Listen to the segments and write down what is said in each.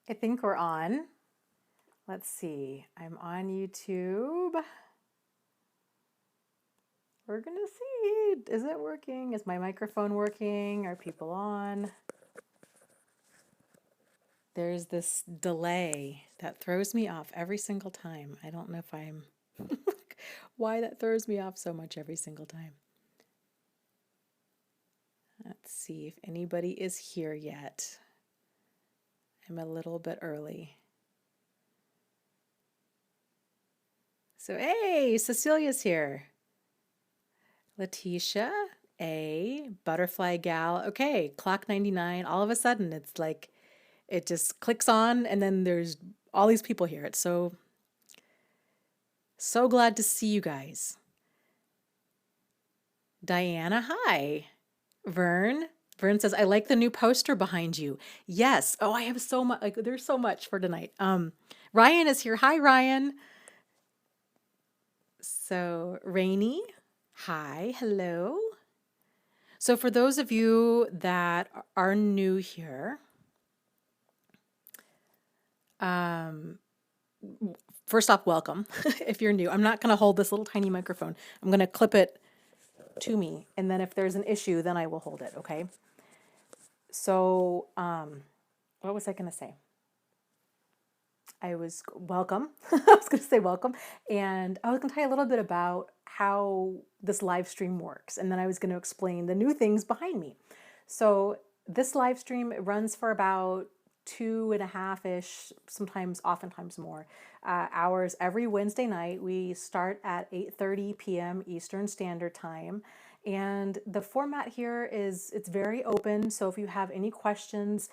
I think we're on. Let's see. I'm on YouTube. We're going to see. Is it working? Is my microphone working? Are people on? There's this delay that throws me off every single time. I don't know if I'm why that throws me off so much every single time. Let's see if anybody is here yet. I'm a little bit early. So, hey, Cecilia's here. Letitia, A, Butterfly Gal. Okay, clock 99. All of a sudden, it's like it just clicks on, and then there's all these people here. It's so glad to see you guys. Diana, hi. Vern. Vern says, I like the new poster behind you. Yes. Oh, I have so much. Like, there's so much for tonight. Ryan is here. Hi, Ryan. So, Rainy, hi. Hello. So, for those of you that are new here, first off, welcome. If you're new, I'm not going to hold this little tiny microphone. I'm going to clip it to me. And then if there's an issue, then I will hold it. Okay. So, what was I going to say? I was welcome. I was going to say welcome. And I was going to tell you a little bit about how this live stream works. And then I was going to explain the new things behind me. So this live stream runs for about 2.5-ish, oftentimes more, hours every Wednesday night. We start at 8:30 p.m. Eastern Standard Time. And the format here is, it's very open. So if you have any questions,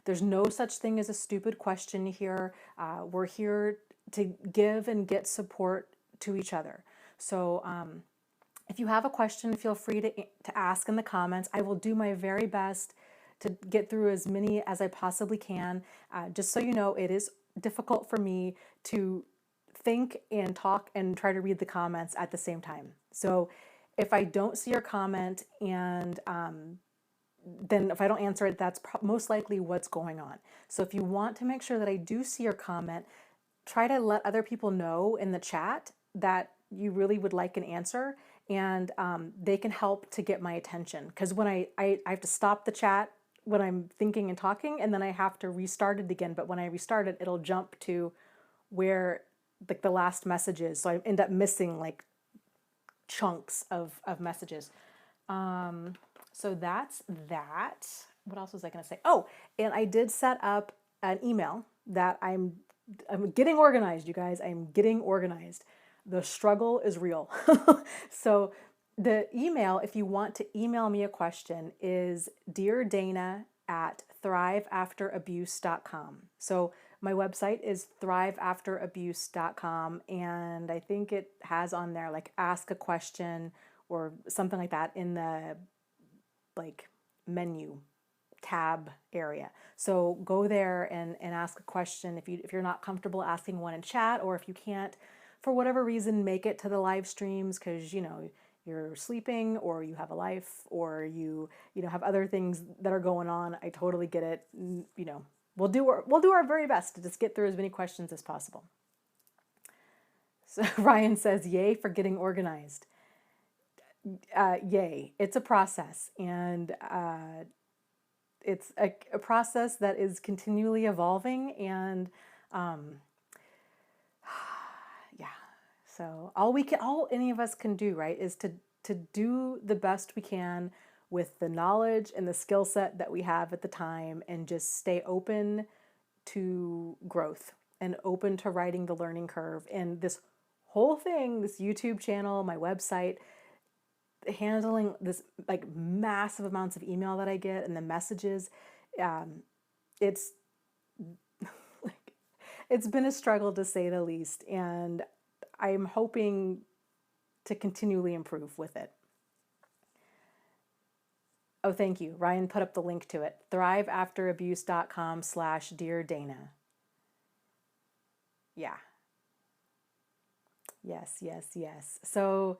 there's no such thing as a stupid question here. We're here to give and get support to each other. So if you have a question, feel free to ask in the comments. I will do my very best to get through as many as I possibly can. Just so you know, it is difficult for me to think and talk and try to read the comments at the same time. So if I don't see your comment and then if I don't answer it, that's most likely what's going on. So if you want to make sure that I do see your comment, try to let other people know in the chat that you really would like an answer, and they can help to get my attention. Because when I have to stop the chat when I'm thinking and talking, and then I have to restart it again. But when I restart it, it'll jump to where like the last message is. So I end up missing like chunks of messages. So that's that. What else was I going to say? Oh, and I did set up an email that I'm getting organized, you guys. I'm getting organized. The struggle is real. So the email, if you want to email me a question, is deardana@thriveafterabuse.com. So my website is thriveafterabuse.com, and I think it has on there like ask a question or something like that in the like menu tab area. So go there and ask a question if you're not comfortable asking one in chat, or if you can't for whatever reason make it to the live streams because you're sleeping or you have a life or you have other things that are going on. I totally get it. We'll do our very best to just get through as many questions as possible. So Ryan says, yay for getting organized. Yay. It's a process, and it's a process that is continually evolving, and yeah. So all any of us can do, right, is to do the best we can with the knowledge and the skill set that we have at the time, and just stay open to growth and open to writing the learning curve. And this whole thing, this YouTube channel, my website, handling this like massive amounts of email that I get and the messages, it's like it's been a struggle to say the least, and I'm hoping to continually improve with it. Oh, thank you. Ryan put up the link to it. thriveafterabuse.com/deardana. Yeah. Yes. So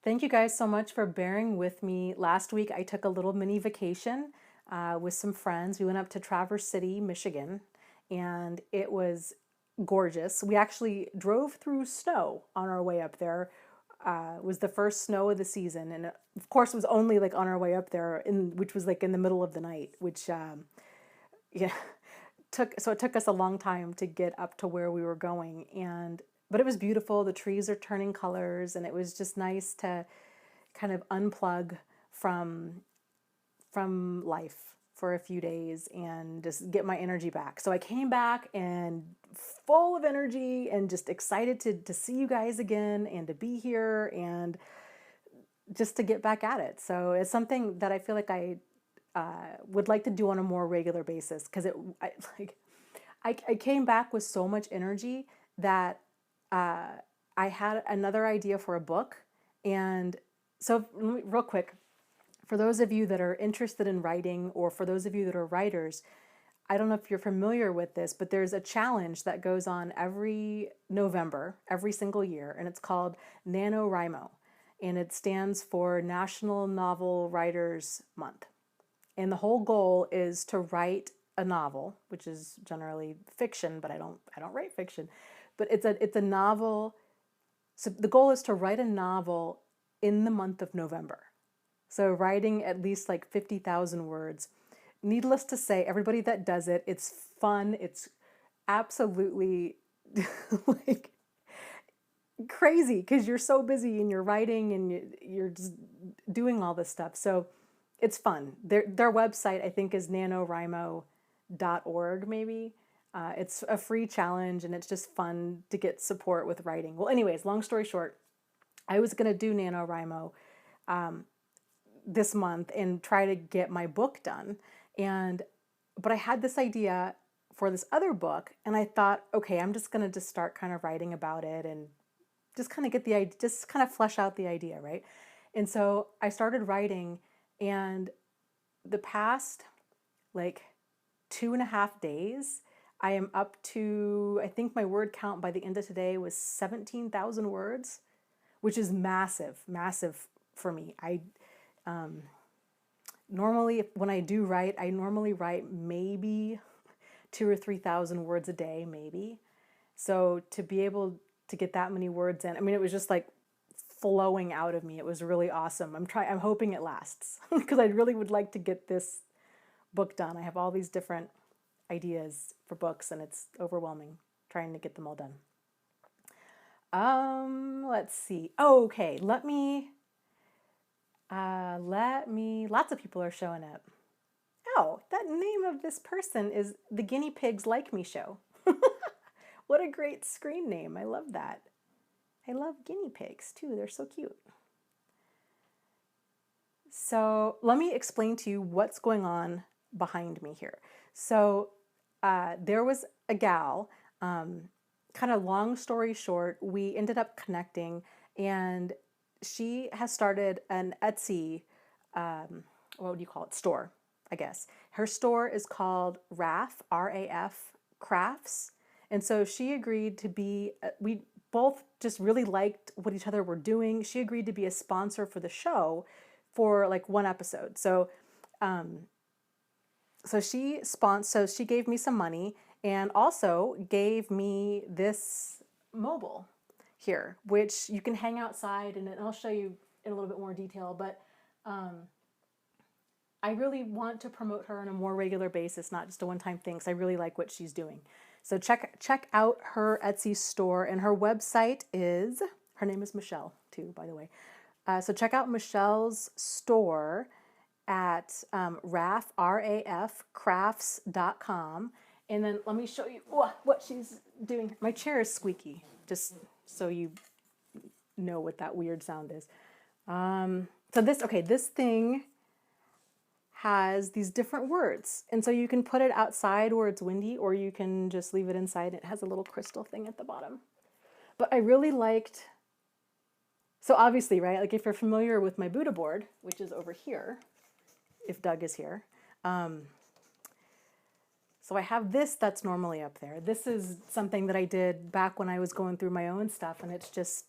thank you guys so much for bearing with me. Last week I took a little mini vacation. with some friends. We went up to Traverse City, Michigan, and it was gorgeous. We actually drove through snow on our way up there. It was the first snow of the season, and of course, it was only like on our way up there, which was like in the middle of the night, which yeah, it took us a long time to get up to where we were going, but it was beautiful. The trees are turning colors, and it was just nice to kind of unplug from life for a few days and just get my energy back. So I came back and full of energy and just excited to see you guys again and to be here and just to get back at it. So it's something that I feel like I would like to do on a more regular basis, because I came back with so much energy that I had another idea for a book. And so real quick, for those of you that are interested in writing, or for those of you that are writers, I don't know if you're familiar with this, but there's a challenge that goes on every November, every single year, and it's called NaNoWriMo, and it stands for National Novel Writers Month. And the whole goal is to write a novel, which is generally fiction, but I don't write fiction, but it's a novel. So the goal is to write a novel in the month of November. So writing at least like 50,000 words. Needless to say, everybody that does it, it's fun. It's absolutely like crazy, because you're so busy and you're writing and you're just doing all this stuff. So it's fun. Their website, I think, is nanowrimo.org maybe. It's a free challenge, and it's just fun to get support with writing. Well, anyways, long story short, I was going to do NaNoWriMo this month and try to get my book done. But I had this idea for this other book, and I thought, okay, I'm just going to just start kind of writing about it and just kind of get the idea, just kind of flesh out the idea, right? And so I started writing, and the past like 2.5 days, I am up to, I think my word count by the end of today was 17,000 words, which is massive, massive for me. Normally, when I do write, I normally write maybe 2,000 or 3,000 words a day, maybe. So to be able to get that many words in, I mean, it was just like flowing out of me. It was really awesome. I'm hoping it lasts, because I really would like to get this book done. I have all these different ideas for books, and it's overwhelming trying to get them all done. Let's see. Oh, okay, lots of people are showing up. Oh, that name of this person is The Guinea Pigs Like Me Show. What a great screen name. I love that. I love guinea pigs too. They're so cute. So let me explain to you what's going on behind me here. So there was a gal, kind of long story short, we ended up connecting, and she has started an Etsy, what would you call it, store, I guess. Her store is called RAF, R-A-F, Crafts. And so she agreed to be, we both just really liked what each other were doing. She agreed to be a sponsor for the show for like one episode. So she gave me some money, and also gave me this mobile here, which you can hang outside, and I'll show you in a little bit more detail, but I really want to promote her on a more regular basis, not just a one-time thing, because I really like what she's doing. So check out her Etsy store, and her website is, her name is Michelle too, by the way. So check out Michelle's store at rafcrafts.com. And then let me show you what she's doing. My chair is squeaky, just so you know what that weird sound is. So this thing has these different words. And so you can put it outside where it's windy, or you can just leave it inside. It has a little crystal thing at the bottom. But I really liked, so obviously, right, like if you're familiar with my Buddha board, which is over here, if Doug is here. So I have this that's normally up there. This is something that I did back when I was going through my own stuff, and it's just,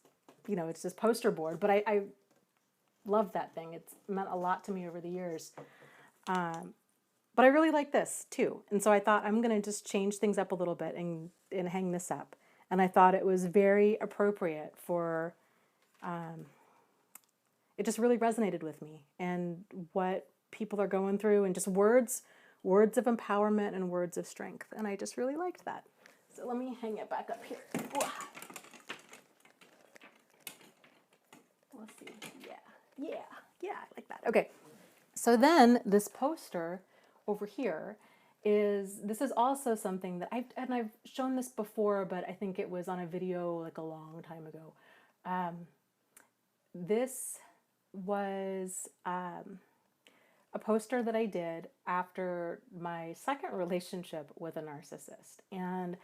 it's just poster board. But I love that thing. It's meant a lot to me over the years. But I really like this too. And so I thought I'm going to just change things up a little bit and hang this up. And I thought it was very appropriate for, it just really resonated with me and what people are going through, and just words of empowerment and words of strength. And I just really liked that. So let me hang it back up here. Let's see. Yeah, I like that. Okay. So then this poster over here this is also something that I've shown this before, but I think it was on a video like a long time ago. This was a poster that I did after my second relationship with a narcissist. And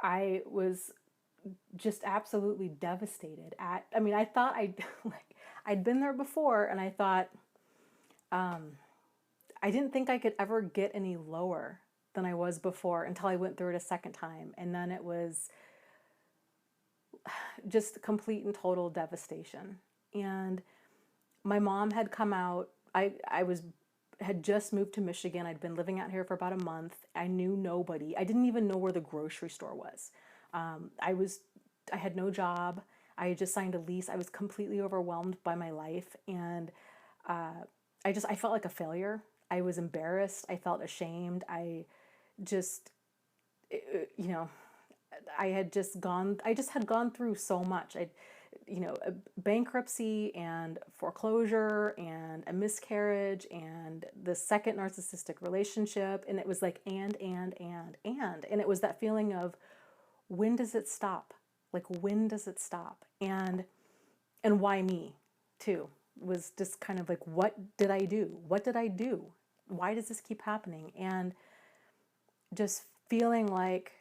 I was just absolutely devastated I thought I'd been there before, and I thought, I didn't think I could ever get any lower than I was before until I went through it a second time. And then it was just complete and total devastation. And my mom had come out. Had just moved to Michigan. I'd been living out here for about a month. I knew nobody. I didn't even know where the grocery store was. I had no job. I had just signed a lease. I was completely overwhelmed by my life. And I felt like a failure. I was embarrassed. I felt ashamed. I just had gone through so much. A bankruptcy and foreclosure and a miscarriage and the second narcissistic relationship. And it was like, and it was that feeling of, when does it stop? Like, when does it stop? And why me too? Was just kind of like, what did I do? What did I do? Why does this keep happening? And just feeling like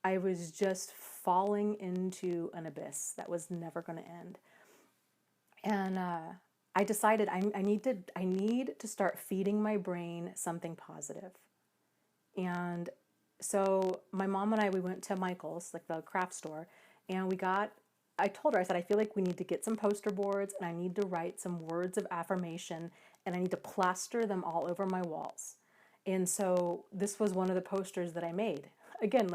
I was just falling into an abyss that was never going to end. And I decided I need to start feeding my brain something positive. And so my mom and we went to Michael's, like the craft store, and I told her, I said, I feel like we need to get some poster boards, and I need to write some words of affirmation, and I need to plaster them all over my walls. And so this was one of the posters that I made. Again,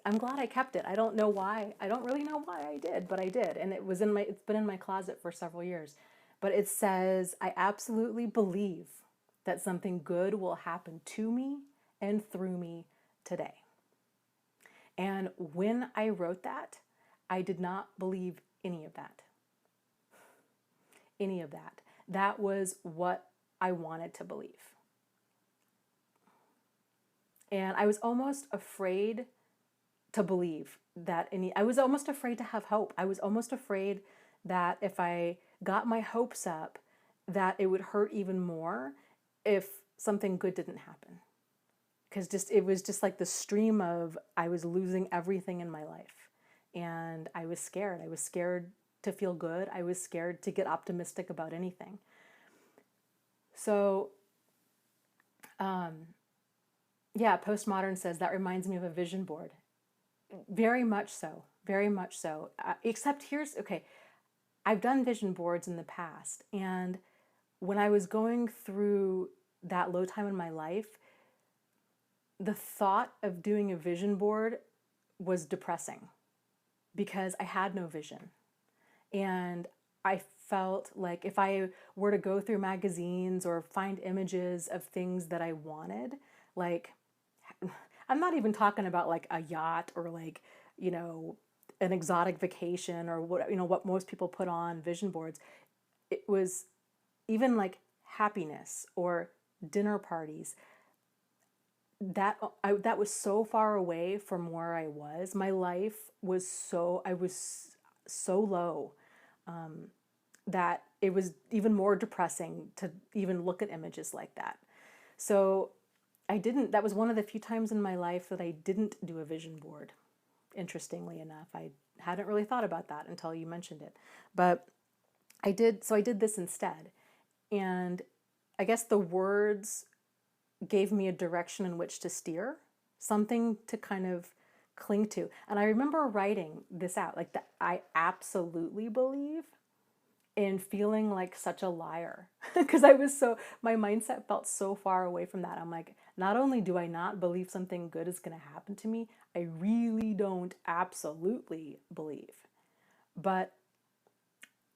I'm glad I kept it. I don't know why. I don't really know why I did, but I did. And it's been in my closet for several years. But it says, I absolutely believe that something good will happen to me and through me today. And when I wrote that, I did not believe any of that. Any of that. That was what I wanted to believe. And I was almost afraid to believe that I was almost afraid to have hope. I was almost afraid that if I got my hopes up, that it would hurt even more if something good didn't happen. Because it was just like the stream of, I was losing everything in my life. And I was scared. I was scared to feel good. I was scared to get optimistic about anything. So, Postmodern says, that reminds me of a vision board. Very much so. Very much so. Except I've done vision boards in the past. And when I was going through that low time in my life, the thought of doing a vision board was depressing because I had no vision. And I felt like if I were to go through magazines or find images of things that I wanted, like, I'm not even talking about like a yacht or like, an exotic vacation or what most people put on vision boards. It was even like happiness or dinner parties. That was so far away from where I was. My life was I was so low that it was even more depressing to even look at images like that. So that was one of the few times in my life that I didn't do a vision board. Interestingly enough, I hadn't really thought about that until you mentioned it. But I did this instead. And I guess the words gave me a direction in which to steer, something to kind of cling to. And I remember writing this out, like, that I absolutely believe and feeling like such a liar because my mindset felt so far away from that. I'm like, not only do I not believe something good is going to happen to me, I really don't absolutely believe. But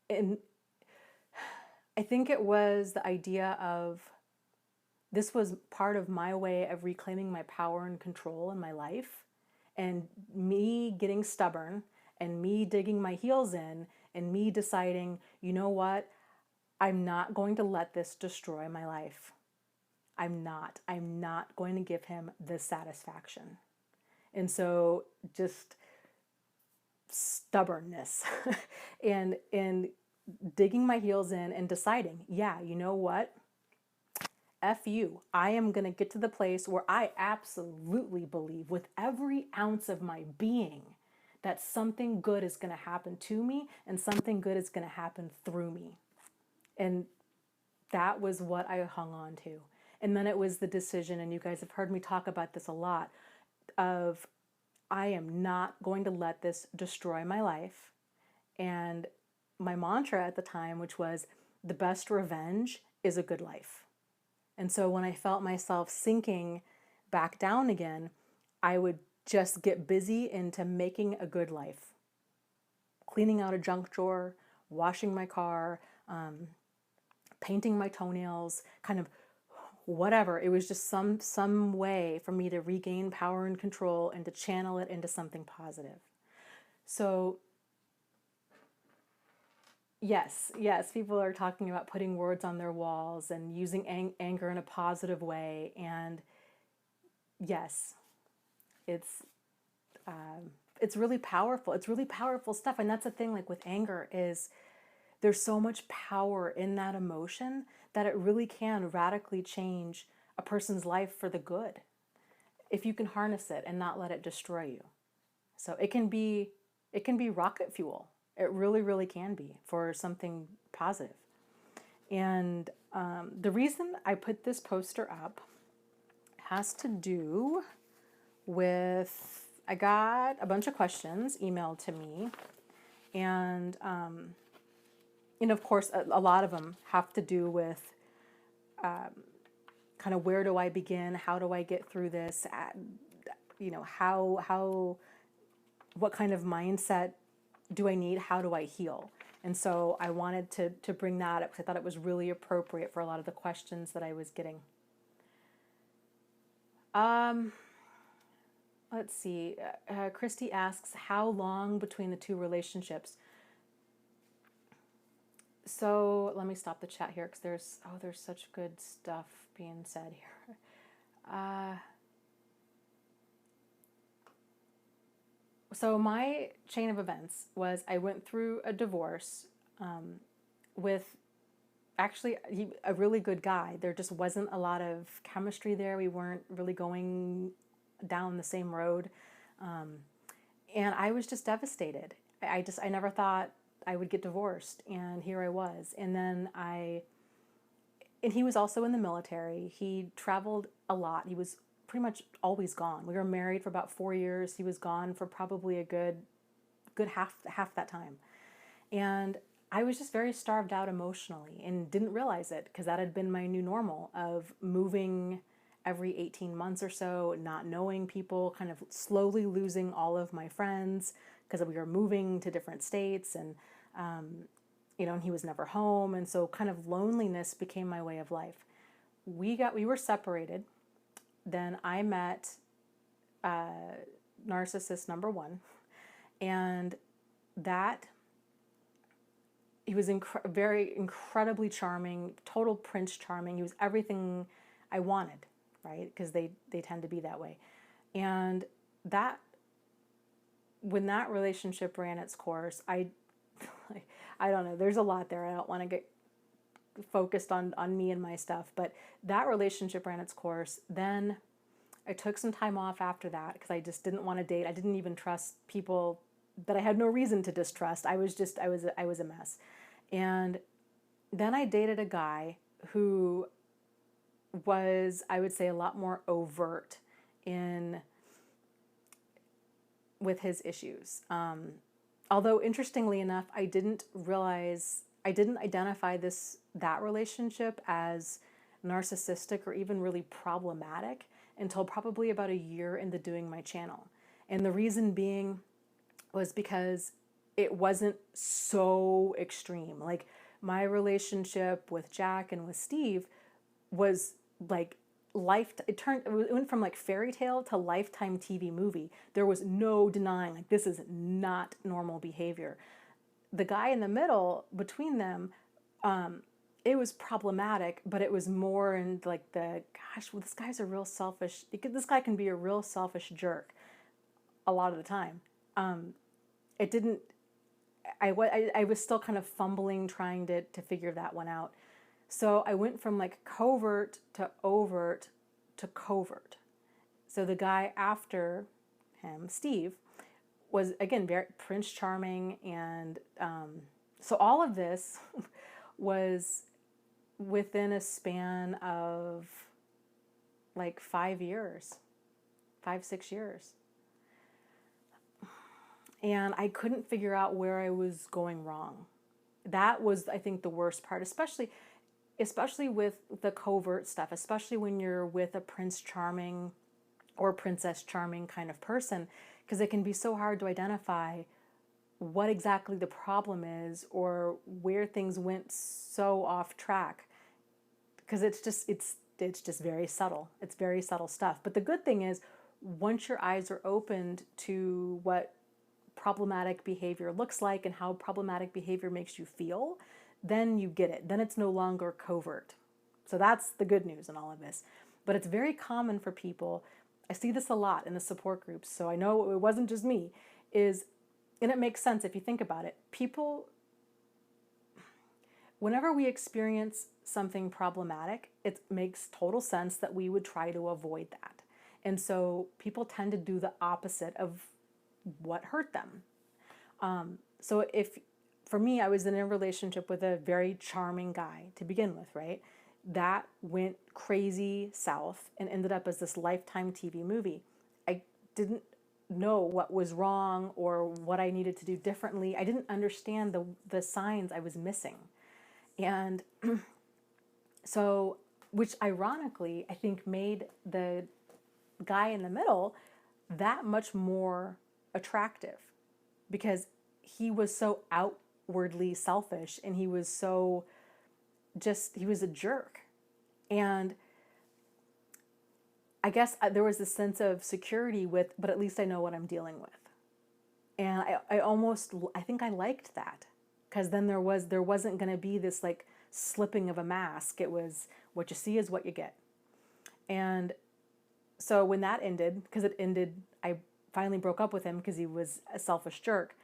in I think it was the idea of this was part of my way of reclaiming my power and control in my life, and me getting stubborn and me digging my heels in and me deciding, you know what, I'm not going to let this destroy my life. I'm not going to give him this satisfaction. And so just stubbornness and digging my heels in and deciding, yeah, you know what? F you. I am going to get to the place where I absolutely believe with every ounce of my being that something good is going to happen to me and something good is going to happen through me. And that was what I hung on to. And then it was the decision, and you guys have heard me talk about this a lot, of I am not going to let this destroy my life. And my mantra at the time, which was, the best revenge is a good life. And so when I felt myself sinking back down again, I would just get busy into making a good life. Cleaning out a junk drawer, washing my car, painting my toenails, kind of whatever. It was just some way for me to regain power and control and to channel it into something positive. So yes, people are talking about putting words on their walls and using anger in a positive way. And yes, it's really powerful. It's really powerful stuff. And that's the thing, like with anger, is there's so much power in that emotion that it really can radically change a person's life for the good if you can harness it and not let it destroy you. So it can be rocket fuel. It really, really can be for something positive. And the reason I put this poster up has to do with, I got a bunch of questions emailed to me, and of course a lot of them have to do with kind of, where do I begin? How do I get through this? What kind of mindset do I need? How do I heal? And so I wanted to bring that up because I thought it was really appropriate for a lot of the questions that I was getting. Let's see. Christy asks, how long between the two relationships? So let me stop the chat here because there's such good stuff being said here. So my chain of events was, I went through a divorce with actually a really good guy. There just wasn't a lot of chemistry there. We weren't really going down the same road. And I was just devastated. I never thought I would get divorced, and here I was. And then he was also in the military. He traveled a lot. He was pretty much always gone. We were married for about 4 years. He was gone for probably a good half that time. And I was just very starved out emotionally and didn't realize it because that had been my new normal of moving every 18 months or so, not knowing people, kind of slowly losing all of my friends because we were moving to different states, and and he was never home, and so kind of loneliness became my way of life. We were separated. Then I met narcissist number one, and that he was very incredibly charming, total Prince Charming. He was everything I wanted, right? Because they tend to be that way. And that, when that relationship ran its course, I don't know, there's a lot there. I don't want to get focused on me and my stuff, but that relationship ran its course. Then I took some time off after that because I just didn't want to date. I didn't even trust people that I had no reason to distrust. I was a mess. And then I dated a guy who was, I would say, a lot more overt with his issues. Although interestingly enough, I didn't realize I didn't identify that relationship as narcissistic or even really problematic until probably about a year into doing my channel. And the reason being was because it wasn't so extreme. Like my relationship with Jack and with Steve was like it went from like fairy tale to Lifetime TV movie. There was no denying like this is not normal behavior. The guy in the middle between them, it was problematic, but it was more in like well, this guy's a real selfish, this guy can be a real selfish jerk a lot of the time. It didn't, I was still kind of fumbling trying to figure that one out. So I went from like covert to overt to covert. So the guy after him, Steve, was again very Prince Charming, and so all of this was within a span of like 5 years, 6 years. And I couldn't figure out where I was going wrong. That was, I think, the worst part, especially with the covert stuff, especially when you're with a Prince Charming or Princess Charming kind of person, because it can be so hard to identify what exactly the problem is or where things went so off track, because it's just very subtle. It's very subtle stuff. But the good thing is, once your eyes are opened to what problematic behavior looks like and how problematic behavior makes you feel, then you get it. Then it's no longer covert. So that's the good news in all of this. But it's very common for people. I see this a lot in the support groups, so I know it wasn't just me, and it makes sense if you think about it. People, whenever we experience something problematic, it makes total sense that we would try to avoid that. And so people tend to do the opposite of what hurt them. So for me, I was in a relationship with a very charming guy to begin with, right? That went crazy south and ended up as this Lifetime TV movie. I didn't know what was wrong or what I needed to do differently. I didn't understand the signs I was missing. And so, which ironically, I think made the guy in the middle that much more attractive, because he was so outwardly selfish and he was a jerk. And I guess there was this sense of security but at least I know what I'm dealing with. And I think I liked that, because then there wasn't going to be this like slipping of a mask. It was what you see is what you get. And so when that ended, I finally broke up with him because he was a selfish jerk.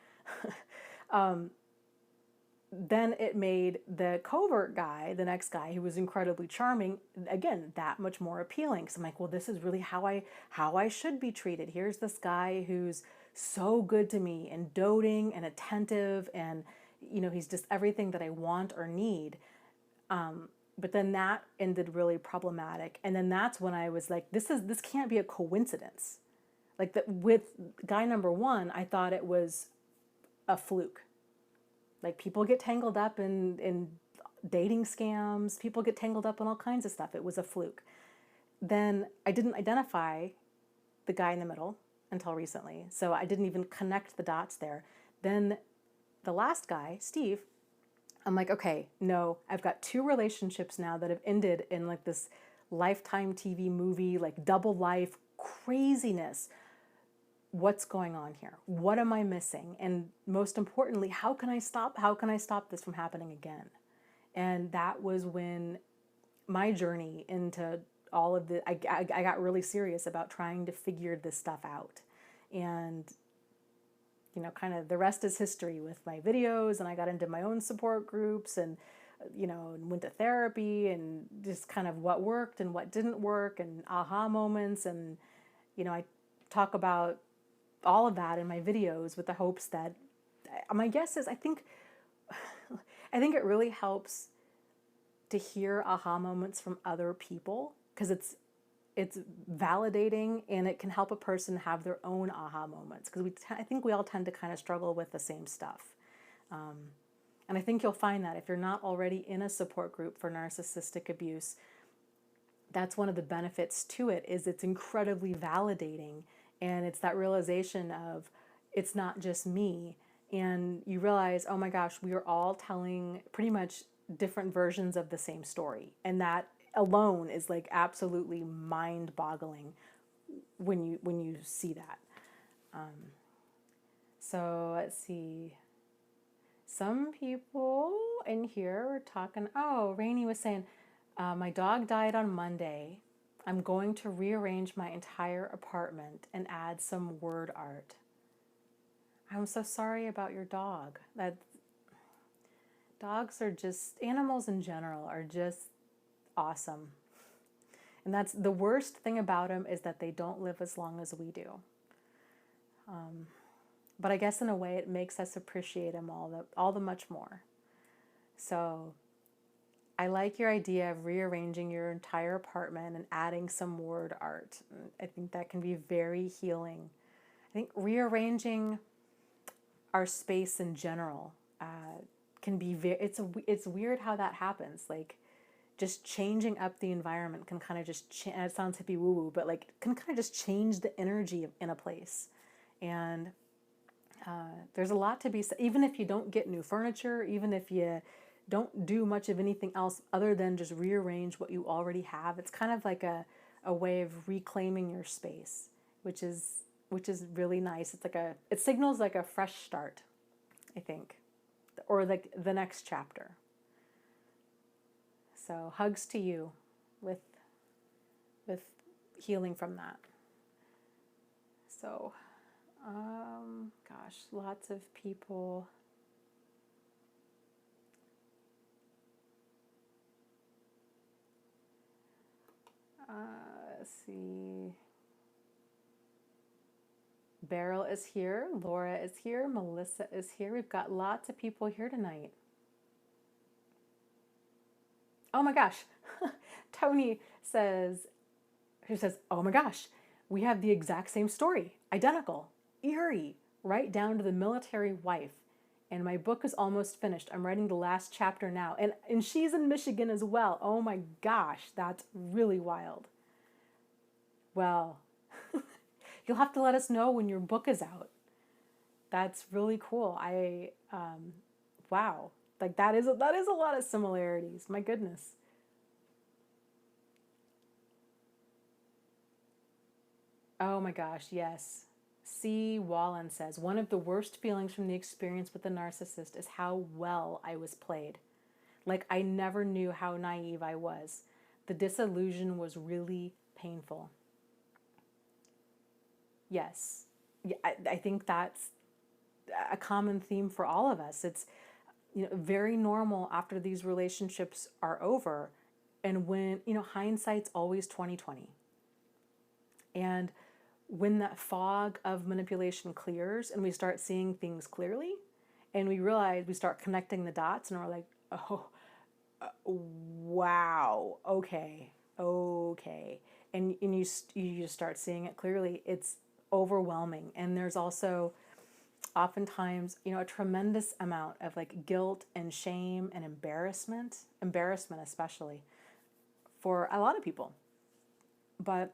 Then it made the covert guy, the next guy, who was incredibly charming, again, that much more appealing. Because I'm like, well, this is really how I should be treated. Here's this guy who's so good to me and doting and attentive, and he's just everything that I want or need. But then that ended really problematic, and then that's when I was like, this can't be a coincidence. Like that with guy number one, I thought it was a fluke. Like people get tangled up in dating scams. People get tangled up in all kinds of stuff. It was a fluke. Then I didn't identify the guy in the middle until recently. So I didn't even connect the dots there. Then the last guy, Steve, I'm like, okay, no, I've got 2 relationships now that have ended in like this Lifetime TV movie, like double life craziness. What's going on here? What am I missing? And most importantly, how can I stop this from happening again? And that was when my journey into all of I got really serious about trying to figure this stuff out. And kind of the rest is history with my videos, and I got into my own support groups, and went to therapy, and just kind of what worked and what didn't work, and aha moments. And I talk about all of that in my videos with the hopes that, my guess is, I think it really helps to hear aha moments from other people, because it's validating, and it can help a person have their own aha moments, because I think we all tend to kind of struggle with the same stuff. And I think you'll find that if you're not already in a support group for narcissistic abuse, that's one of the benefits to it, is it's incredibly validating. And it's that realization of it's not just me. And you realize, oh my gosh, we are all telling pretty much different versions of the same story. And that alone is like absolutely mind-boggling when you see that. So let's see. Some people in here were talking. Oh, Rainey was saying, my dog died on Monday. I'm going to rearrange my entire apartment and add some word art. I'm so sorry about your dog. Dogs are just, animals in general are just awesome. And that's the worst thing about them, is that they don't live as long as we do. But I guess in a way it makes us appreciate them all the much more. So I like your idea of rearranging your entire apartment and adding some word art. I think that can be very healing. I think rearranging our space in general can be it's weird how that happens. Like, just changing up the environment can kind of just it sounds hippie woo woo, but like can kind of just change the energy in a place. And there's a lot to be said, even if you don't get new furniture, even if you don't do much of anything else other than just rearrange what you already have. It's kind of like a way of reclaiming your space, which is really nice. It's like it signals like a fresh start, I think, or like the next chapter. So hugs to you with healing from that. So, gosh, lots of people. Let's see. Beryl is here. Laura is here. Melissa is here. We've got lots of people here tonight. Oh my gosh. Tony says, oh my gosh, we have the exact same story. Identical. Eerie. Right down to the military wife. And my book is almost finished. I'm writing the last chapter now. And she's in Michigan as well. Oh my gosh, that's really wild. Well, you'll have to let us know when your book is out. That's really cool. Wow. Like that is a lot of similarities. My goodness. Oh my gosh, yes. C. Wallen says, one of the worst feelings from the experience with the narcissist is how well I was played. Like I never knew how naive I was. The disillusion was really painful. Yes. Yeah, I think that's a common theme for all of us. It's very normal after these relationships are over, and when hindsight's always 20/20. And when that fog of manipulation clears and we start seeing things clearly, and we realize, we start connecting the dots, and we're like, oh, wow, okay, and you just start seeing it clearly. It's overwhelming, and there's also oftentimes a tremendous amount of like guilt and shame and embarrassment especially for a lot of people. But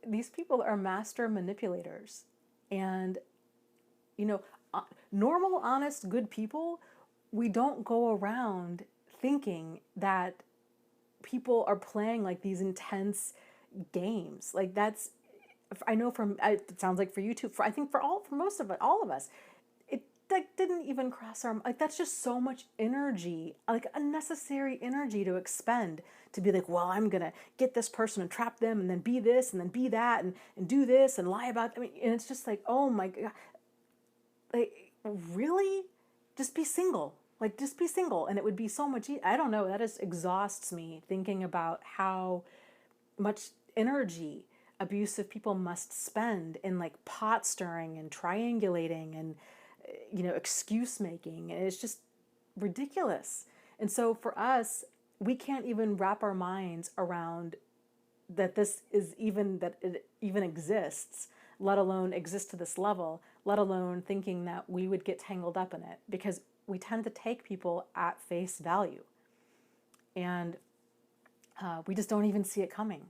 these people are master manipulators, and normal, honest, good people, we don't go around thinking that people are playing like these intense games. Like that's, I know it sounds like for you too, I think for most of it, all of us, it like didn't even cross our, like that's just so much energy, like unnecessary energy to expend, to be like, well, I'm gonna get this person and trap them and then be this and then be that and do this and lie about, and it's just like, oh my God, like really? Just be single. Like, just be single, and it would be so much easier. I don't know. That just exhausts me thinking about how much energy abusive people must spend in like pot stirring and triangulating and excuse making. And it's just ridiculous. And so for us, we can't even wrap our minds around that it even exists, let alone exist to this level, let alone thinking that we would get tangled up in it, because we tend to take people at face value. And we just don't even see it coming.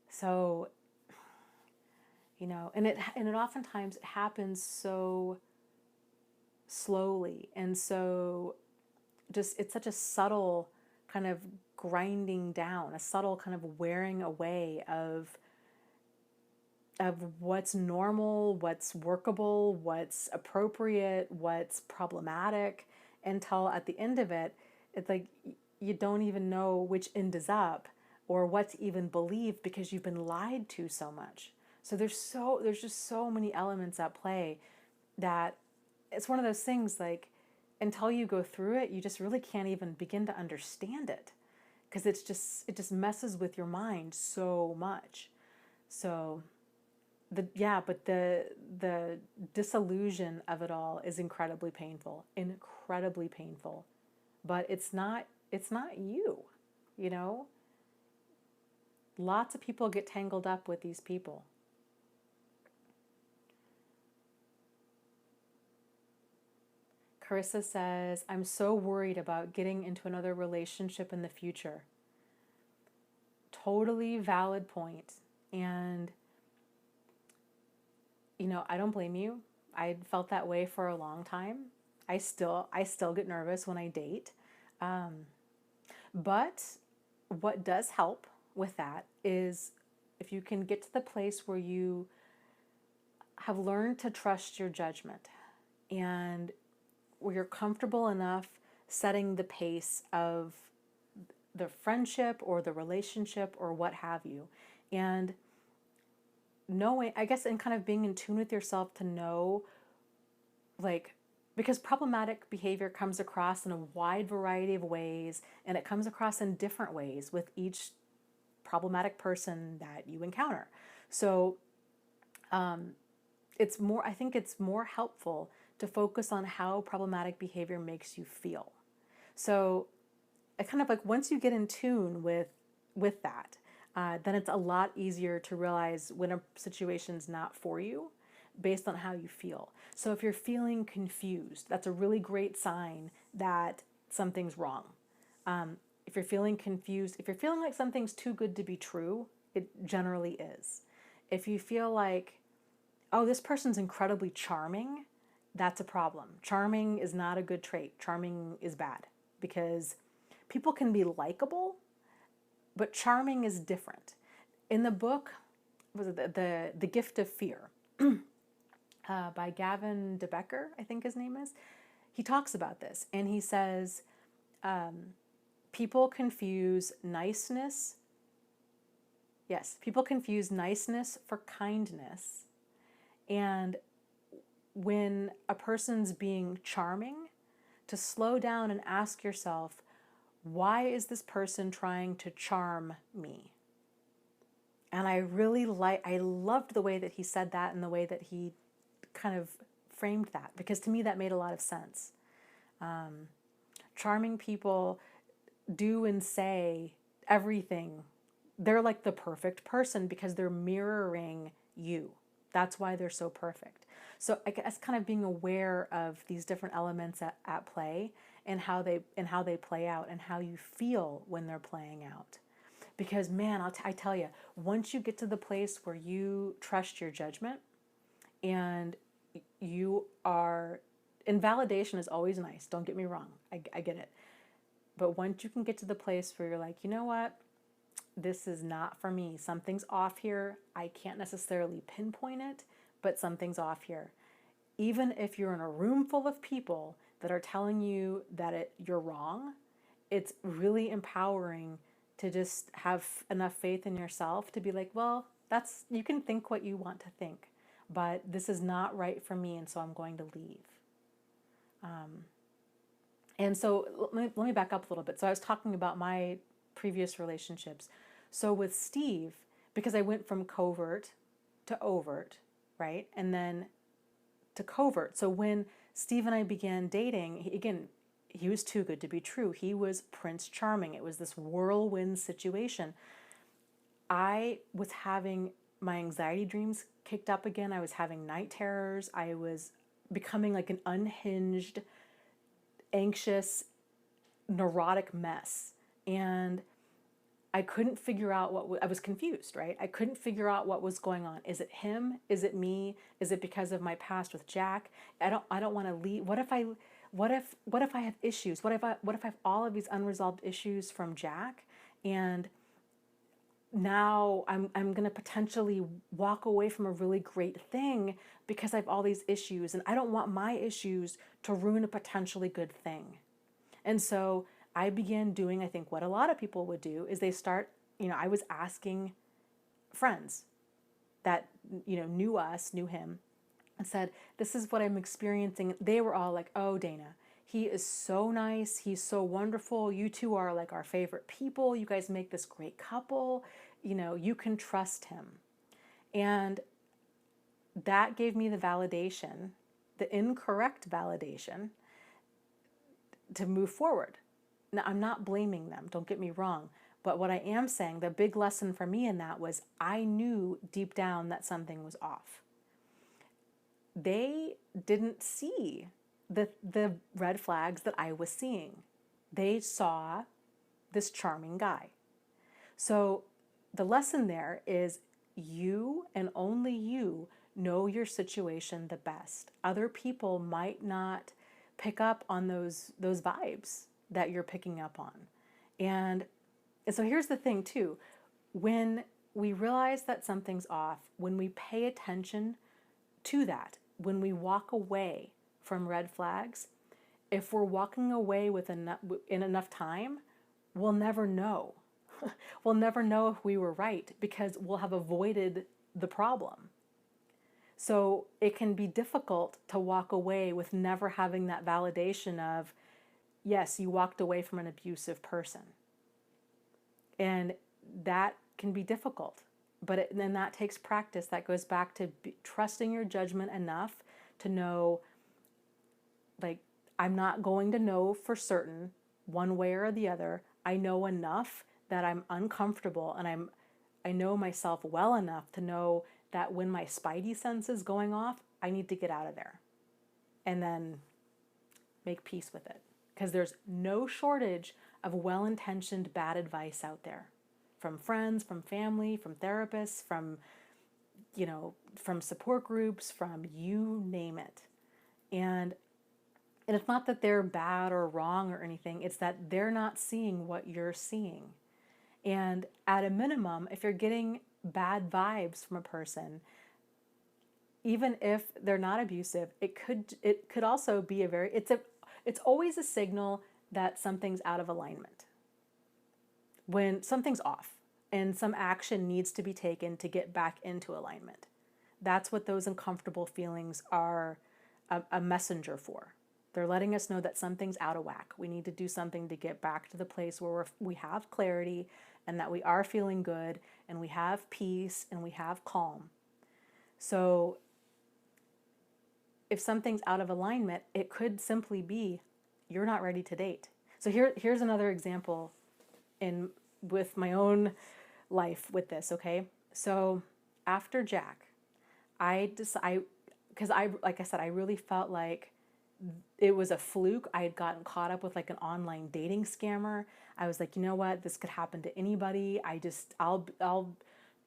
So, and it oftentimes happens so slowly, and so just, it's such a subtle kind of grinding down, a subtle kind of wearing away of what's normal, what's workable, what's appropriate, what's problematic, until at the end of it, it's like you don't even know which end is up or what to even believe, because you've been lied to so much. So there's just so many elements at play that it's one of those things, like, until you go through it, you just really can't even begin to understand it, because it just messes with your mind so much. So but the disillusion of it all is incredibly painful, but it's not you, lots of people get tangled up with these people. Carissa says, I'm so worried about getting into another relationship in the future. Totally valid point. And, I don't blame you. I felt that way for a long time. I still get nervous when I date. But what does help with that is if you can get to the place where you have learned to trust your judgment, and where you're comfortable enough setting the pace of the friendship or the relationship or what have you, and knowing, I guess, and kind of being in tune with yourself to know, like, because problematic behavior comes across in a wide variety of ways, and it comes across in different ways with each problematic person that you encounter. So I think it's more helpful to focus on how problematic behavior makes you feel. So I kind of like, once you get in tune with that, then it's a lot easier to realize when a situation's not for you based on how you feel. So if you're feeling confused, that's a really great sign that something's wrong. If you're feeling confused, if you're feeling like something's too good to be true, it generally is. If you feel like, oh, this person's incredibly charming, that's a problem. Charming is not a good trait. Charming is bad, because people can be likable, but charming is different. In the book, was it the Gift of Fear, by Gavin de Becker, I think his name is, he talks about this, and he says, people confuse niceness for kindness. And when a person's being charming, to slow down and ask yourself, why is this person trying to charm me? And I loved the way that he said that, and the way that he kind of framed that, because to me that made a lot of sense. Charming people do and say everything. They're like the perfect person because they're mirroring you. That's why they're so perfect. So I guess kind of being aware of these different elements at play, and how they play out, and how you feel when they're playing out. Because man, I tell you, once you get to the place where you trust your judgment, and validation is always nice, don't get me wrong, I get it. But once you can get to the place where you're like, you know what, this is not for me, something's off here, I can't necessarily pinpoint it, but something's off here. Even if you're in a room full of people that are telling you that you're wrong, it's really empowering to just have enough faith in yourself to be like, well, you can think what you want to think, but this is not right for me, and so I'm going to leave. And so let me back up a little bit. So I was talking about my previous relationships. So with Steve, because I went from covert to overt, right? And then to covert. So when Steve and I began dating, he was too good to be true. He was Prince Charming. It was this whirlwind situation. I was having, my anxiety dreams kicked up again. I was having night terrors. I was becoming like an unhinged, anxious, neurotic mess. And I couldn't figure out I was confused, right? I couldn't figure out what was going on. Is it him? Is it me? Is it because of my past with Jack? I don't want to leave. What if I have issues? What if I have all of these unresolved issues from Jack? And now I'm going to potentially walk away from a really great thing because I have all these issues, and I don't want my issues to ruin a potentially good thing. And so I began doing, I think, what a lot of people would do is they start, I was asking friends that, knew him, and said, this is what I'm experiencing. They were all like, oh, Dana, he is so nice. He's so wonderful. You two are like our favorite people. You guys make this great couple. You can trust him. And that gave me the validation, the incorrect validation, to move forward. Now, I'm not blaming them, don't get me wrong. But what I am saying, the big lesson for me in that was I knew deep down that something was off. They didn't see the red flags that I was seeing. They saw this charming guy. So the lesson there is you and only you know your situation the best. Other people might not pick up on those vibes that you're picking up on. And so here's the thing too. When we realize that something's off, when we pay attention to that, when we walk away from red flags, if we're walking away in enough time, we'll never know. We'll never know if we were right because we'll have avoided the problem. So it can be difficult to walk away with never having that validation of, yes, you walked away from an abusive person. And that can be difficult. But then that takes practice. That goes back to trusting your judgment enough to know, like, I'm not going to know for certain one way or the other. I know enough that I'm uncomfortable, and I know myself well enough to know that when my spidey sense is going off, I need to get out of there and then make peace with it. Because there's no shortage of well-intentioned bad advice out there. From friends, from family, from therapists, from support groups, from you name it. And it's not that they're bad or wrong or anything. It's that they're not seeing what you're seeing. And at a minimum, if you're getting bad vibes from a person, even if they're not abusive, it could also be it's always a signal that something's out of alignment. When something's off and some action needs to be taken to get back into alignment. That's what those uncomfortable feelings are a messenger for. They're letting us know that something's out of whack. We need to do something to get back to the place where we have clarity and that we are feeling good and we have peace and we have calm. So if something's out of alignment, it could simply be you're not ready to date. So here's another example with my own life with this, okay? So after Jack, because like I said, I really felt like it was a fluke. I had gotten caught up with like an online dating scammer. I was like, you know what? This could happen to anybody. I'll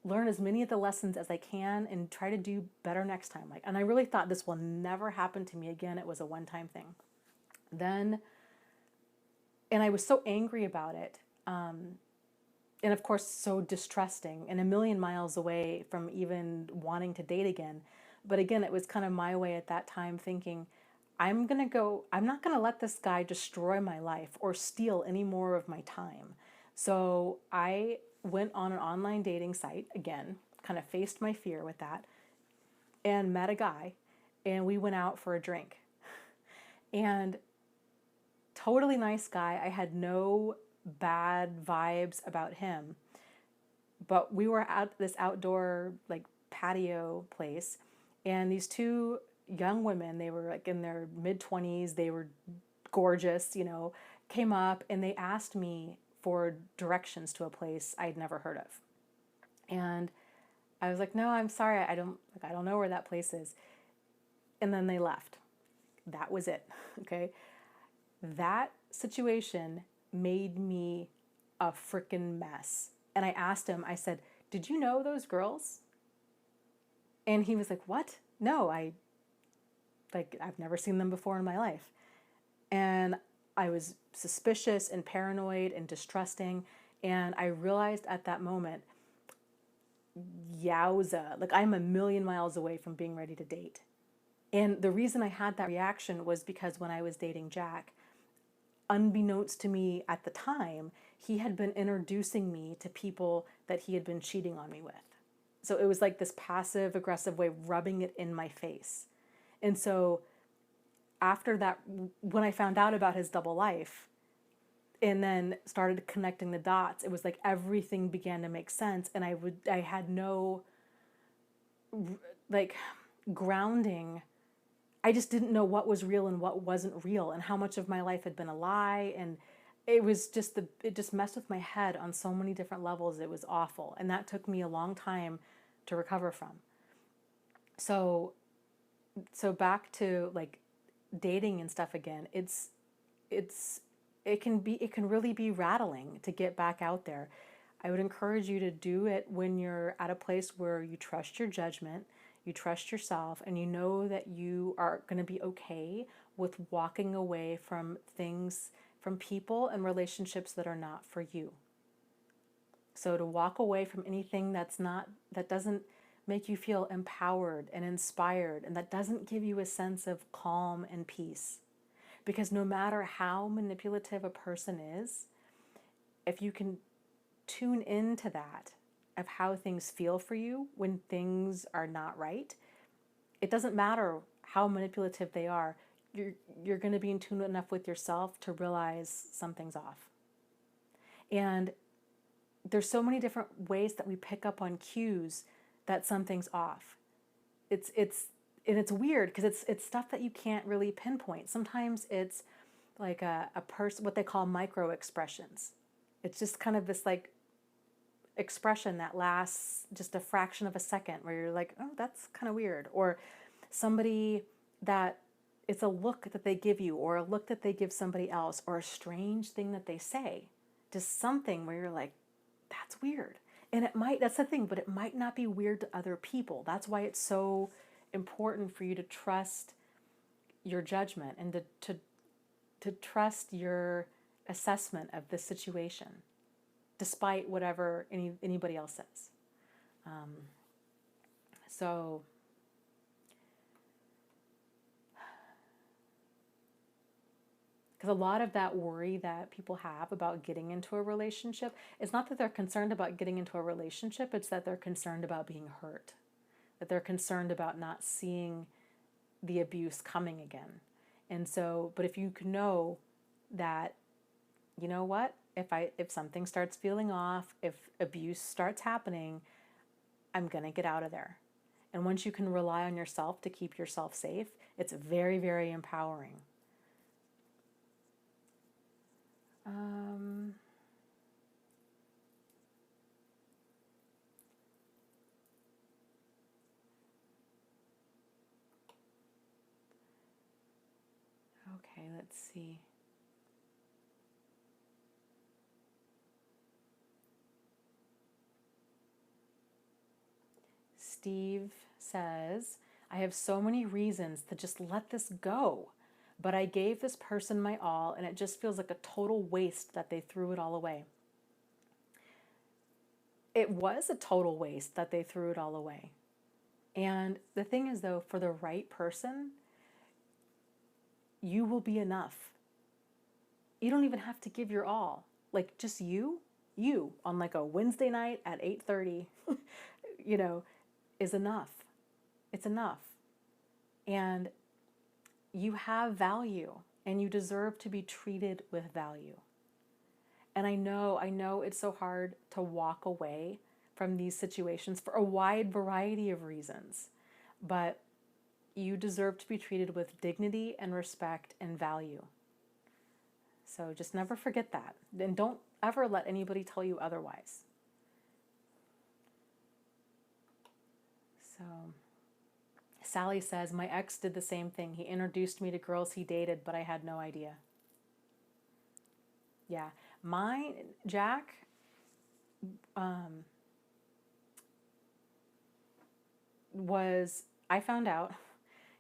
learn as many of the lessons as I can and try to do better next time. And I really thought this will never happen to me again. It was a one-time thing. And I was so angry about it. And of course, so distrusting and a million miles away from even wanting to date again. But again, it was kind of my way at that time thinking, I'm not going to let this guy destroy my life or steal any more of my time. So I went on an online dating site, again, kind of faced my fear with that, and met a guy, and we went out for a drink. And totally nice guy. I had no bad vibes about him. But we were at this outdoor like patio place, and these two young women, they were like in their mid-20s, they were gorgeous, came up and they asked me for directions to a place I'd never heard of. And I was like, no, I'm sorry. I don't know where that place is. And then they left. That was it. Okay. That situation made me a freaking mess. And I asked him, I said, did you know those girls? And he was like, what? No, I've never seen them before in my life. And I was suspicious and paranoid and distrusting. And I realized at that moment, yowza, like I'm a million miles away from being ready to date. And the reason I had that reaction was because when I was dating Jack, unbeknownst to me at the time, he had been introducing me to people that he had been cheating on me with. So it was like this passive aggressive way of rubbing it in my face. And so after that, when I found out about his double life and then started connecting the dots, it was like everything began to make sense. And I had no like grounding. I just didn't know what was real and what wasn't real and how much of my life had been a lie. And it was just it just messed with my head on so many different levels. It was awful. And that took me a long time to recover from. So back to like dating and stuff again, it can really be rattling to get back out there. I would encourage you to do it when you're at a place where you trust your judgment, you trust yourself, and you know that you are going to be okay with walking away from things, from people and relationships that are not for you. So to walk away from anything that doesn't make you feel empowered and inspired, and that doesn't give you a sense of calm and peace. Because no matter how manipulative a person is, if you can tune into that, of how things feel for you when things are not right, it doesn't matter how manipulative they are. You're going to be in tune enough with yourself to realize something's off. And there's so many different ways that we pick up on cues that something's off. It's weird because it's stuff that you can't really pinpoint. Sometimes it's like a person, what they call micro expressions. It's just kind of this like expression that lasts just a fraction of a second where you're like, oh, that's kind of weird. Or somebody that it's a look that they give you, or a look that they give somebody else, or a strange thing that they say. Just something where you're like, that's weird. And that's the thing, but it might not be weird to other people. That's why it's so important for you to trust your judgment and to trust your assessment of the situation, despite whatever anybody else says. So because a lot of that worry that people have about getting into a relationship, it's not that they're concerned about getting into a relationship, it's that they're concerned about being hurt, that they're concerned about not seeing the abuse coming again. And so, but if you can know that, you know what, if something starts feeling off, if abuse starts happening, I'm going to get out of there. And once you can rely on yourself to keep yourself safe, it's very, very empowering. Okay, let's see. Steve says, I have so many reasons to just let this go, but I gave this person my all and it just feels like a total waste that they threw it all away. It was a total waste that they threw it all away. And the thing is, though, for the right person, you will be enough. You don't even have to give your all. Like just you on like a Wednesday night at 8:30, is enough. It's enough. And you have value and you deserve to be treated with value. And I know it's so hard to walk away from these situations for a wide variety of reasons, but you deserve to be treated with dignity and respect and value. So just never forget that. And don't ever let anybody tell you otherwise. Sally says, my ex did the same thing. He introduced me to girls he dated, but I had no idea. Yeah. Jack, I found out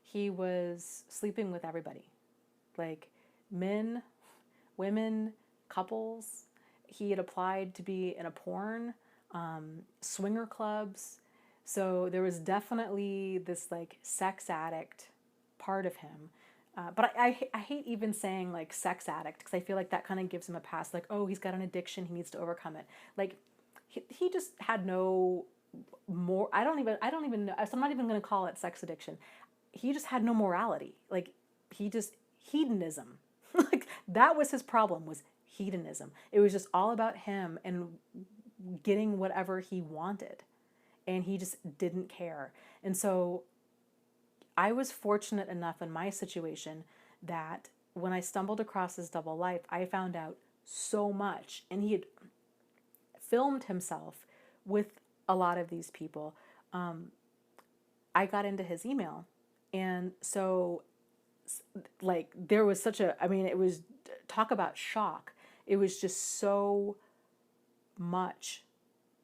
he was sleeping with everybody. Like men, women, couples. He had applied to be in a porn, swinger clubs. So there was definitely this like sex addict part of him. But I hate even saying like sex addict because I feel like that kind of gives him a pass. Like, oh, he's got an addiction. He needs to overcome it. Like he just had no more. I don't even know. So I'm not even going to call it sex addiction. He just had no morality. Like hedonism. Like that was his problem, was hedonism. It was just all about him and getting whatever he wanted. And he just didn't care. And so I was fortunate enough in my situation that when I stumbled across his double life, I found out so much. And he had filmed himself with a lot of these people. I got into his email. And so, like, there was it was, talk about shock. It was just so much.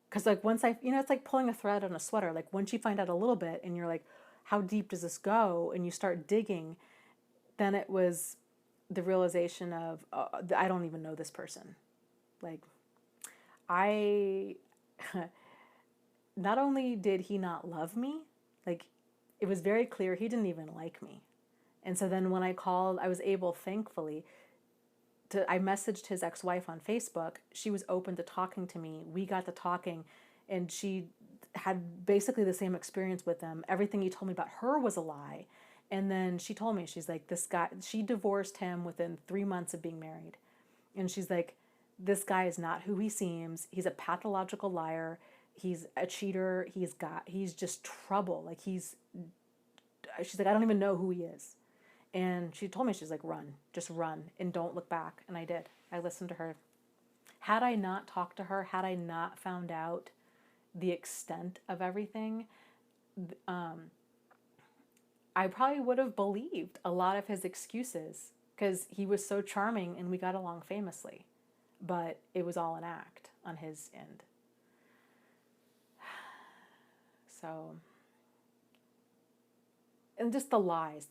Because, like, once it's like pulling a thread on a sweater. Like, once you find out a little bit and you're like, how deep does this go? And you start digging, then it was the realization of, I don't even know this person. Like, not only did he not love me, like, it was very clear he didn't even like me. And so then when I called, I was able, thankfully, I messaged his ex-wife on Facebook. She was open to talking to me. We got to talking, and she had basically the same experience with him. Everything he told me about her was a lie. And then she told me, she's like, this guy, she divorced him within 3 months of being married. And she's like, this guy is not who he seems. He's a pathological liar. He's a cheater. He's just trouble. Like she's like, I don't even know who he is. And she told me, she's like, run, just run and don't look back. And I did. I listened to her. Had I not talked to her, had I not found out the extent of everything, I probably would have believed a lot of his excuses because he was so charming and we got along famously. But it was all an act on his end. So, and just the lies.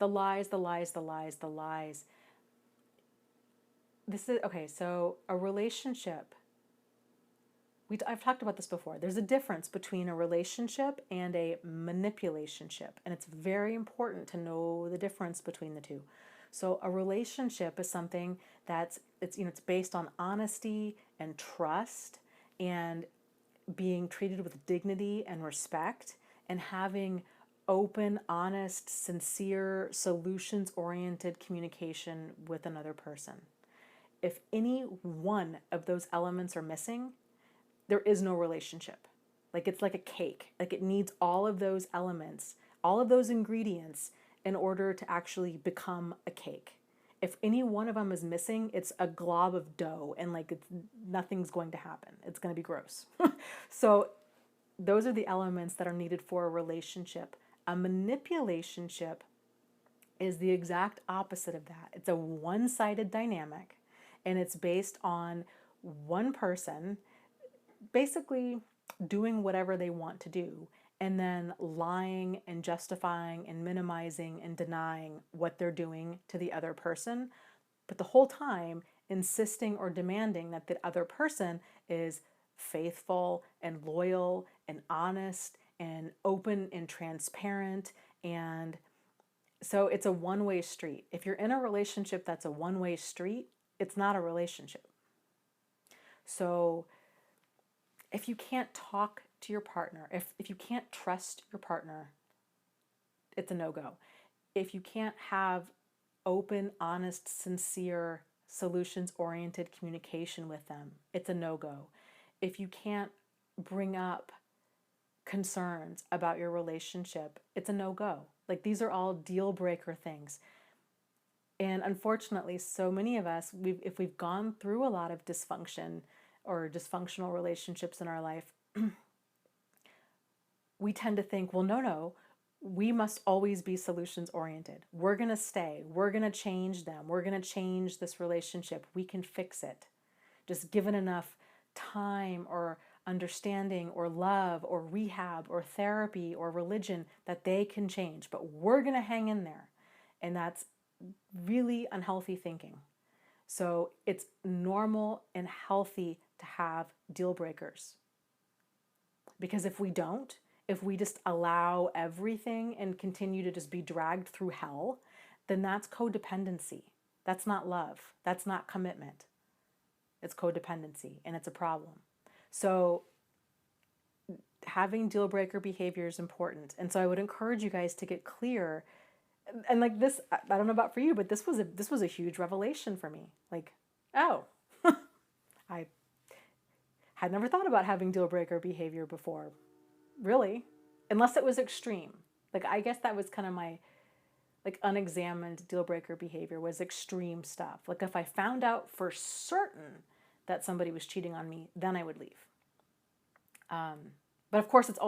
This is, okay, so a relationship, I've talked about this before. There's a difference between a relationship and a manipulationship, and it's very important to know the difference between the two. So a relationship is something it's based on honesty and trust and being treated with dignity and respect and having open, honest, sincere, solutions-oriented communication with another person. If any one of those elements are missing, there is no relationship. Like it's like a cake. Like it needs all of those elements, all of those ingredients in order to actually become a cake. If any one of them is missing, it's a glob of dough and like nothing's going to happen. It's going to be gross. So those are the elements that are needed for a relationship. A manipulationship is the exact opposite of that. It's a one-sided dynamic, and it's based on one person basically doing whatever they want to do, and then lying and justifying and minimizing and denying what they're doing to the other person, but the whole time insisting or demanding that the other person is faithful and loyal and honest and open and transparent. And so it's a one-way street. If you're in a relationship that's a one-way street, it's not a relationship. So if you can't talk to your partner, if you can't trust your partner, it's a no-go. If you can't have open, honest, sincere, solutions-oriented communication with them, it's a no-go. If you can't bring up concerns about your relationship, it's a no-go. Like these are all deal breaker things. And unfortunately, so many of us, if we've gone through a lot of dysfunction or dysfunctional relationships in our life, we tend to think, well, no, we must always be solutions oriented. We're going to stay. We're going to change them. We're going to change this relationship. We can fix it. Just given enough time or understanding or love or rehab or therapy or religion that they can change. But we're going to hang in there. And that's really unhealthy thinking. So it's normal and healthy to have deal breakers. Because if we don't, if we just allow everything and continue to just be dragged through hell, then that's codependency. That's not love. That's not commitment. It's codependency, and it's a problem. So having deal breaker behavior is important. And so I would encourage you guys to get clear. And like this, I don't know about for you, but this was a huge revelation for me. Like, oh, I had never thought about having deal breaker behavior before. Really? Unless it was extreme. Like, I guess that was kind of my like unexamined deal breaker behavior was extreme stuff. Like if I found out for certain that somebody was cheating on me, then I would leave. But of course it's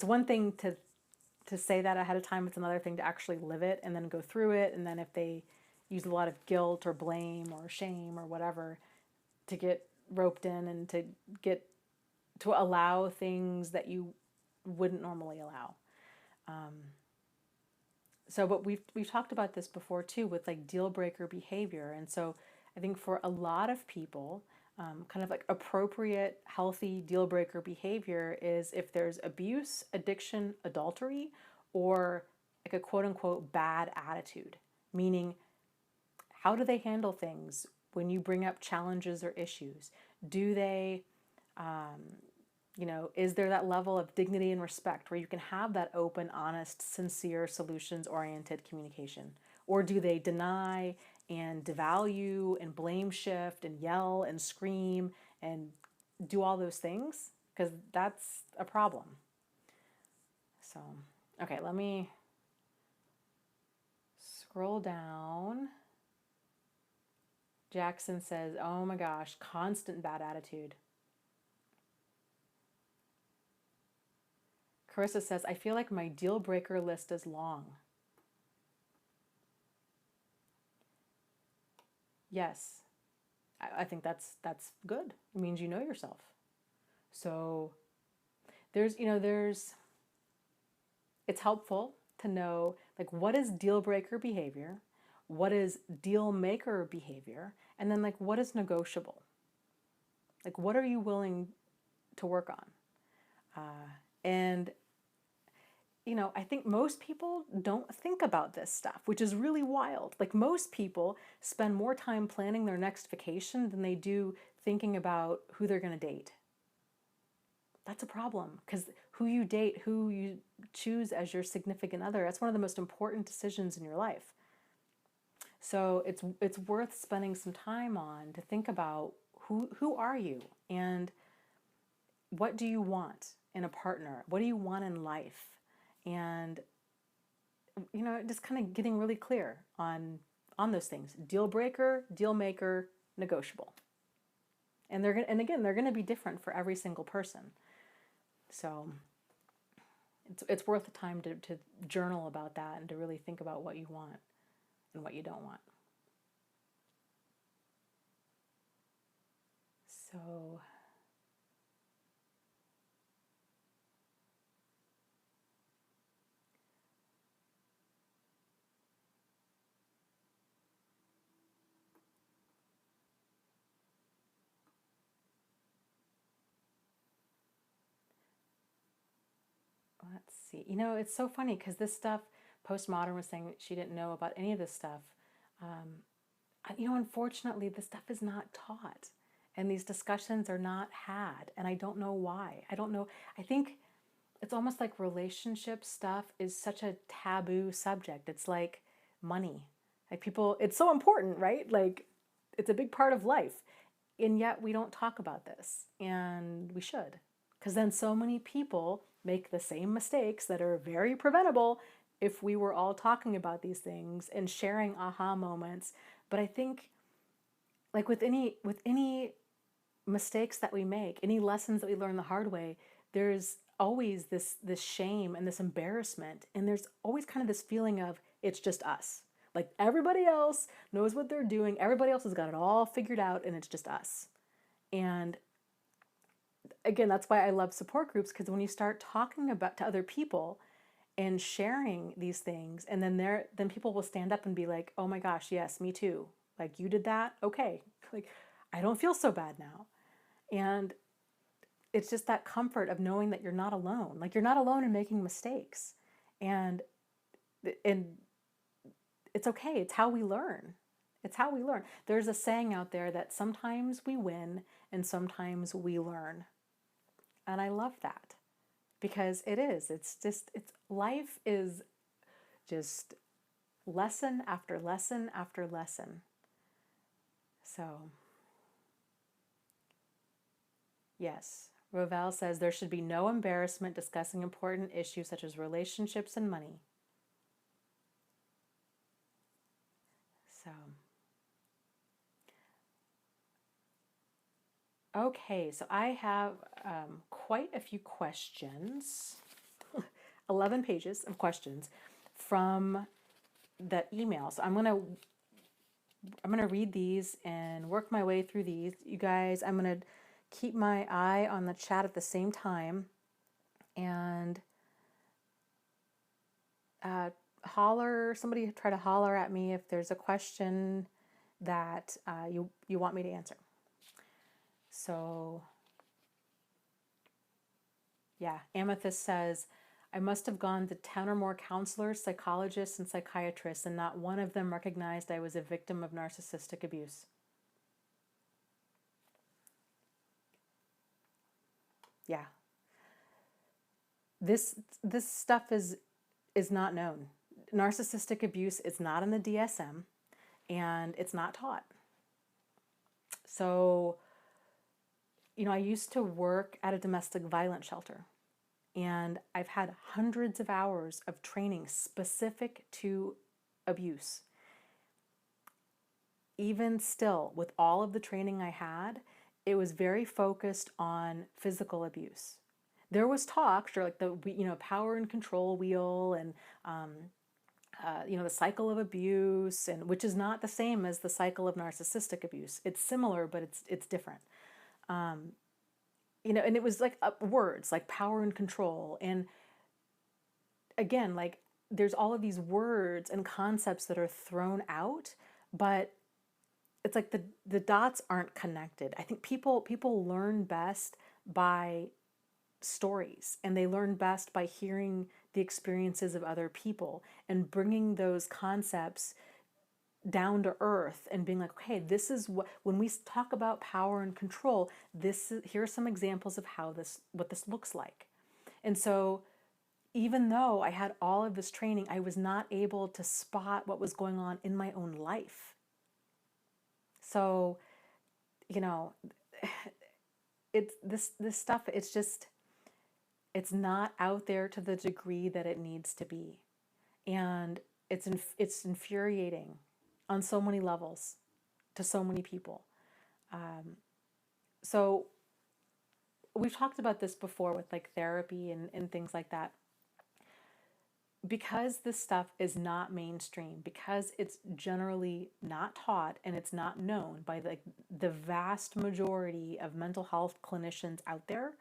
one thing to say that ahead of time. It's another thing to actually live it and then go through it. And then if they use a lot of guilt or blame or shame or whatever to get roped in and to allow things that you wouldn't normally allow. But we've talked about this before too with like deal breaker behavior. And so I think for a lot of people, kind of like appropriate, healthy deal breaker behavior is if there's abuse, addiction, adultery, or like a quote unquote bad attitude, meaning how do they handle things when you bring up challenges or issues? Do they, is there that level of dignity and respect where you can have that open, honest, sincere, solutions-oriented communication? Or do they deny and devalue and blame shift and yell and scream and do all those things? Because that's a problem. So, okay, let me scroll down. Jackson says, oh my gosh, constant bad attitude. Carissa says, I feel like my deal breaker list is long. Yes, I think that's good. It means you know yourself. So it's helpful to know like what is deal breaker behavior, what is deal maker behavior, and then like what is negotiable. Like what are you willing to work on? And I think most people don't think about this stuff, which is really wild. Like most people spend more time planning their next vacation than they do thinking about who they're going to date. That's a problem because who you date, who you choose as your significant other, that's one of the most important decisions in your life. So it's worth spending some time on to think about who are you and what do you want in a partner? What do you want in life? And just kind of getting really clear on those things. Deal breaker, deal maker, negotiable. And they're going to be different for every single person. So it's worth the time to journal about that and to really think about what you want and what you don't want. So let's see. It's so funny because this stuff, Postmodern was saying she didn't know about any of this stuff. Unfortunately, this stuff is not taught. And these discussions are not had. And I don't know why. I don't know. I think it's almost like relationship stuff is such a taboo subject. It's like money. Like people, it's so important, right? Like it's a big part of life. And yet we don't talk about this. And we should. Because then so many people make the same mistakes that are very preventable if we were all talking about these things and sharing aha moments. But I think like with any mistakes that we make, any lessons that we learn the hard way, there's always this shame and this embarrassment, and there's always kind of this feeling of it's just us. Like everybody else knows what they're doing, everybody else has got it all figured out, and it's just us. And again, that's why I love support groups, because when you start talking about to other people and sharing these things, and then people will stand up and be like, "Oh my gosh, yes, me too. Like you did that? Okay. Like I don't feel so bad now." And it's just that comfort of knowing that you're not alone. Like you're not alone in making mistakes. And it's okay. It's how we learn. It's how we learn. There's a saying out there that sometimes we win and sometimes we learn. And I love that, because it is. It's life is just lesson after lesson after lesson. So, yes. Roval says there should be no embarrassment discussing important issues such as relationships and money. So, okay, so I have quite a few questions, 11 pages of questions from the email. So I'm gonna read these and work my way through these. You guys, I'm gonna keep my eye on the chat at the same time, and somebody try to holler at me if there's a question that you want me to answer. So, yeah, Amethyst says, I must have gone to 10 or more counselors, psychologists, and psychiatrists, and not one of them recognized I was a victim of narcissistic abuse. Yeah. This stuff is not known. Narcissistic abuse is not in the DSM, and it's not taught. So, I used to work at a domestic violence shelter, and I've had hundreds of hours of training specific to abuse. Even still, with all of the training I had, it was very focused on physical abuse. There was talk, sure, like the power and control wheel, and the cycle of abuse, and which is not the same as the cycle of narcissistic abuse. It's similar, but it's different. And it was like words like power and control, and again, like there's all of these words and concepts that are thrown out, but it's like the dots aren't connected. I think people learn best by stories, and they learn best by hearing the experiences of other people and bringing those concepts down to earth and being like, okay, this is when we talk about power and control, here are some examples of what this looks like. And so even though I had all of this training, I was not able to spot what was going on in my own life. So, it's this stuff, it's not out there to the degree that it needs to be. And it's infuriating on so many levels to so many people. So we've talked about this before with like therapy and things like that. Because this stuff is not mainstream, because it's generally not taught and it's not known by the vast majority of mental health clinicians out there,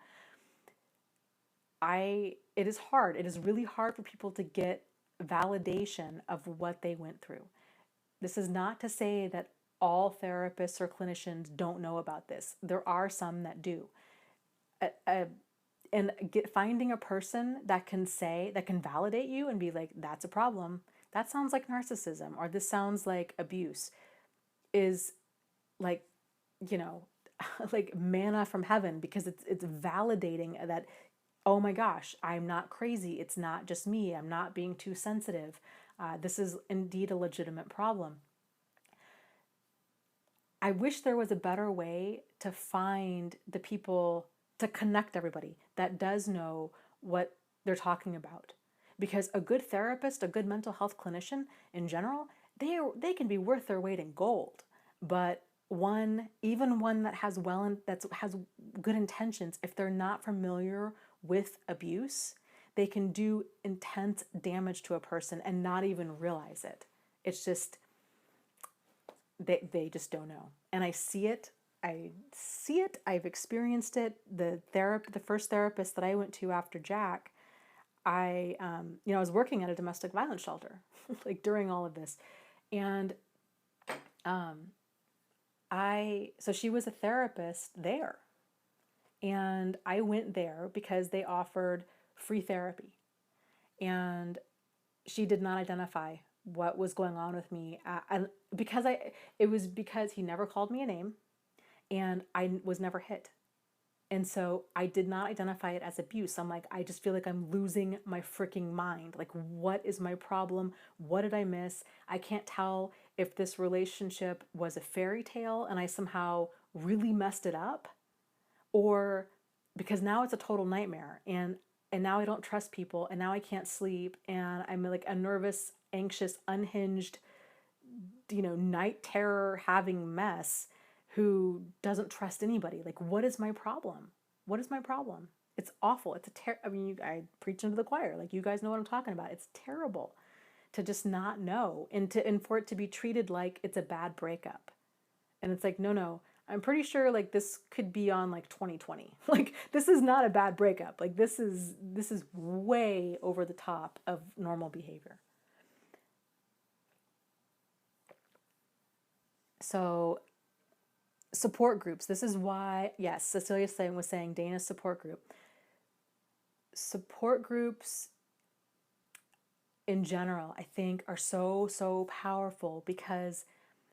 it is hard. It is really hard for people to get validation of what they went through. This is not to say that all therapists or clinicians don't know about this. There are some that do. And finding a person that can validate you and be like, that's a problem, that sounds like narcissism, or this sounds like abuse, is like, like manna from heaven, because it's validating that, oh my gosh, I'm not crazy. It's not just me. I'm not being too sensitive. This is indeed a legitimate problem. I wish there was a better way to find the people, to connect everybody that does know what they're talking about. Because a good therapist, a good mental health clinician in general, they can be worth their weight in gold. But even one that has good intentions, if they're not familiar with abuse, they can do intense damage to a person and not even realize it. It's just, they just don't know. And I see it. I've experienced it. The first therapist that I went to after Jack, I was working at a domestic violence shelter, like during all of this. And so she was a therapist there. And I went there because they offered free therapy. And she did not identify what was going on with me. It was because he never called me a name and I was never hit. And so I did not identify it as abuse. I'm like, I just feel like I'm losing my freaking mind. Like, what is my problem? What did I miss? I can't tell if this relationship was a fairy tale and I somehow really messed it up, or because now it's a total nightmare, and now I don't trust people, and now I can't sleep, and I'm like a nervous, anxious, unhinged, night terror having mess who doesn't trust anybody. Like, what is my problem? What is my problem? It's awful. It's I preach into the choir. Like, you guys know what I'm talking about. It's terrible to just not know, and for it to be treated like it's a bad breakup. And it's like, no, I'm pretty sure like this could be on like 2020. Like, this is not a bad breakup. Like, this is way over the top of normal behavior. So support groups. This is why, yes, Cecilia was saying Dana's support group. Support groups in general, I think, are so, so powerful because,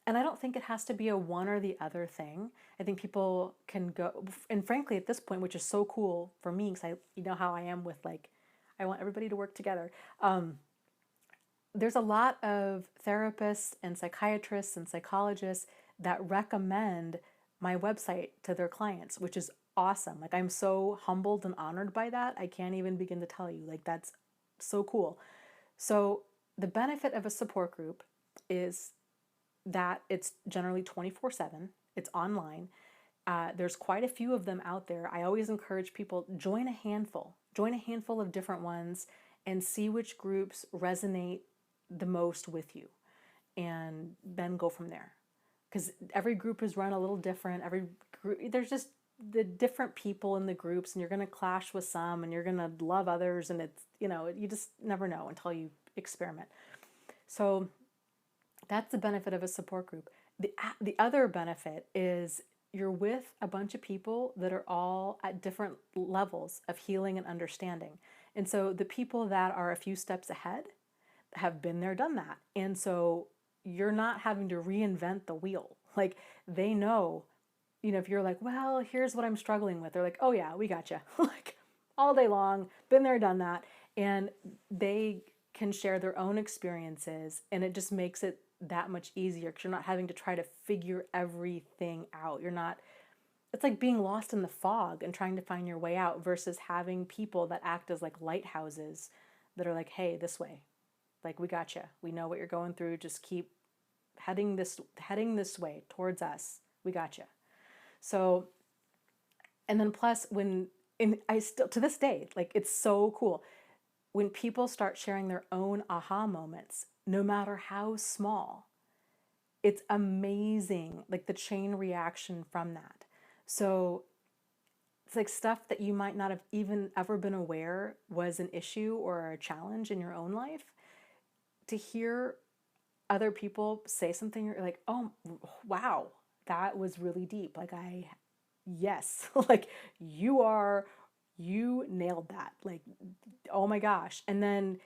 and I don't think it has to be a one or the other thing. I think people can go, and frankly, at this point, which is so cool for me, because you know how I am with like, I want everybody to work together. There's a lot of therapists and psychiatrists and psychologists that recommend my website to their clients, which is awesome. Like, I'm so humbled and honored by that. I can't even begin to tell you. Like, that's so cool. So the benefit of a support group is that it's generally 24/7. It's online. There's quite a few of them out there. I always encourage people, join a handful of different ones and see which groups resonate the most with you, and then go from there. Because every group is run a little different. Every group, there's just the different people in the groups, and you're going to clash with some and you're going to love others, and it's, you just never know until you experiment. So that's the benefit of a support group. The other benefit is you're with a bunch of people that are all at different levels of healing and understanding. And so the people that are a few steps ahead have been there, done that. And so you're not having to reinvent the wheel. Like, they know, if you're like, well, here's what I'm struggling with, they're like, oh yeah, we got you. Like, all day long, been there, done that. And they can share their own experiences, and it just makes it that much easier because you're not having to try to figure everything out. It's like being lost in the fog and trying to find your way out versus having people that act as like lighthouses that are like, hey, this way. Like, we got you. We know what you're going through. Just keep heading this way towards us. We got you. So, and then plus I still, to this day, like, it's so cool when people start sharing their own aha moments, no matter how small. It's amazing, like the chain reaction from that. So it's like stuff that you might not have even ever been aware was an issue or a challenge in your own life. To hear other people say something, you're like, oh, wow, that was really deep. Like, yes, like, you nailed that. Like, oh my gosh. And then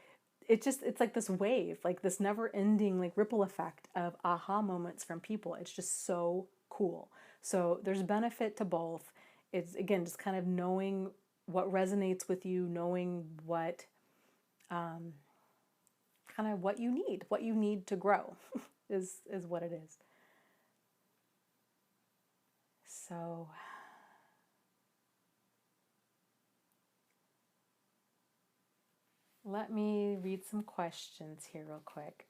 it's like this wave, like this never ending, like, ripple effect of aha moments from people. It's just so cool. So there's benefit to both. It's, again, just kind of knowing what resonates with you, knowing what, kind of what you need to grow is what it is. So let me read some questions here real quick.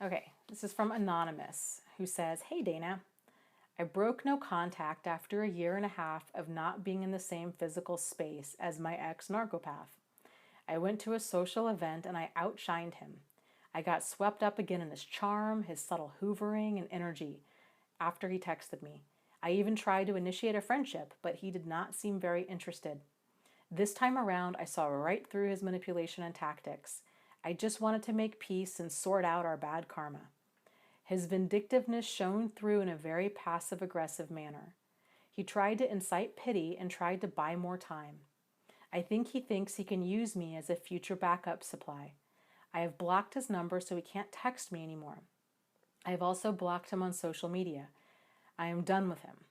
Okay, this is from Anonymous, who says, "Hey Dana, I broke no contact after a year and a half of not being in the same physical space as my ex-narcopath. I went to a social event and I outshined him. I got swept up again in his charm, his subtle hoovering and energy after he texted me. I even tried to initiate a friendship, but he did not seem very interested. This time around, I saw right through his manipulation and tactics. I just wanted to make peace and sort out our bad karma. His vindictiveness shone through in a very passive-aggressive manner. He tried to incite pity and tried to buy more time. I think he thinks he can use me as a future backup supply. I have blocked his number so he can't text me anymore. I have also blocked him on social media. I am done with him.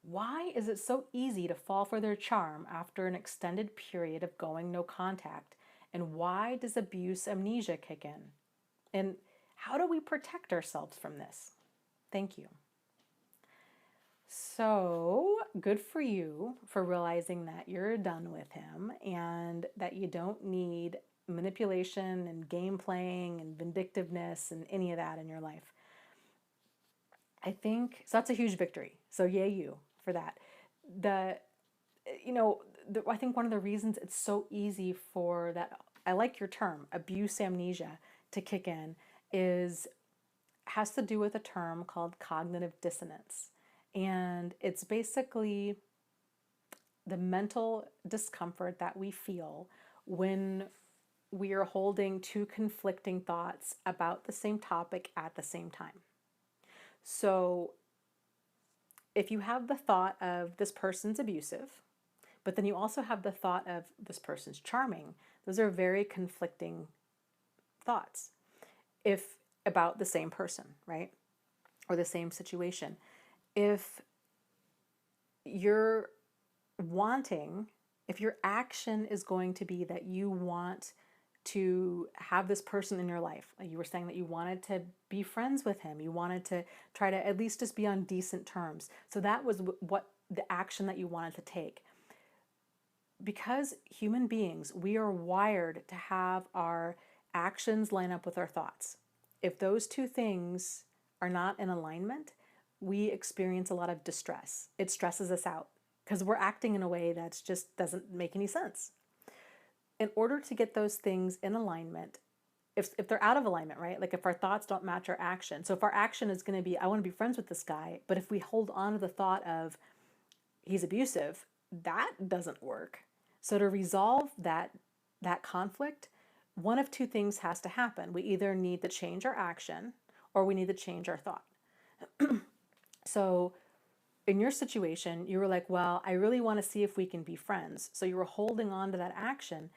Why is it so easy to fall for their charm after an extended period of going no contact? And why does abuse amnesia kick in? And how do we protect ourselves from this? Thank you." So good for you for realizing that you're done with him and that you don't need manipulation and game playing and vindictiveness and any of that in your life. I think so. That's a huge victory. So yay you for that. I think one of the reasons it's so easy for that, I like your term, abuse amnesia, to kick in has to do with a term called cognitive dissonance. And it's basically the mental discomfort that we feel when we are holding two conflicting thoughts about the same topic at the same time. So if you have the thought of this person's abusive, but then you also have the thought of this person's charming, those are very conflicting thoughts if about the same person, right? Or the same situation. If you're if your action is going to be that you want to have this person in your life, like you were saying that you wanted to be friends with him, you wanted to try to at least just be on decent terms. So that was what the action that you wanted to take. Because human beings, we are wired to have our actions line up with our thoughts. If those two things are not in alignment, we experience a lot of distress. It stresses us out because we're acting in a way that just doesn't make any sense. In order to get those things in alignment, if they're out of alignment, right? Like if our thoughts don't match our action. So if our action is going to be, I want to be friends with this guy, but if we hold on to the thought of he's abusive, that doesn't work. So to resolve that conflict, one of two things has to happen. We either need to change our action or we need to change our thought. So in your situation, you were like, well, I really want to see if we can be friends. So you were holding on to that action.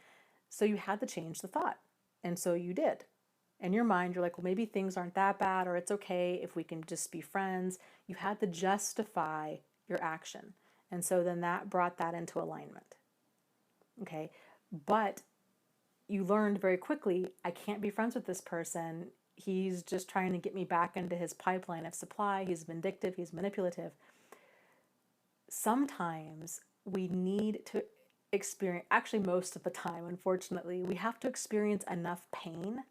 So you had to change the thought. And so you did. In your mind, you're like, well, maybe things aren't that bad, or it's okay if we can just be friends. You had to justify your action. And so then that brought that into alignment. Okay. But you learned very quickly, I can't be friends with this person. He's just trying to get me back into his pipeline of supply. He's vindictive. He's manipulative. Sometimes we need to experience, actually most of the time, unfortunately, we have to experience enough pain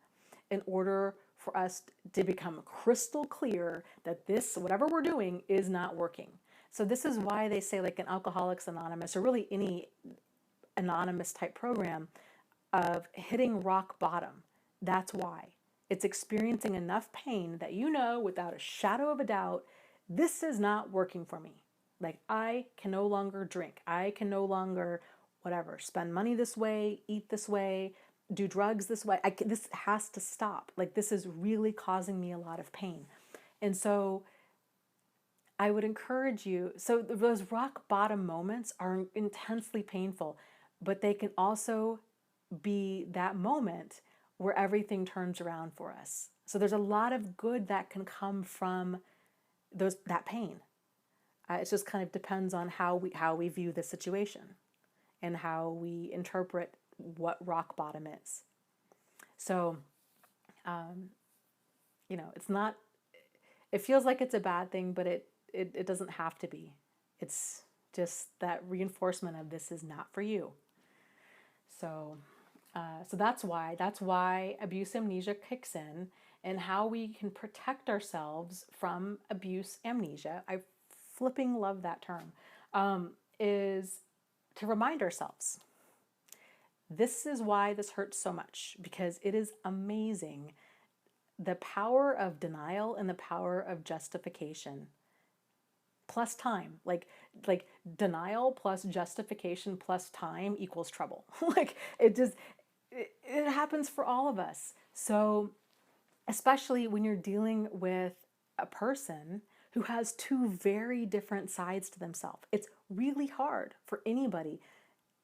in order for us to become crystal clear that this, whatever we're doing, is not working. So this is why they say, like in Alcoholics Anonymous, or really any anonymous type program, of hitting rock bottom. That's why. It's experiencing enough pain that you know without a shadow of a doubt, this is not working for me. Like I can no longer drink. I can no longer, whatever, spend money this way, eat this way, do drugs this way. This has to stop. Like this is really causing me a lot of pain. And so I would encourage you, so those rock bottom moments are intensely painful, but they can also be that moment where everything turns around for us. So there's a lot of good that can come from that pain. It just kind of depends on how we view the situation and how we interpret what rock bottom is. So, it's not, it feels like it's a bad thing, but it doesn't have to be. It's just that reinforcement of this is not for you. So, So that's why abuse amnesia kicks in, and how we can protect ourselves from abuse amnesia. I flipping love that term. Is to remind ourselves, this is why this hurts so much, because it is amazing the power of denial and the power of justification plus time. Like denial plus justification plus time equals trouble. Like it happens for all of us. So especially when you're dealing with a person who has two very different sides to themselves, it's really hard for anybody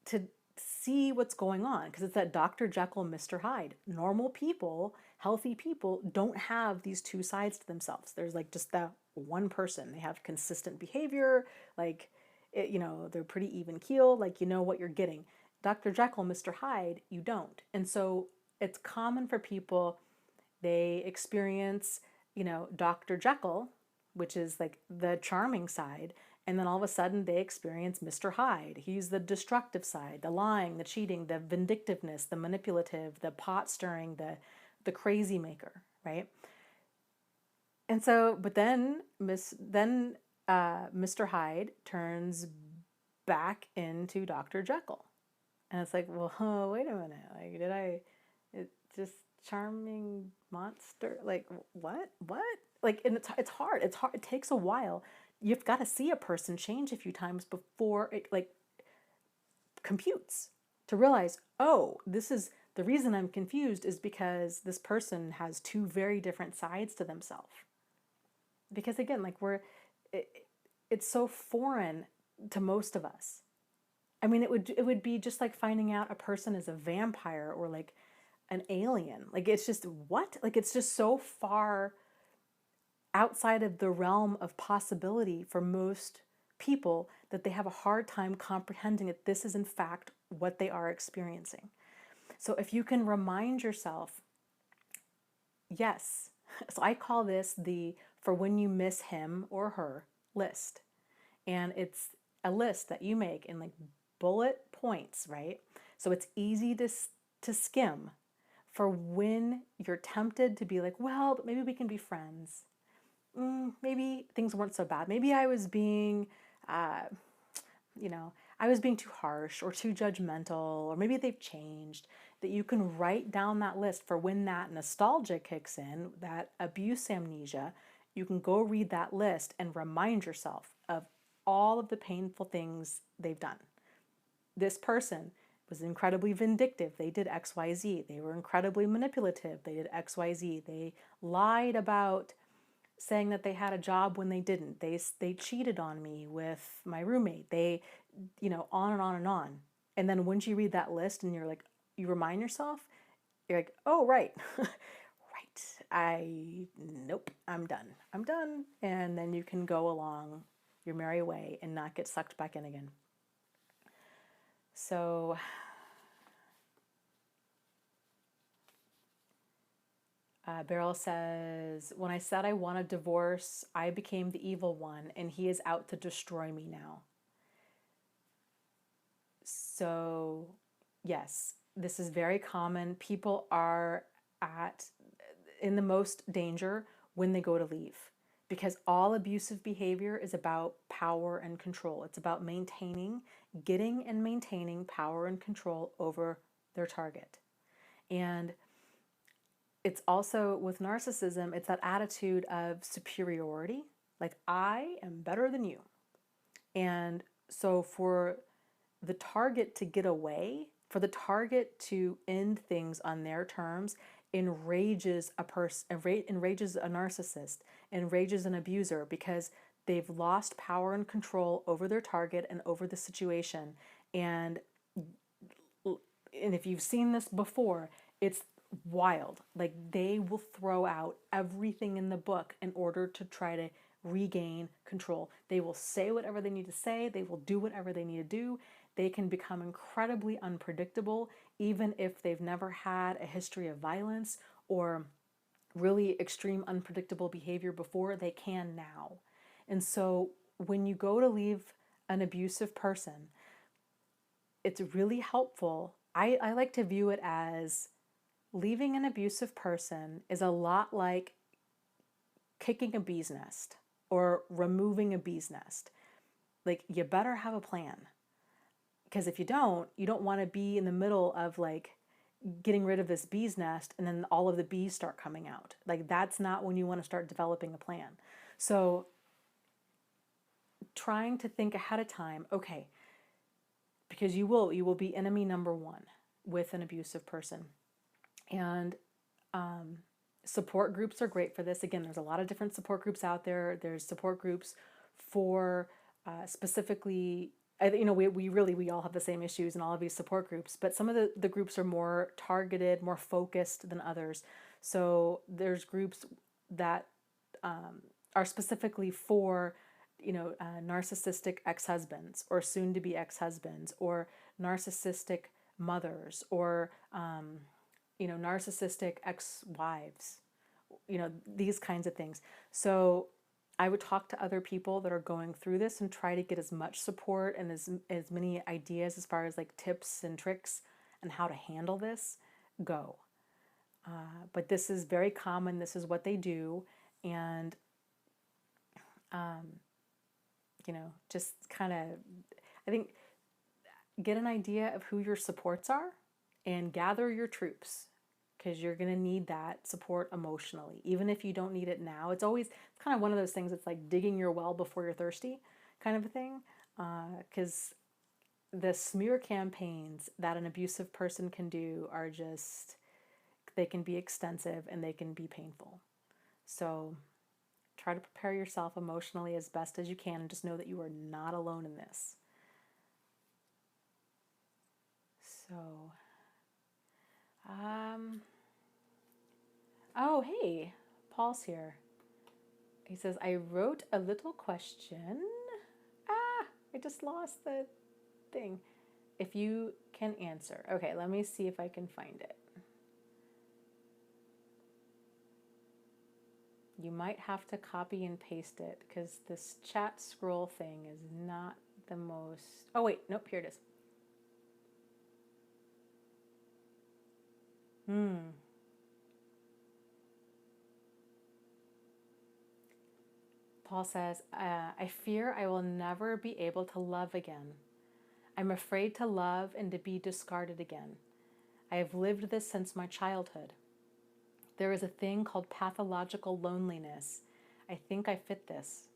to see what's going on, because it's that Dr. Jekyll, Mr. Hyde. Normal people, healthy people, don't have these two sides to themselves. There's like just that one person. They have consistent behavior, like they're pretty even keeled, like you know what you're getting. Dr. Jekyll, Mr. Hyde, you don't. And so it's common for people, they experience, Dr. Jekyll, which is like the charming side, and then all of a sudden they experience Mr. Hyde. He's the destructive side, the lying, the cheating, the vindictiveness, the manipulative, the pot stirring, the crazy maker, right? And so, but then Mr. Hyde turns back into Dr. Jekyll. And it's like, well, oh, wait a minute. Like, it just charming monster? Like, what? Like, and it's hard. It's hard. It takes a while. You've got to see a person change a few times before it, like, computes to realize, oh, this is the reason I'm confused, is because this person has two very different sides to themselves. Because again, like it's so foreign to most of us. I mean, it would be just like finding out a person is a vampire or like an alien. Like, it's just what? Like, it's just so far outside of the realm of possibility for most people that they have a hard time comprehending that this is in fact what they are experiencing. So if you can remind yourself, yes. So I call this the for when you miss him or her list. And it's a list that you make in like bullet points, right? So it's easy to skim for when you're tempted to be like, well, but maybe we can be friends. Maybe things weren't so bad. Maybe I was being, I was being too harsh or too judgmental, or maybe they've changed. That you can write down that list for when that nostalgia kicks in, that abuse amnesia. You can go read that list and remind yourself of all of the painful things they've done. This person was incredibly vindictive. They did XYZ. They were incredibly manipulative. They did XYZ. They lied about saying that they had a job when they didn't. They cheated on me with my roommate. They, on and on and on. And then once you read that list and you're like, you remind yourself, you're like, oh, right. Right. Nope, I'm done. And then you can go along your merry way and not get sucked back in again. So Beryl says, when I said I want a divorce, I became the evil one, and he is out to destroy me now. So, yes, this is very common. People are in the most danger when they go to leave, because all abusive behavior is about power and control. It's about getting and maintaining power and control over their target. And it's also with narcissism, it's that attitude of superiority, like I am better than you. And so for the target to get away, for the target to end things on their terms, enrages a person, enrages a narcissist, enrages an abuser, because they've lost power and control over their target and over the situation. And if you've seen this before, it's wild. Like, they will throw out everything in the book in order to try to regain control. They will say whatever they need to say. They will do whatever they need to do. They can become incredibly unpredictable, even if they've never had a history of violence or really extreme unpredictable behavior before. They can now. And so when you go to leave an abusive person, it's really helpful I like to view it as leaving an abusive person is a lot like kicking a bee's nest or removing a bee's nest. Like, you better have a plan. Because if you don't want to be in the middle of like getting rid of this bee's nest and then all of the bees start coming out. Like, that's not when you want to start developing a plan. So trying to think ahead of time, okay, because you will be enemy number one with an abusive person. And support groups are great for this. Again, there's a lot of different support groups out there. There's support groups for specifically, we all have the same issues in all of these support groups, but some of the groups are more targeted, more focused than others. So there's groups that are specifically for, narcissistic ex-husbands or soon-to-be ex-husbands or narcissistic mothers or, narcissistic ex-wives, these kinds of things. So I would talk to other people that are going through this and try to get as much support and as many ideas as far as like tips and tricks and how to handle this go. But this is very common. This is what they do. And, just kind of, I think, get an idea of who your supports are and gather your troops, because you're going to need that support emotionally. Even if you don't need it now, it's kind of one of those things. It's like digging your well before you're thirsty kind of a thing. Because the smear campaigns that an abusive person can do are they can be extensive and they can be painful. So try to prepare yourself emotionally as best as you can and just know that you are not alone in this. So, oh, hey, Paul's here. He says, I wrote a little question. I just lost the thing. If you can answer. Okay, let me see if I can find it. You might have to copy and paste it because this chat scroll thing is not the most... Oh, wait, nope, here it is. Paul says, I fear I will never be able to love again. I'm afraid to love and to be discarded again. I have lived this since my childhood. There is a thing called pathological loneliness. I think I fit this.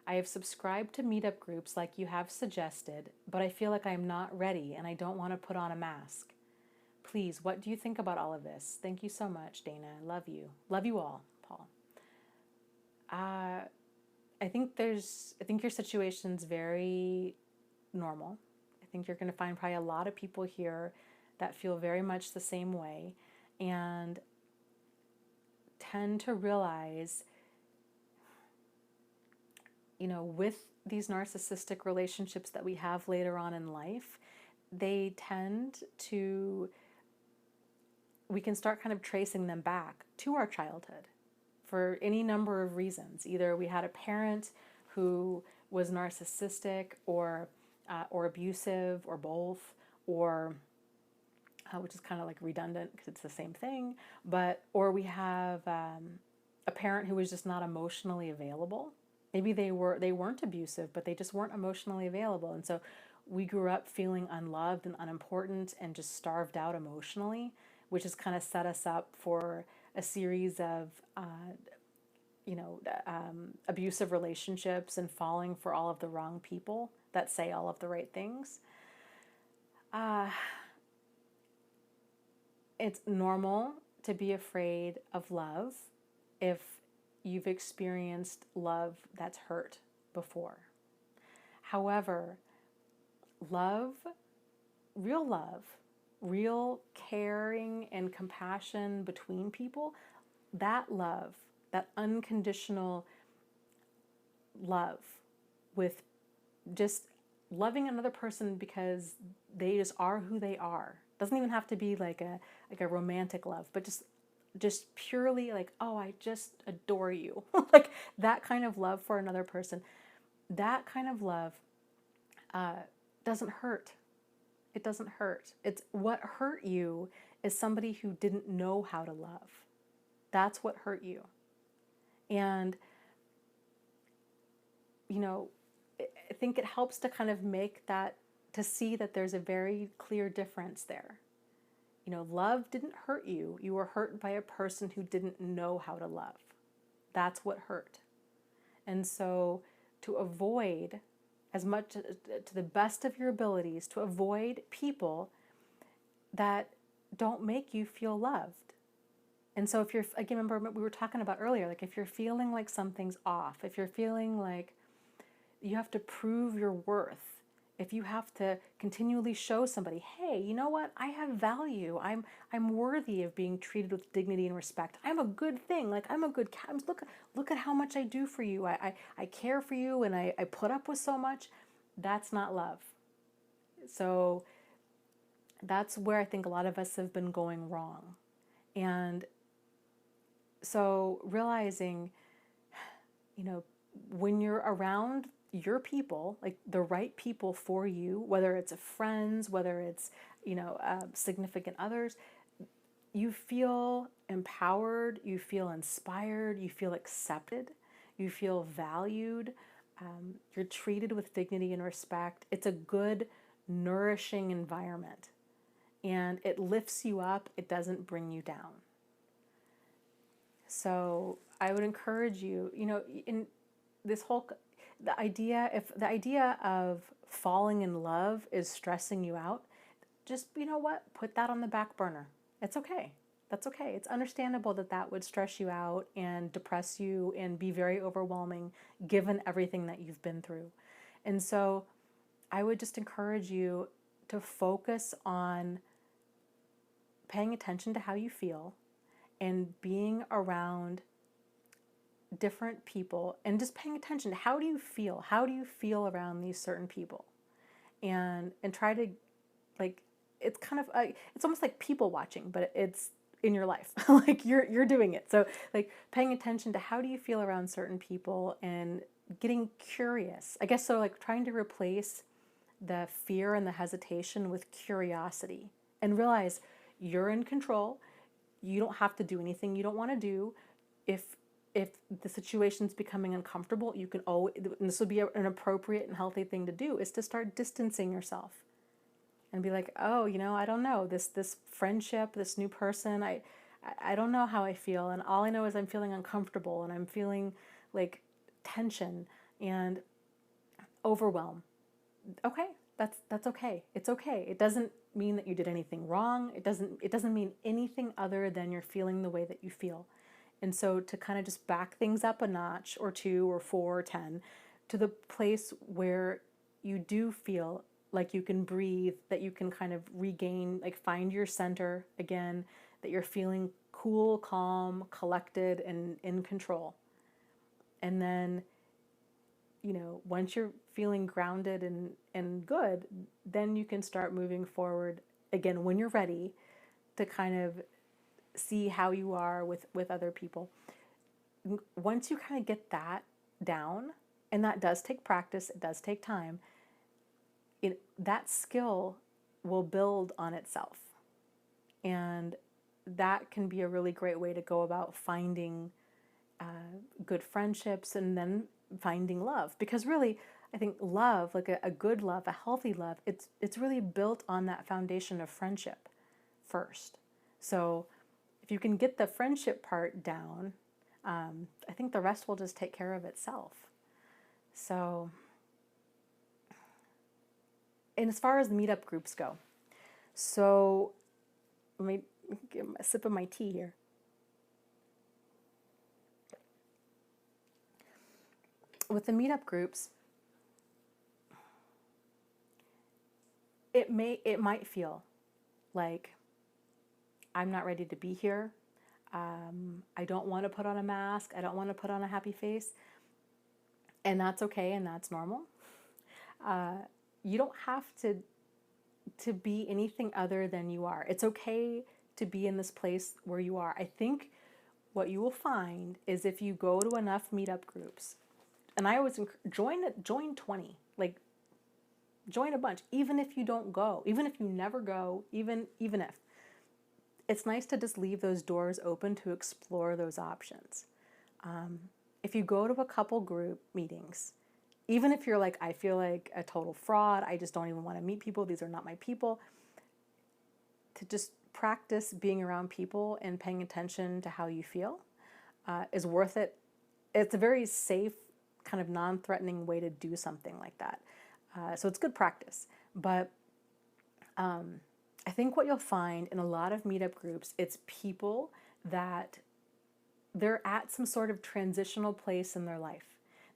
I have subscribed to meetup groups like you have suggested, but I feel like I am not ready and I don't want to put on a mask. Please, what do you think about all of this? Thank you so much, Dana. I love you. Love you all, Paul. I think your situation's very normal. I think you're going to find probably a lot of people here that feel very much the same way and tend to realize, with these narcissistic relationships that we have later on in life, we can start kind of tracing them back to our childhood for any number of reasons. Either we had a parent who was narcissistic or abusive or both, or which is kind of like redundant because it's the same thing, or we have a parent who was just not emotionally available. Maybe they weren't abusive, but they just weren't emotionally available. And so we grew up feeling unloved and unimportant and just starved out emotionally, which has kind of set us up for a series of abusive relationships and falling for all of the wrong people that say all of the right things. It's normal to be afraid of love if you've experienced love that's hurt before. However, love, real caring and compassion between people, that love, that unconditional love with just loving another person because they just are who they are. Doesn't even have to be like a romantic love, but just purely like, oh, I just adore you. Like that kind of love for another person. That kind of love doesn't hurt. It doesn't hurt. It's what hurt you is somebody who didn't know how to love. That's what hurt you. And, you know, I think it helps to kind of make that, to see that there's a very clear difference there. You know, love didn't hurt you. You were hurt by a person who didn't know how to love. That's what hurt. And so to avoid, as much to the best of your abilities, to avoid people that don't make you feel loved. And so if you're, again, remember what we were talking about earlier, like if you're feeling like something's off, if you're feeling like you have to prove your worth, if you have to continually show somebody, hey, you know what? I have value. I'm worthy of being treated with dignity and respect. I'm a good thing. Like I'm a good cat. Look at how much I do for you. I care for you and I put up with so much. That's not love. So that's where I think a lot of us have been going wrong. And so realizing, you know, when you're around your people, like the right people for you, whether it's friends, whether it's, you know, significant others, you feel empowered, you feel inspired, you feel accepted, you feel valued, you're treated with dignity and respect. It's a good, nourishing environment. And it lifts you up, it doesn't bring you down. So I would encourage you, you know, in this whole, if the idea of falling in love is stressing you out, just, you know what, put that on the back burner. It's okay. That's okay. It's understandable that that would stress you out and depress you and be very overwhelming given everything that you've been through. And so I would just encourage you to focus on paying attention to how you feel and being around different people and just paying attention to how do you feel around these certain people, and try to, like, it's kind of it's almost like people watching, but it's in your life. Like you're doing it. So like paying attention to how do you feel around certain people and getting curious, I guess. So like trying to replace the fear and the hesitation with curiosity and realize you're in control. You don't have to do anything you don't want to do. If the situation's becoming uncomfortable, you can always, and this would be an appropriate and healthy thing to do, is to start distancing yourself and be like, oh, you know, I don't know, this friendship, this new person, I don't know how I feel, and all I know is I'm feeling uncomfortable and I'm feeling like tension and overwhelm. Okay, that's okay. It's okay. It doesn't mean that you did anything wrong. It doesn't mean anything other than you're feeling the way that you feel. And so to kind of just back things up a notch or two or four or 10 to the place where you do feel like you can breathe, that you can kind of regain, like find your center again, that you're feeling cool, calm, collected, and in control. And then, you know, once you're feeling grounded and good, then you can start moving forward again when you're ready to kind of see how you are with other people. Once you kind of get that down, and that does take practice, it does take time, that skill will build on itself. And that can be a really great way to go about finding good friendships and then finding love. Because really, I think love, like a good love, a healthy love, it's really built on that foundation of friendship first. So if you can get the friendship part down, I think the rest will just take care of itself. So, and as far as the meetup groups go, so let me get a sip of my tea here. With the meetup groups, it might feel like I'm not ready to be here. I don't want to put on a mask. I don't want to put on a happy face. And that's okay, and that's normal. You don't have to be anything other than you are. It's okay to be in this place where you are. I think what you will find is if you go to enough meetup groups, and I always join 20, like Join a bunch, even if you don't go, even if you never go, even if. It's nice to just leave those doors open to explore those options. If you go to a couple group meetings, even if you're like, I feel like a total fraud, I just don't even want to meet people, these are not my people, to just practice being around people and paying attention to how you feel is worth it. It's a very safe, kind of non-threatening way to do something like that. So it's good practice. But I think what you'll find in a lot of meetup groups, it's people that they're at some sort of transitional place in their life.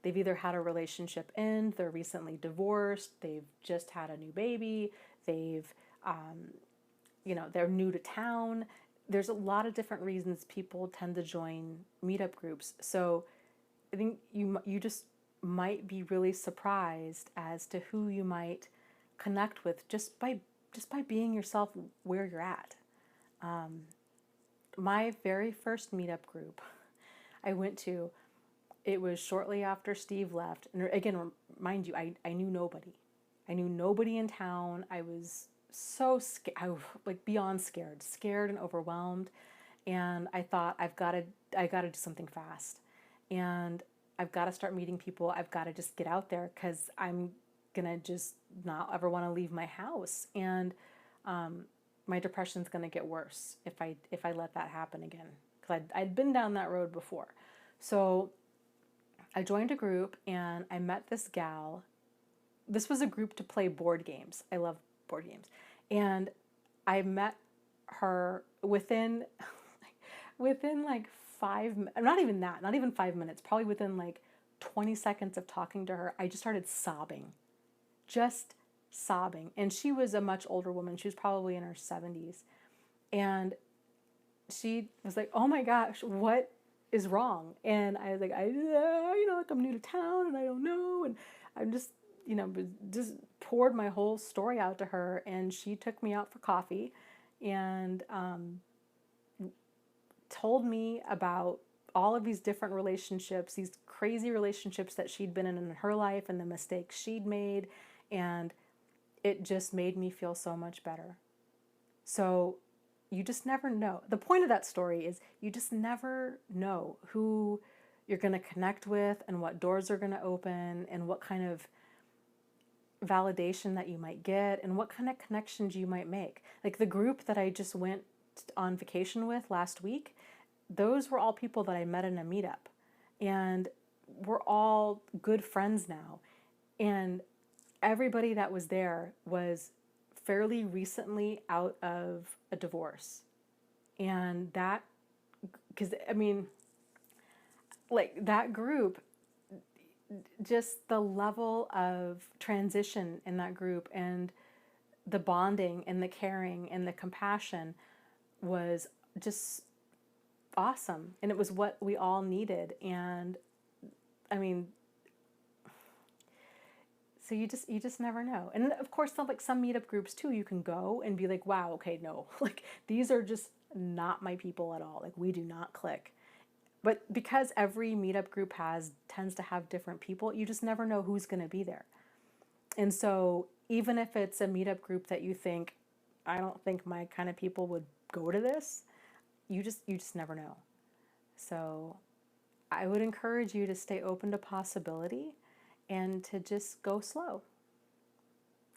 They've either had a relationship end, they're recently divorced, they've just had a new baby, they've, they're new to town. There's a lot of different reasons people tend to join meetup groups. So I think you just might be really surprised as to who you might connect with just by being yourself where you're at. My very first meetup group I went to, it was shortly after Steve left. And again, mind you, I knew nobody. I knew nobody in town. I was so scared, I was like beyond scared and overwhelmed. And I thought, I got to do something fast. And I've got to start meeting people. I've got to just get out there because I'm going to just not ever want to leave my house. And my depression's going to get worse if I let that happen again. Because I'd been down that road before. So I joined a group and I met this gal. This was a group to play board games. I love board games. And I met her within like not even 5 minutes, probably within like 20 seconds of talking to her, I just started sobbing. Just sobbing. And she was a much older woman. She was probably in her 70s. And she was like, oh my gosh, what is wrong? And I was like, I'm new to town and I don't know. And I'm just, just poured my whole story out to her. And she took me out for coffee and told me about all of these different relationships, these crazy relationships that she'd been in her life and the mistakes she'd made. And it just made me feel so much better. So you just never know. The point of that story is you just never know who you're going to connect with and what doors are going to open and what kind of validation that you might get and what kind of connections you might make. Like the group that I just went on vacation with last week, those were all people that I met in a meetup. And we're all good friends now. And everybody that was there was fairly recently out of a divorce. And that, because that group, just the level of transition in that group and the bonding and the caring and the compassion was just awesome. And it was what we all needed. And so you just never know. And of course, some meetup groups too, you can go and be like, wow, okay, no, like these are just not my people at all. Like we do not click. But because every meetup group tends to have different people, you just never know who's going to be there. And so even if it's a meetup group that you think, I don't think my kind of people would go to this, you just never know. So I would encourage you to stay open to possibility and to just go slow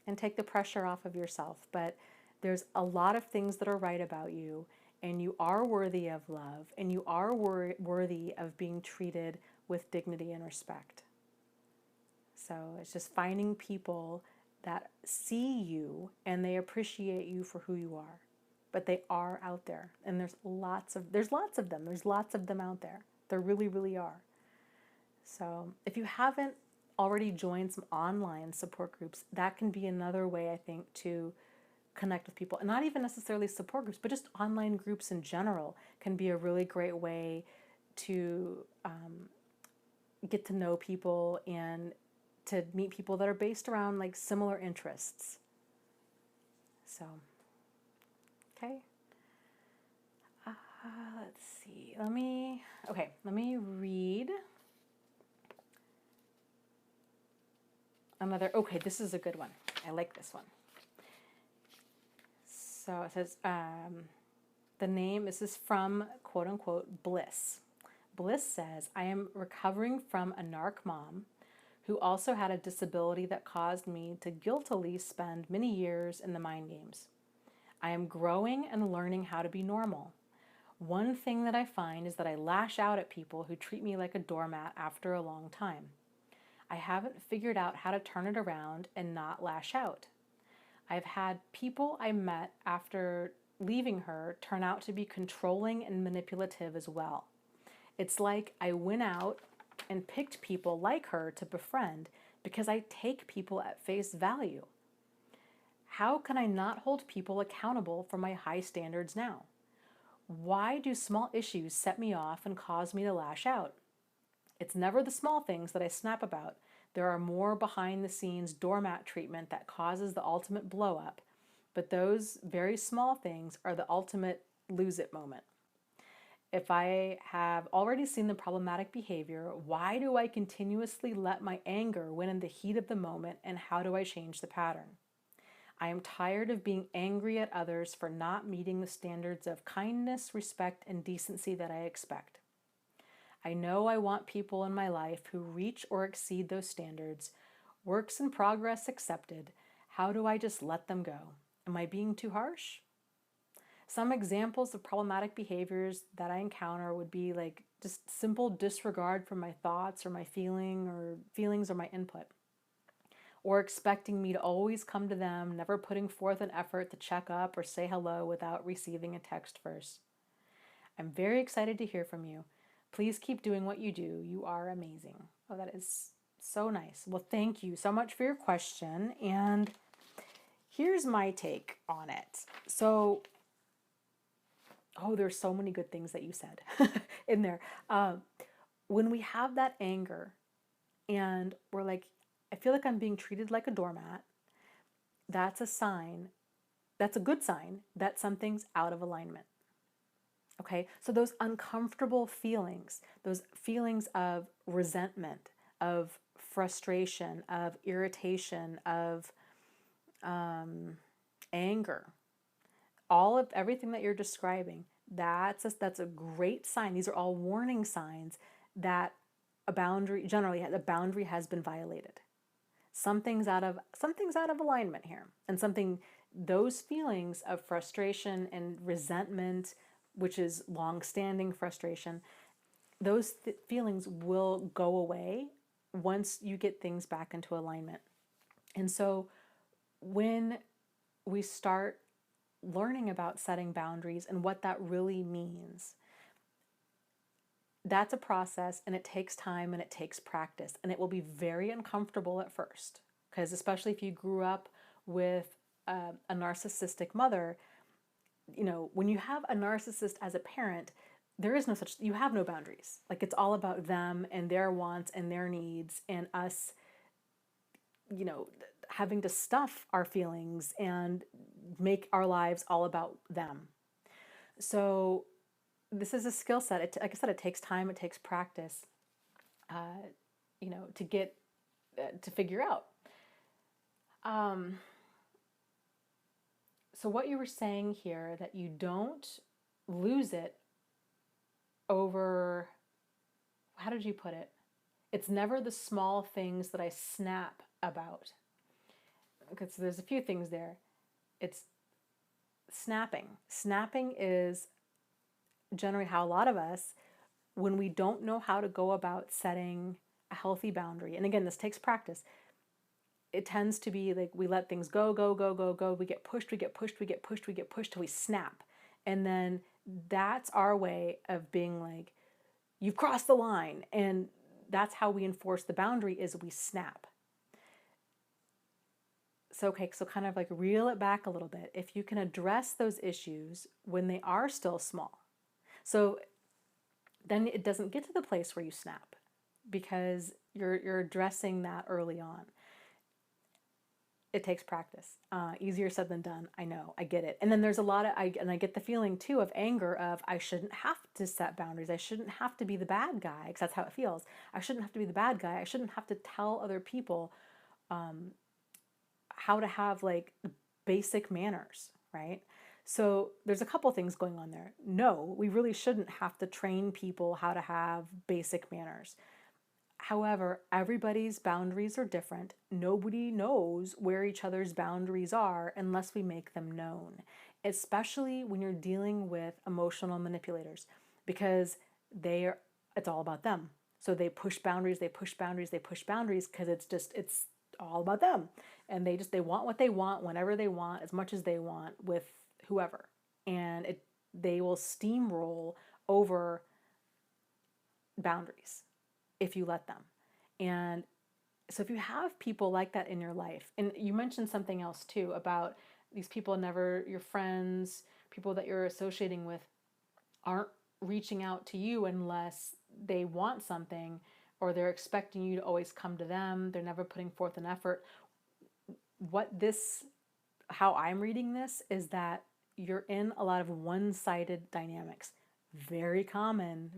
and take the pressure off of yourself. But there's a lot of things that are right about you, and you are worthy of love, and you are worthy of being treated with dignity and respect. So it's just finding people that see you and they appreciate you for who you are. But they are out there, and there's lots of them. There's lots of them out there. There really, really are. So if you haven't already joined some online support groups, that can be another way, I think, to connect with people. And not even necessarily support groups, but just online groups in general can be a really great way to get to know people and to meet people that are based around like similar interests. So, okay. Let's see. Let me read another. Okay, this is a good one. I like this one. So it says, the name, this is from quote unquote Bliss. Bliss says, I am recovering from a narc mom who also had a disability that caused me to guiltily spend many years in the mind games. I am growing and learning how to be normal. One thing that I find is that I lash out at people who treat me like a doormat after a long time. I haven't figured out how to turn it around and not lash out. I've had people I met after leaving her turn out to be controlling and manipulative as well. It's like I went out and picked people like her to befriend because I take people at face value. How can I not hold people accountable for my high standards now? Why do small issues set me off and cause me to lash out? It's never the small things that I snap about. There are more behind the scenes doormat treatment that causes the ultimate blow up, but those very small things are the ultimate lose it moment. If I have already seen the problematic behavior, why do I continuously let my anger win in the heat of the moment, and how do I change the pattern? I am tired of being angry at others for not meeting the standards of kindness, respect, and decency that I expect. I know I want people in my life who reach or exceed those standards. Works in progress accepted. How do I just let them go? Am I being too harsh? Some examples of problematic behaviors that I encounter would be like just simple disregard for my thoughts or my feelings or my input, or expecting me to always come to them, never putting forth an effort to check up or say hello without receiving a text first. I'm very excited to hear from you. Please keep doing what you do. You are amazing. Oh, that is so nice. Well, thank you so much for your question. And here's my take on it. So, there's so many good things that you said in there. When we have that anger and we're like, I feel like I'm being treated like a doormat, that's a sign, that's a good sign that something's out of alignment. Okay, so those uncomfortable feelings, those feelings of resentment, of frustration, of irritation, of anger, all of everything that you're describing, that's a great sign. These are all warning signs that a boundary, generally a boundary has been violated. Something's out of alignment here, and those feelings of frustration and resentment, which is long-standing frustration, those feelings will go away once you get things back into alignment. And so when we start learning about setting boundaries and what that really means, that's a process, and it takes time and it takes practice, and it will be very uncomfortable at first, because especially if you grew up with a narcissistic mother, when you have a narcissist as a parent, there is you have no boundaries. Like, it's all about them and their wants and their needs, and us, having to stuff our feelings and make our lives all about them. So this is a skill set. Like I said, it takes time, it takes practice, to get, to figure out. So what you were saying here, that you don't lose it over, how did you put it? It's never the small things that I snap about. Okay, so there's a few things there. It's snapping. Snapping is generally how a lot of us, when we don't know how to go about setting a healthy boundary, and again, this takes practice, it tends to be like we let things go, go, go, go, go. We get pushed, we get pushed, we get pushed, we get pushed till we snap. And then that's our way of being like, you've crossed the line. And that's how we enforce the boundary, is we snap. So kind of like reel it back a little bit. If you can address those issues when they are still small, so then it doesn't get to the place where you snap, because you're addressing that early on. It takes practice. Easier said than done. I know. I get it. And then there's a lot of, I get the feeling too of anger of, I shouldn't have to set boundaries. I shouldn't have to be the bad guy, because that's how it feels. I shouldn't have to be the bad guy. I shouldn't have to tell other people how to have like basic manners, right? So there's a couple things going on there. No, we really shouldn't have to train people how to have basic manners. However, everybody's boundaries are different. Nobody knows where each other's boundaries are unless we make them known, especially when you're dealing with emotional manipulators, because it's all about them. So they push boundaries, they push boundaries, they push boundaries because it's all about them. And they want what they want whenever they want, as much as they want with whoever. And they will steamroll over boundaries if you let them. And so if you have people like that in your life, and you mentioned something else too about these people never, your friends, people that you're associating with aren't reaching out to you unless they want something, or they're expecting you to always come to them. They're never putting forth an effort. How I'm reading this is that you're in a lot of one-sided dynamics. Very common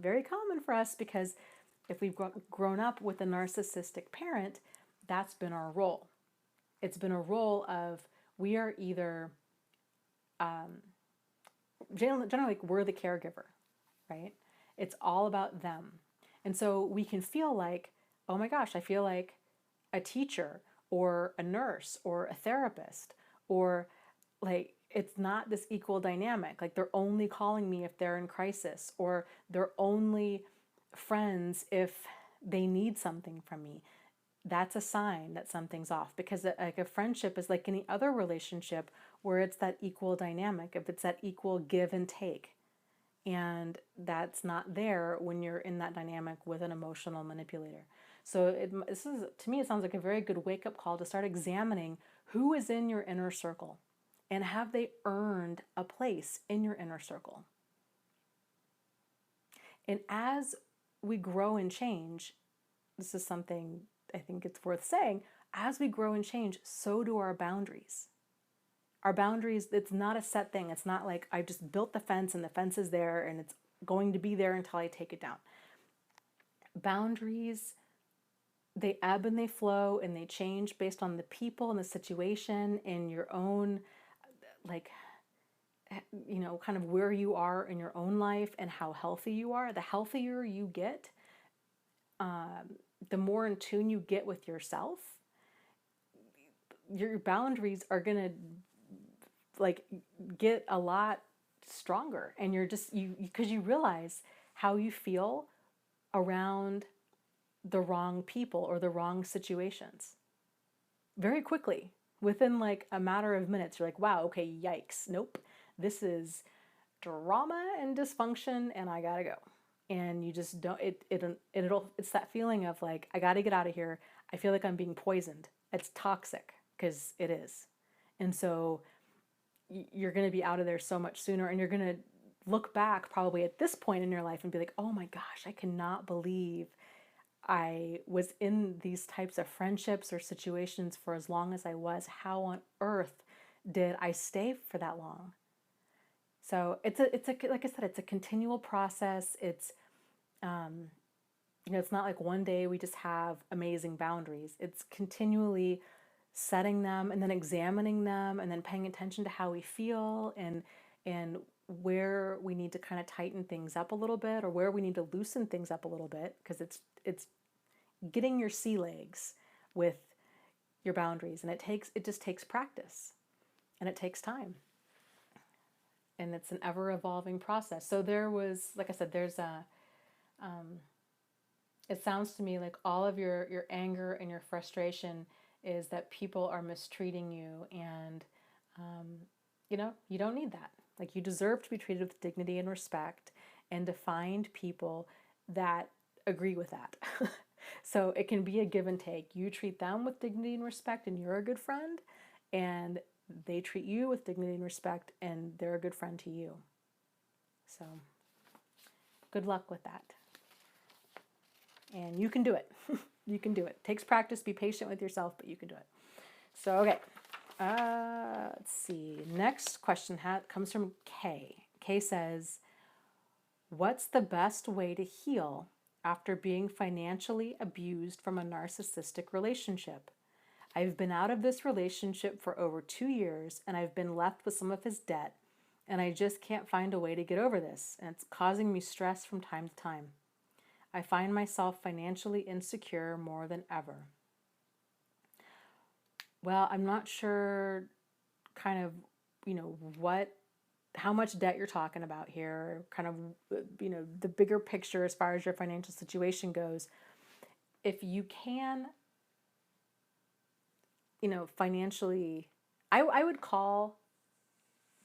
for us, because if we've grown up with a narcissistic parent, that's been our role. It's been a role of, we are either, generally like we're the caregiver, right? It's all about them. And so we can feel like, oh my gosh, I feel like a teacher or a nurse or a therapist, or like it's not this equal dynamic. Like they're only calling me if they're in crisis, or they're only friends if they need something from me. That's a sign that something's off, because like a friendship is like any other relationship where it's that equal dynamic, if it's that equal give and take. And that's not there when you're in that dynamic with an emotional manipulator. So to me, it sounds like a very good wake-up call to start examining who is in your inner circle, and have they earned a place in your inner circle. And as we grow and change, this is something I think it's worth saying, as we grow and change, so do our boundaries. Our boundaries, it's not a set thing. It's not like I just built the fence and the fence is there and it's going to be there until I take it down. Boundaries, they ebb and they flow and they change based on the people and the situation and your own, like, kind of where you are in your own life and how healthy you are. The healthier you get, the more in tune you get with yourself, your boundaries are going to like get a lot stronger. And you're just, because you realize how you feel around the wrong people or the wrong situations very quickly. Within like a matter of minutes, you're like, wow, okay, yikes. Nope. This is drama and dysfunction and I gotta go. And you just don't, it's that feeling of like, I gotta get out of here. I feel like I'm being poisoned. It's toxic, because it is. And so you're going to be out of there so much sooner, and you're going to look back probably at this point in your life and be like, oh my gosh, I cannot believe I was in these types of friendships or situations for as long as I was. How on earth did I stay for that long? So it's like I said, it's a continual process. It's, it's not like one day we just have amazing boundaries. It's continually setting them and then examining them and then paying attention to how we feel and where we need to kind of tighten things up a little bit, or where we need to loosen things up a little bit, because it's getting your sea legs with your boundaries, and it just takes practice, and it takes time, and it's an ever evolving process. So there was, like I said, there's it sounds to me like all of your anger and your frustration is that people are mistreating you, and you don't need that. Like, you deserve to be treated with dignity and respect, and to find people that agree with that. So it can be a give and take. You treat them with dignity and respect and you're a good friend, and they treat you with dignity and respect and they're a good friend to you. So good luck with that. And you can do it. You can do it. It takes practice. Be patient with yourself, but you can do it. So, okay. Let's see. Next question comes from Kay. Kay says, what's the best way to heal after being financially abused from a narcissistic relationship? I've been out of this relationship for over 2 years and I've been left with some of his debt and I just can't find a way to get over this and it's causing me stress from time to time. I find myself financially insecure more than ever. Well, I'm not sure kind of, how much debt you're talking about here, kind of, the bigger picture as far as your financial situation goes. If you can, financially, I would call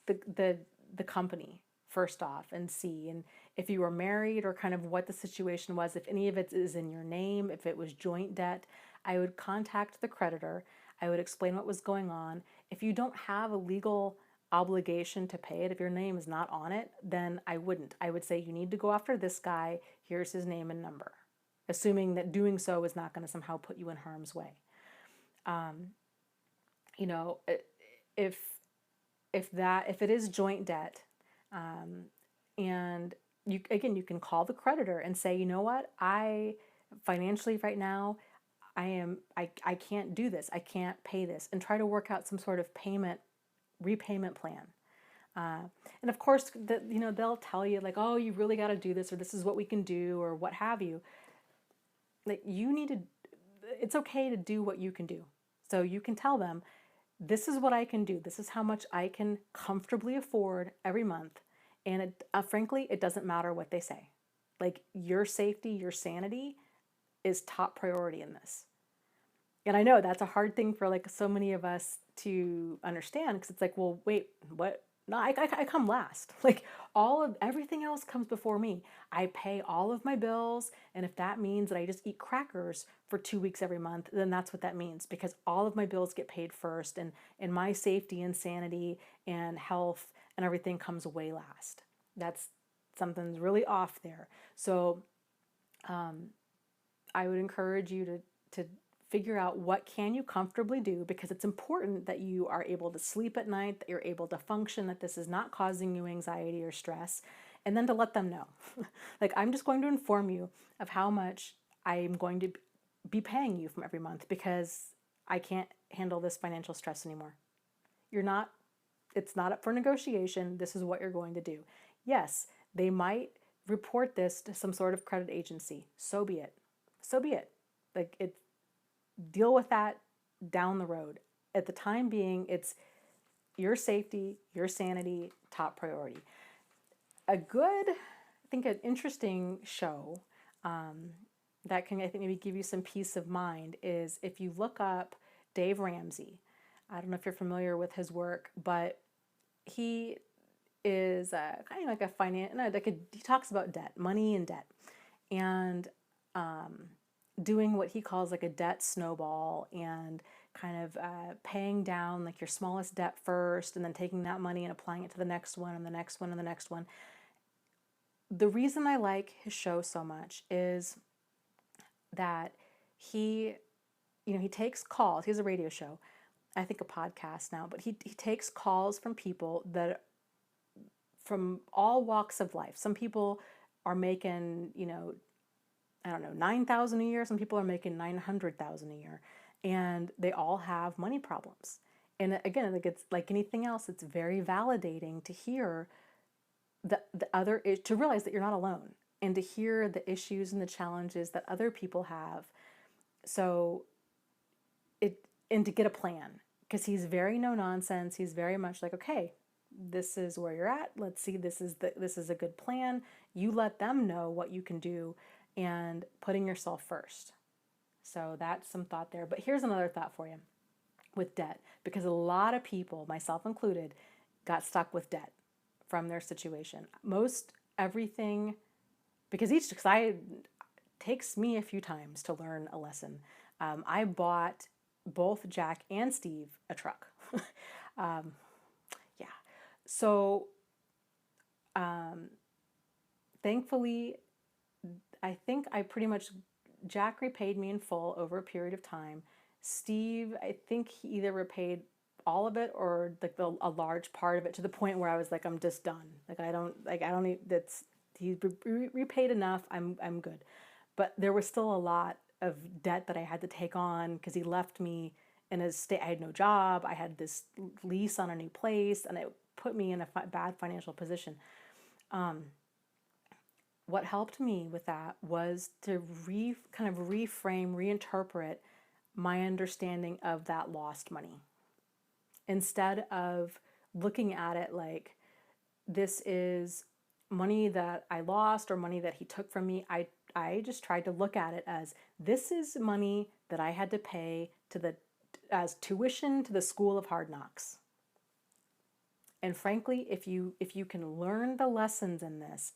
the company first off and see, and if you were married or kind of what the situation was, if any of it is in your name, if it was joint debt, I would contact the creditor. I would explain what was going on. If you don't have a legal obligation to pay it, if your name is not on it, then I wouldn't. I would say you need to go after this guy. Here's his name and number, assuming that doing so is not going to somehow put you in harm's way. If it is joint debt, and you can call the creditor and say, you know what, I financially right now, I can't do this. I can't pay this, and try to work out some sort of repayment plan. And of course, they'll tell you like, oh, you really got to do this, or this is what we can do, or what have you. Like it's okay to do what you can do. So you can tell them, this is what I can do. This is how much I can comfortably afford every month. And frankly, it doesn't matter what they say. Like, your safety, your sanity is top priority in this. And I know that's a hard thing for like so many of us to understand, because it's like, well, wait, what? No, I come last. Like, everything else comes before me. I pay all of my bills, and if that means that I just eat crackers for 2 weeks every month, then that's what that means, because all of my bills get paid first, and my safety and sanity and health and everything comes way last. That's something's really off there. So I would encourage you to figure out what can you comfortably do, because it's important that you are able to sleep at night, that you're able to function, that this is not causing you anxiety or stress, and then to let them know. Like, I'm just going to inform you of how much I'm going to be paying you from every month, because I can't handle this financial stress anymore. It's not up for negotiation. This is what you're going to do. Yes, they might report this to some sort of credit agency. So be it. So be it. Like, deal with that down the road. At the time being, it's your safety, your sanity, top priority. An interesting show that can, I think, maybe give you some peace of mind is if you look up Dave Ramsey. I don't know if you're familiar with his work, but he is kind of like he talks about debt, money and debt, and doing what he calls like a debt snowball, and kind of paying down like your smallest debt first, and then taking that money and applying it to the next one and the next one and the next one. The reason I like his show so much is that he takes calls. He has a radio show, I think a podcast now, but he takes calls from people that from all walks of life. Some people are making, I don't know, $9,000 a year. Some people are making $900,000 a year, and they all have money problems. And again, like, it's like anything else, it's very validating to hear to realize that you're not alone, and to hear the issues and the challenges that other people have. So and to get a plan, because he's very no nonsense. He's very much like, okay, this is where you're at. Let's see, this is a good plan. You let them know what you can do, and putting yourself first. So that's some thought there. But here's another thought for you with debt, because a lot of people, myself included, got stuck with debt from their situation. Most everything, because it takes me a few times to learn a lesson. I bought both Jack and Steve a truck. Yeah. So thankfully, I think Jack repaid me in full over a period of time. Steve, I think he either repaid all of it or like a large part of it, to the point where I was like, I'm just done. Like, I don't need, he repaid enough. I'm good. But there was still a lot of debt that I had to take on, because he left me in a state. I had no job. I had this lease on a new place, and it put me in a bad financial position. What helped me with that was to kind of reframe, reinterpret my understanding of that lost money. Instead of looking at it like this is money that I lost or money that he took from me, I just tried to look at it as this is money that I had to pay as tuition to the School of Hard Knocks. And frankly, if you can learn the lessons in this,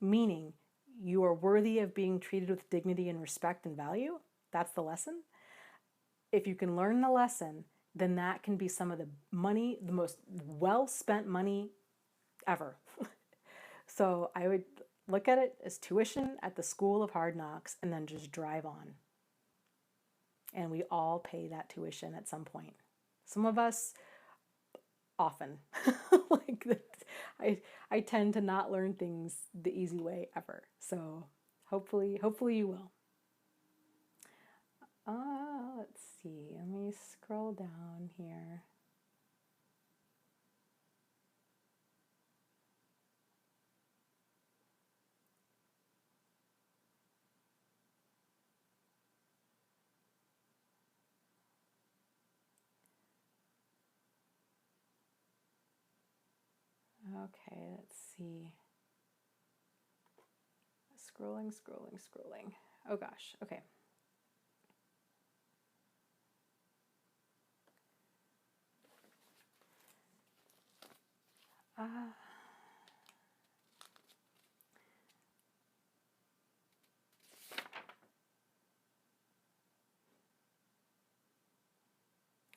meaning you are worthy of being treated with dignity and respect and value, that's the lesson. If you can learn the lesson, then that can be some of the money, the most well-spent money ever. So I would look at it as tuition at the School of Hard Knocks and then just drive on. And we all pay that tuition at some point. Some of us often. Like that, I tend to not learn things the easy way ever. So hopefully you will. Let's see. Let me scroll down here. Okay, let's see. Scrolling. Oh gosh, okay.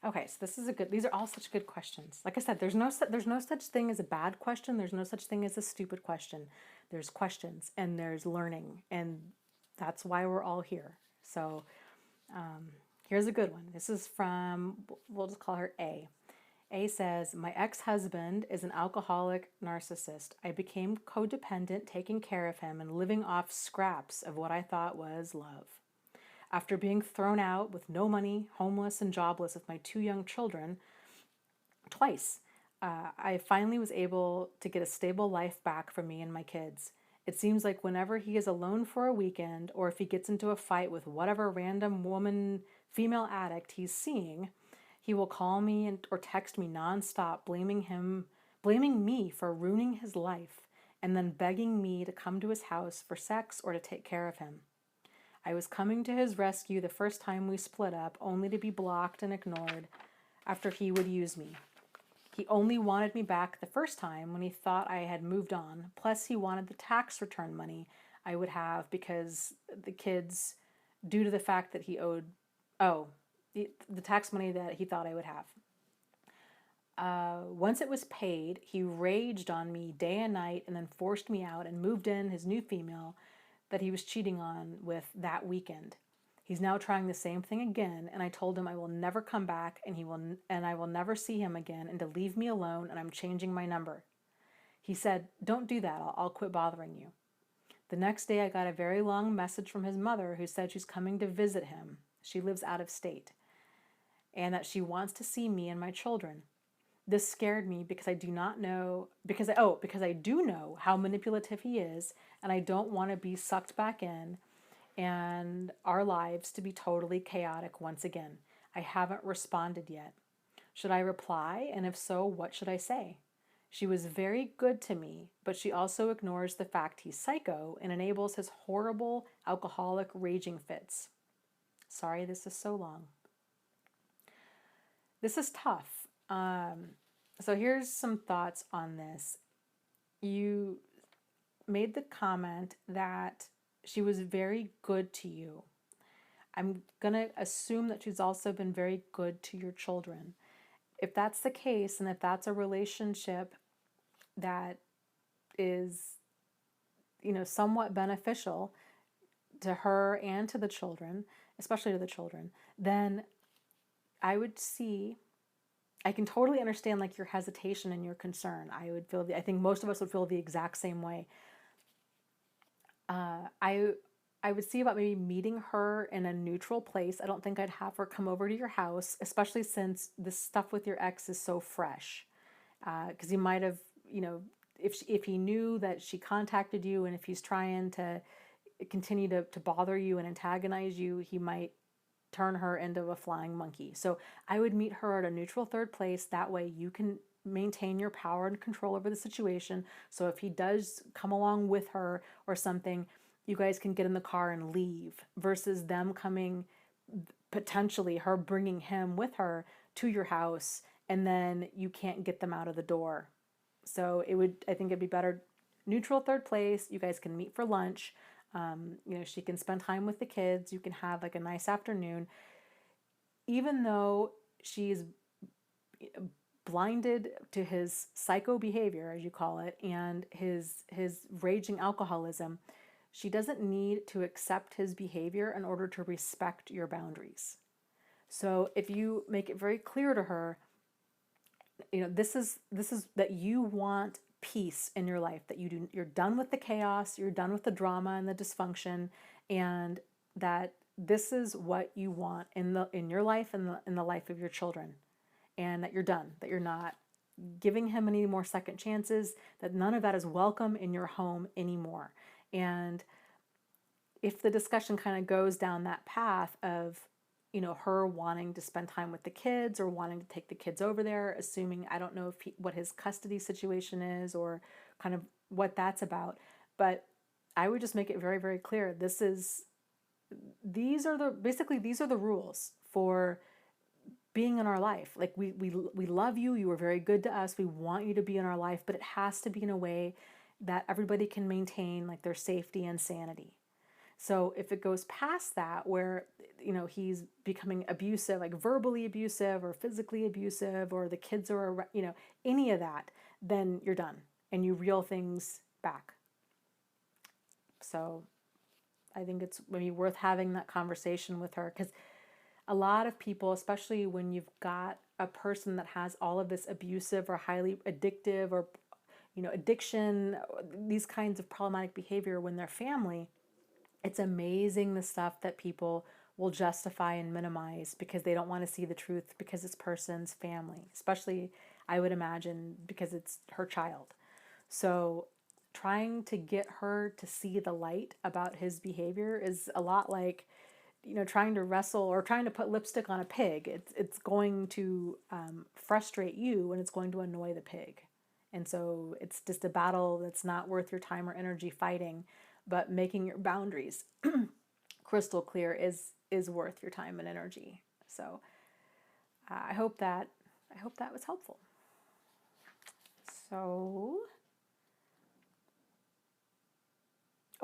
Okay, so these are all such good questions. Like I said, there's no such thing as a bad question. There's no such thing as a stupid question. There's questions and there's learning, and that's why we're all here. So here's a good one. This is from, we'll just call her A. A says, my ex-husband is an alcoholic narcissist. I became codependent, taking care of him and living off scraps of what I thought was love. After being thrown out with no money, homeless and jobless with my 2 young children, twice, I finally was able to get a stable life back for me and my kids. It seems like whenever he is alone for a weekend, or if he gets into a fight with whatever random female addict he's seeing, he will call me or text me nonstop, blaming me for ruining his life, and then begging me to come to his house for sex or to take care of him. I was coming to his rescue the first time we split up, only to be blocked and ignored after he would use me. He only wanted me back the first time when he thought I had moved on. Plus, he wanted the tax return money I would have because the kids, due to the fact that he owed, the tax money that he thought I would have. Once it was paid, he raged on me day and night and then forced me out and moved in his new female that he was cheating on with that weekend. He's now trying the same thing again, and I told him I will never come back and I will never see him again and to leave me alone, and I'm changing my number. He said, don't do that, I'll quit bothering you. The next day I got a very long message from his mother who said she's coming to visit him. She lives out of state. And that she wants to see me and my children. This scared me because I do know how manipulative he is, and I don't want to be sucked back in and our lives to be totally chaotic once again. I haven't responded yet. Should I reply? And if so, what should I say? She was very good to me, but she also ignores the fact he's psycho and enables his horrible alcoholic raging fits. Sorry, this is so long. This is tough. So here's some thoughts on this. You made the comment that she was very good to you. I'm going to assume that she's also been very good to your children. If that's the case, and if that's a relationship that is, somewhat beneficial to her and to the children, especially to the children, then I can totally understand like your hesitation and your concern. I think most of us would feel the exact same way. I would see about maybe meeting her in a neutral place. I don't think I'd have her come over to your house, especially since this stuff with your ex is so fresh. Because he might have, if he knew that she contacted you and if he's trying to continue to bother you and antagonize you, he might turn her into a flying monkey. So I would meet her at a neutral third place. That way you can maintain your power and control over the situation. So if he does come along with her or something, you guys can get in the car and leave versus them coming, potentially her bringing him with her to your house, and then you can't get them out of the door. So I think it'd be better neutral third place. You guys can meet for lunch. She can spend time with the kids. You can have like a nice afternoon. Even though she's blinded to his psycho behavior, as you call it, and his raging alcoholism, she doesn't need to accept his behavior in order to respect your boundaries. So if you make it very clear to her, this is that you want peace in your life, that you're done with the chaos, you're done with the drama and the dysfunction, and that this is what you want in your life and in the life of your children, and that you're done, that you're not giving him any more second chances, that none of that is welcome in your home anymore. And if the discussion kind of goes down that path of, her wanting to spend time with the kids or wanting to take the kids over there, assuming, I don't know what his custody situation is or kind of what that's about, but I would just make it very, very clear. These are the rules for being in our life. Like we love you. You were very good to us. We want you to be in our life, but it has to be in a way that everybody can maintain like their safety and sanity. So if it goes past that, where, he's becoming abusive, like verbally abusive or physically abusive, or the kids are, any of that, then you're done and you reel things back. So I think it's maybe worth having that conversation with her, because a lot of people, especially when you've got a person that has all of this abusive or highly addictive or, addiction, these kinds of problematic behavior when they're family, it's amazing the stuff that people will justify and minimize because they don't want to see the truth because this person's family, especially, I would imagine, because it's her child. So trying to get her to see the light about his behavior is a lot like, trying to wrestle or trying to put lipstick on a pig. It's going to frustrate you and it's going to annoy the pig. And so it's just a battle that's not worth your time or energy fighting, but making your boundaries crystal clear is worth your time and energy. So I hope that was helpful. So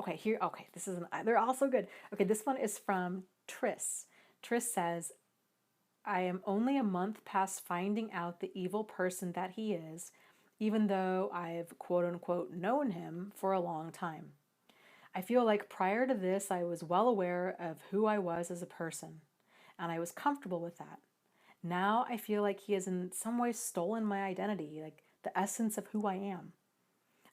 they're all so good. Okay, this one is from Triss. Triss says, I am only a month past finding out the evil person that he is, even though I've quote unquote known him for a long time. I feel like prior to this, I was well aware of who I was as a person, and I was comfortable with that. Now I feel like he has in some way stolen my identity, like the essence of who I am.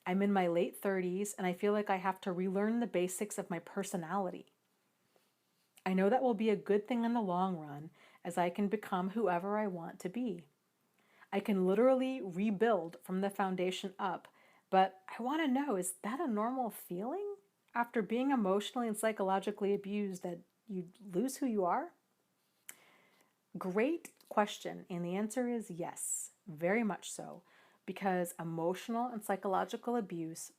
I'm in my late 30s, and I feel like I have to relearn the basics of my personality. I know that will be a good thing in the long run, as I can become whoever I want to be. I can literally rebuild from the foundation up, but I want to know, is that a normal feeling? After being emotionally and psychologically abused, that you lose who you are? Great question, and the answer is yes, very much so, because emotional and psychological abuse,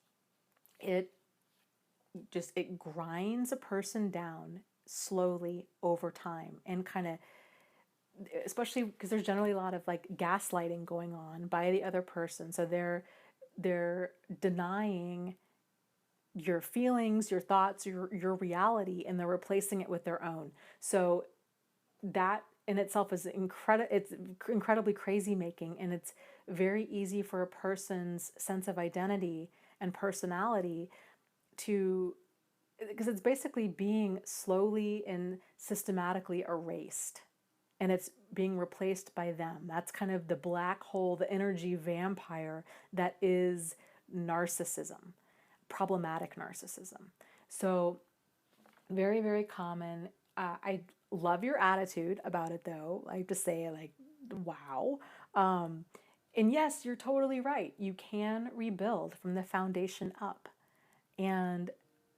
it grinds a person down slowly over time, and kind of, especially because there's generally a lot of like gaslighting going on by the other person, so they're denying your feelings, your thoughts, your reality, and they're replacing it with their own. So that in itself is it's incredibly crazy making, and it's very easy for a person's sense of identity and personality because it's basically being slowly and systematically erased, and it's being replaced by them. That's kind of the black hole, the energy vampire that is narcissism, problematic narcissism. So Very, very common. I love your attitude about it, though. I have to say, like, wow. Um, and yes, you're totally right. You can rebuild from the foundation up. And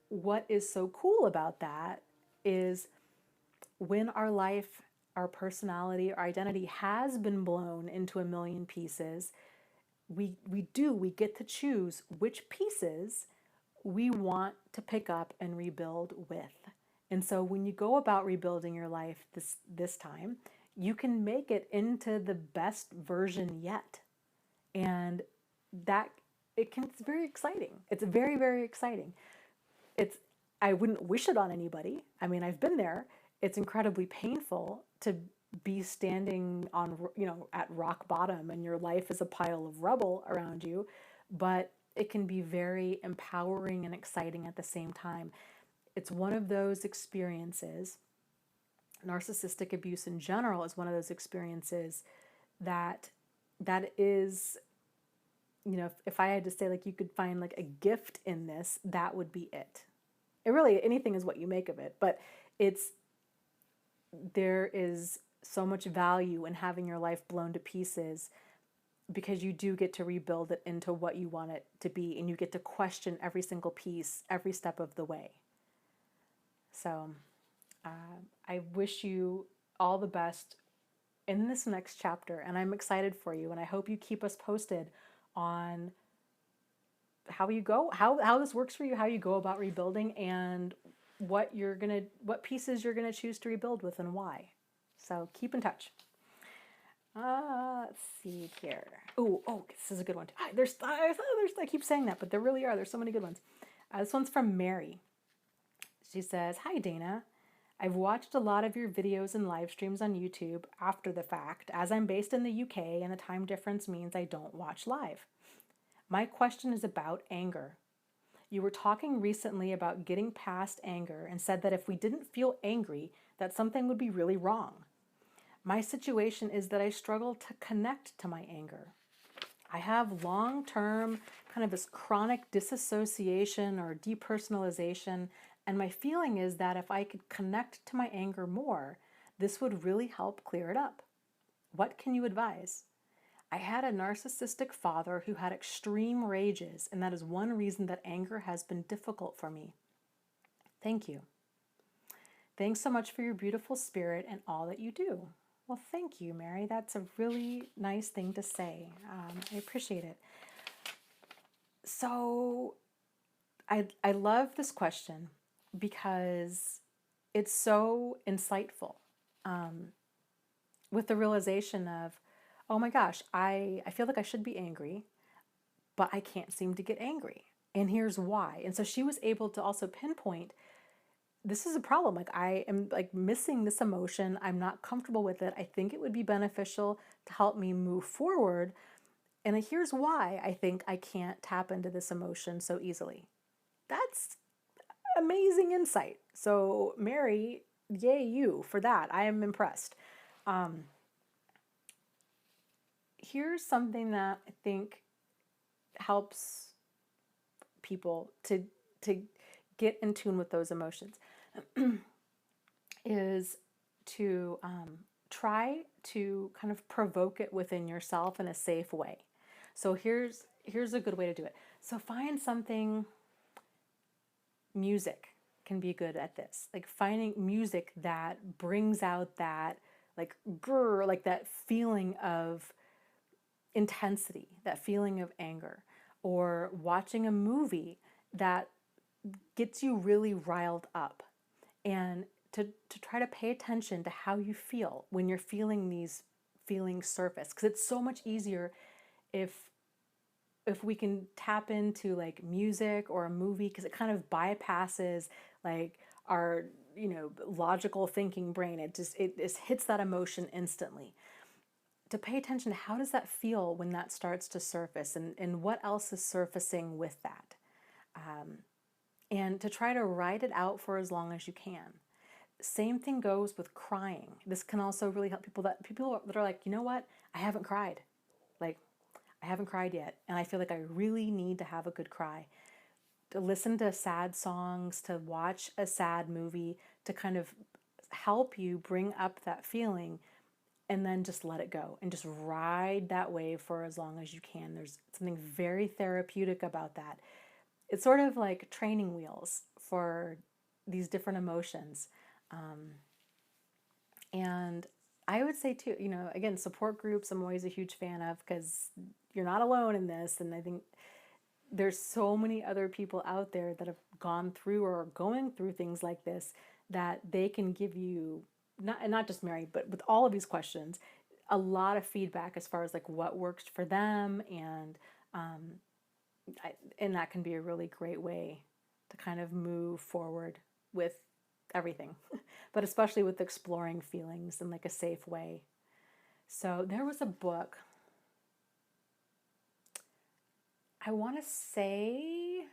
what is so cool about that is when our life, our personality, our identity has been blown into a million pieces, we get to choose which pieces we want to pick up and rebuild with. And so when you go about rebuilding your life this time, you can make it into the best version yet. And that it's very exciting. It's very, very exciting. It's I wouldn't wish it on anybody. I mean, I've been there. It's incredibly painful to be standing on, at rock bottom and your life is a pile of rubble around you, but it can be very empowering and exciting at the same time. It's one of those experiences. Narcissistic abuse in general is one of those experiences that is, if I had to say, like, you could find like a gift in this, that would be it. It really, anything is what you make of it, but there is so much value in having your life blown to pieces because you do get to rebuild it into what you want it to be, and you get to question every single piece every step of the way. So I wish you all the best in this next chapter, and I'm excited for you, and I hope you keep us posted on how you go, how this works for you, how you go about rebuilding, and what pieces you're gonna choose to rebuild with and why. So keep in touch. Let's see here. Oh, this is a good one too. I keep saying that, but there really are. There's so many good ones. This one's from Mary. She says, "Hi Dana. I've watched a lot of your videos and live streams on YouTube after the fact, as I'm based in the UK and the time difference means I don't watch live. My question is about anger. You were talking recently about getting past anger and said that if we didn't feel angry, that something would be really wrong. My situation is that I struggle to connect to my anger. I have long-term kind of this chronic disassociation or depersonalization, and my feeling is that if I could connect to my anger more, this would really help clear it up. What can you advise? I had a narcissistic father who had extreme rages, and that is one reason that anger has been difficult for me. Thank you. Thanks so much for your beautiful spirit and all that you do." Well, thank you, Mary. That's a really nice thing to say. I appreciate it. So I love this question because it's so insightful, with the realization of, oh my gosh, I feel like I should be angry, but I can't seem to get angry. And here's why. And so she was able to also pinpoint, this is a problem. Like, I am like missing this emotion. I'm not comfortable with it. I think it would be beneficial to help me move forward. And here's why I think I can't tap into this emotion so easily. That's amazing insight. So Mary, yay you for that. I am impressed. Here's something that I think helps people to get in tune with those emotions is to try to kind of provoke it within yourself in a safe way. So here's a good way to do it. So find something. Music can be good at this. Like finding music that brings out that like grr, like that feeling of intensity, that feeling of anger, or watching a movie that gets you really riled up, and to try to pay attention to how you feel when you're feeling these feelings surface, because it's so much easier if we can tap into like music or a movie, because it kind of bypasses like our logical thinking brain. It just hits that emotion instantly. To pay attention to how does that feel when that starts to surface, and what else is surfacing with that, and to try to write it out for as long as you can. Same thing goes with crying. This can also really help people that are like, you know what, I haven't cried. Like, I haven't cried yet, and I feel like I really need to have a good cry. to listen to sad songs, to watch a sad movie, to kind of help you bring up that feeling and then just let it go and just ride that wave for as long as you can. There's something very therapeutic about that. It's sort of like training wheels for these different emotions. And I would say too, again, support groups I'm always a huge fan of because you're not alone in this. And I think there's so many other people out there that have gone through or are going through things like this that they can give you, not just Mary, but with all of these questions, a lot of feedback as far as like what works for them. And that can be a really great way to kind of move forward with everything, but especially with exploring feelings in like a safe way. So there was a book, I want to say,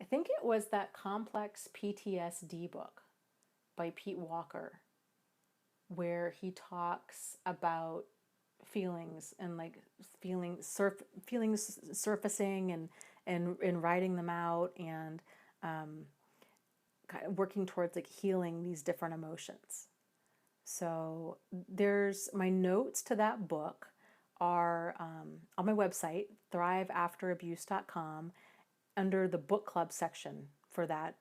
I think it was that Complex PTSD book by Pete Walker, where he talks about feelings and like feelings surfacing and writing them out and kind of working towards like healing these different emotions. So there's my notes to that book are on my website, thriveafterabuse.com, under the book club section for that.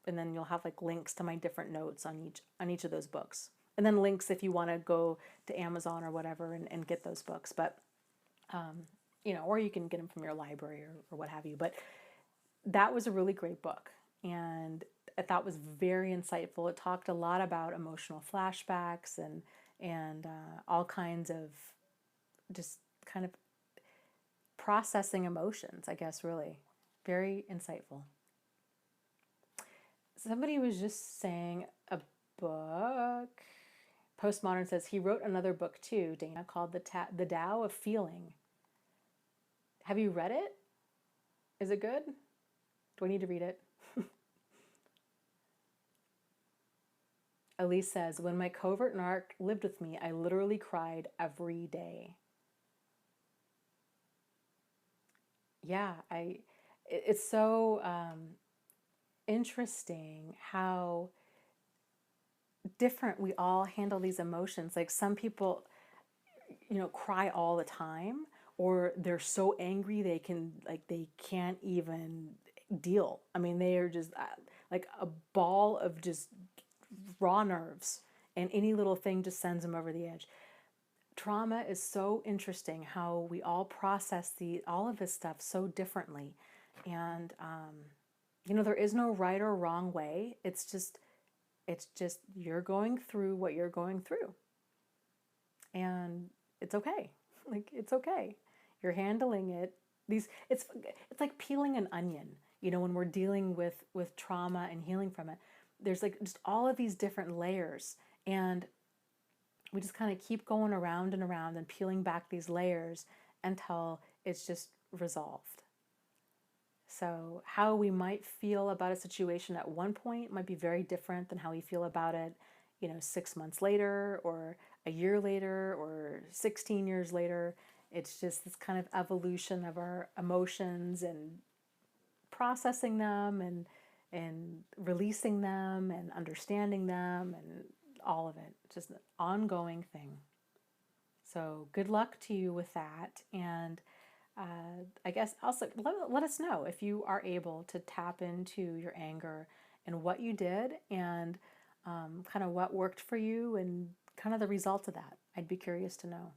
And then you'll have like links to my different notes on each of those books. And then links if you want to go to Amazon or whatever and get those books. But, or you can get them from your library or what have you. But that was a really great book. And I thought was very insightful. It talked a lot about emotional flashbacks and all kinds of just kind of processing emotions, I guess, really. Very insightful. Somebody was just saying a book. Postmodern says he wrote another book too, Dana, called The Tao of Feeling. Have you read it? Is it good? Do I need to read it? Elise says, when my covert narc lived with me, I literally cried every day. Yeah, it's so interesting how different we all handle these emotions. Like some people, cry all the time, or they're so angry they can't even deal. I mean, they are just like a ball of just raw nerves, and any little thing just sends them over the edge. Trauma is so interesting how we all process all of this stuff so differently. And, there is no right or wrong way. It's just you're going through what you're going through. And it's okay. Like, it's okay. You're handling it. It's like peeling an onion, when we're dealing with trauma and healing from it. There's like just all of these different layers, and we just kind of keep going around and around and peeling back these layers until it's just resolved. So how we might feel about a situation at one point might be very different than how we feel about it, 6 months later or a year later or 16 years later. It's just this kind of evolution of our emotions and processing them and releasing them and understanding them and all of it. Just an ongoing thing. So good luck to you with that. And I guess also let us know if you are able to tap into your anger and what you did and kind of what worked for you and kind of the result of that. I'd be curious to know.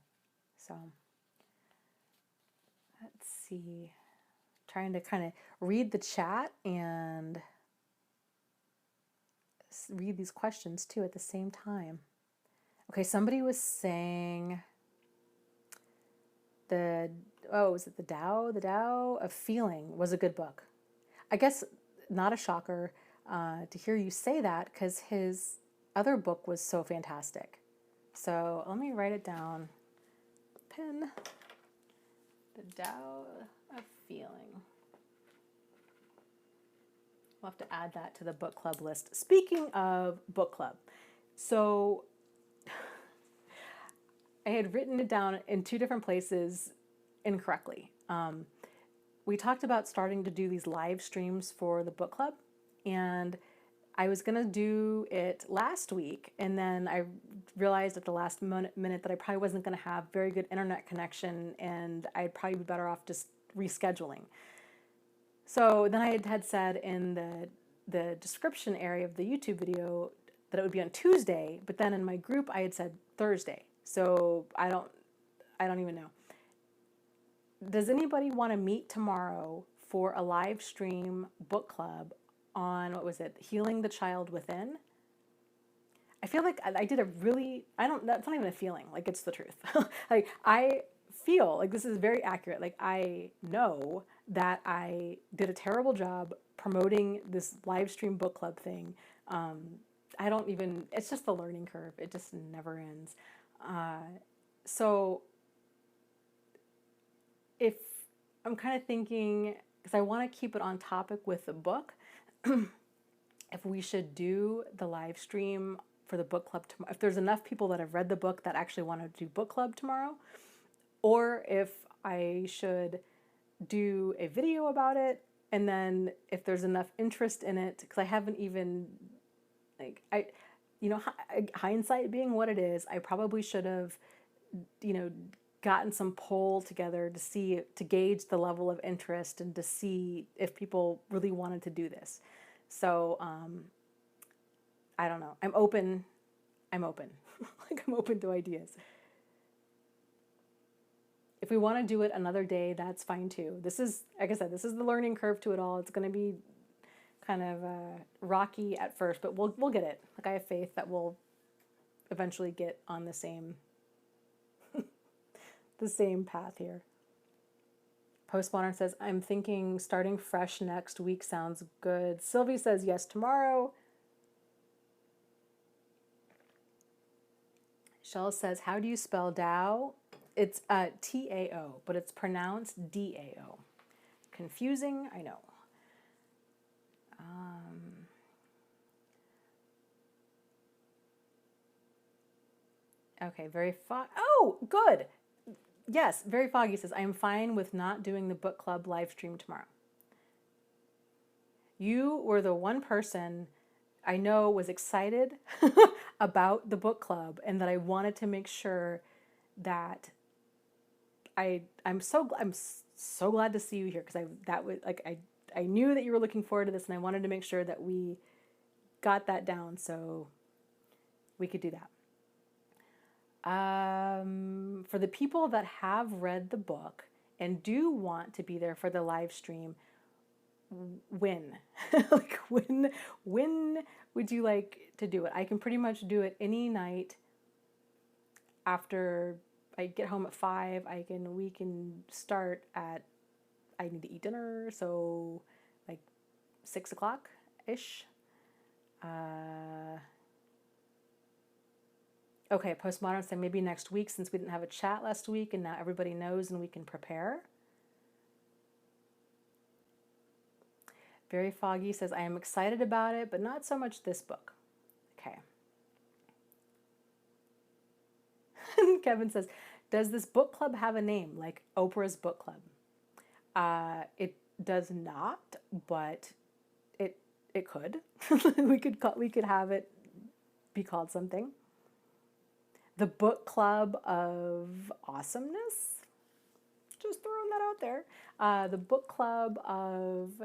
So let's see. Trying to kind of read the chat and read these questions too at the same time. Okay, somebody was saying was it the Tao of Feeling was a good book. I guess not a shocker to hear you say that because his other book was so fantastic. So let me write it down. Pen. The Tao of Feeling. We'll have to add that to the book club list. Speaking of book club, so I had written it down in two different places incorrectly. we talked about starting to do these live streams for the book club, and I was gonna do it last week, and then I realized at the last minute that I probably wasn't gonna have very good internet connection, and I'd probably be better off just rescheduling. So then I had said in the description area of the YouTube video that it would be on Tuesday, but then in my group I had said Thursday. So I don't even know. Does anybody want to meet tomorrow for a live stream book club on, what was it, Healing the Child Within? I feel like I did a really, that's not even a feeling, like it's the truth. Like I feel like this is very accurate. Like I know that I did a terrible job promoting this live stream book club thing. I don't even, it's just the learning curve. It just never ends. So if I'm kind of thinking, because I want to keep it on topic with the book, if we should do the live stream for the book club tomorrow, if there's enough people that have read the book that actually want to do book club tomorrow, or if I should do a video about it, and then if there's enough interest in it, because I haven't even, like, hindsight being what it is, I probably should have, gotten some poll together to gauge the level of interest and to see if people really wanted to do this. So, I don't know. I'm open. Like I'm open to ideas. If we want to do it another day, that's fine too. This is, like I said, this is the learning curve to it all. It's going to be kind of rocky at first, but we'll get it. Like I have faith that we'll eventually get on the same the same path here. Postmodern says, I'm thinking starting fresh next week sounds good. Sylvie says yes tomorrow. Shell says, how do you spell Tao? It's T-A-O, but it's pronounced D-A-O. Confusing, I know. Okay, oh, good. Yes, Very Foggy says, I am fine with not doing the book club live stream tomorrow. You were the one person I know was excited about the book club, and that I wanted to make sure that I'm so glad to see you here, because I knew that you were looking forward to this, and I wanted to make sure that we got that down so we could do that. For the people that have read the book and do want to be there for the live stream, when? Like when would you like to do it? I can pretty much do it any night after I get home at 5. We can start at, I need to eat dinner, so like 6 o'clock-ish. Okay, Postmodern said maybe next week, since we didn't have a chat last week and now everybody knows and we can prepare. Very Foggy says, I am excited about it, but not so much this book. Okay. Kevin says, does this book club have a name, like Oprah's book club? It does not, but it could. we could have it be called something. The Book Club of Awesomeness? Just throwing that out there. The Book Club of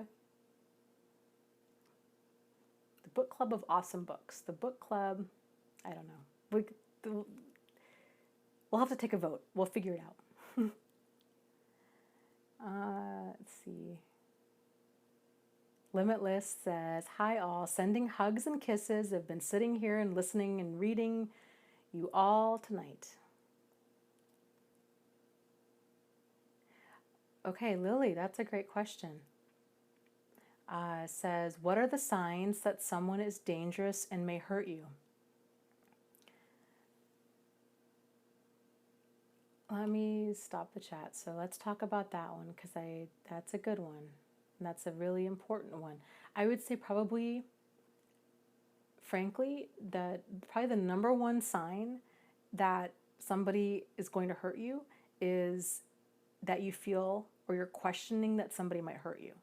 Awesome Books. The Book Club, I don't know. We'll have to take a vote. We'll figure it out. Let's see. Limitless says, hi all, sending hugs and kisses. I've been sitting here and listening and reading you all tonight. Okay, Lily, that's a great question. Says, what are the signs that someone is dangerous and may hurt you? Let me stop the chat. So let's talk about that one, because that's a good one. And that's a really important one. I would say probably, frankly, probably the number one sign that somebody is going to hurt you is that you feel or you're questioning that somebody might hurt you.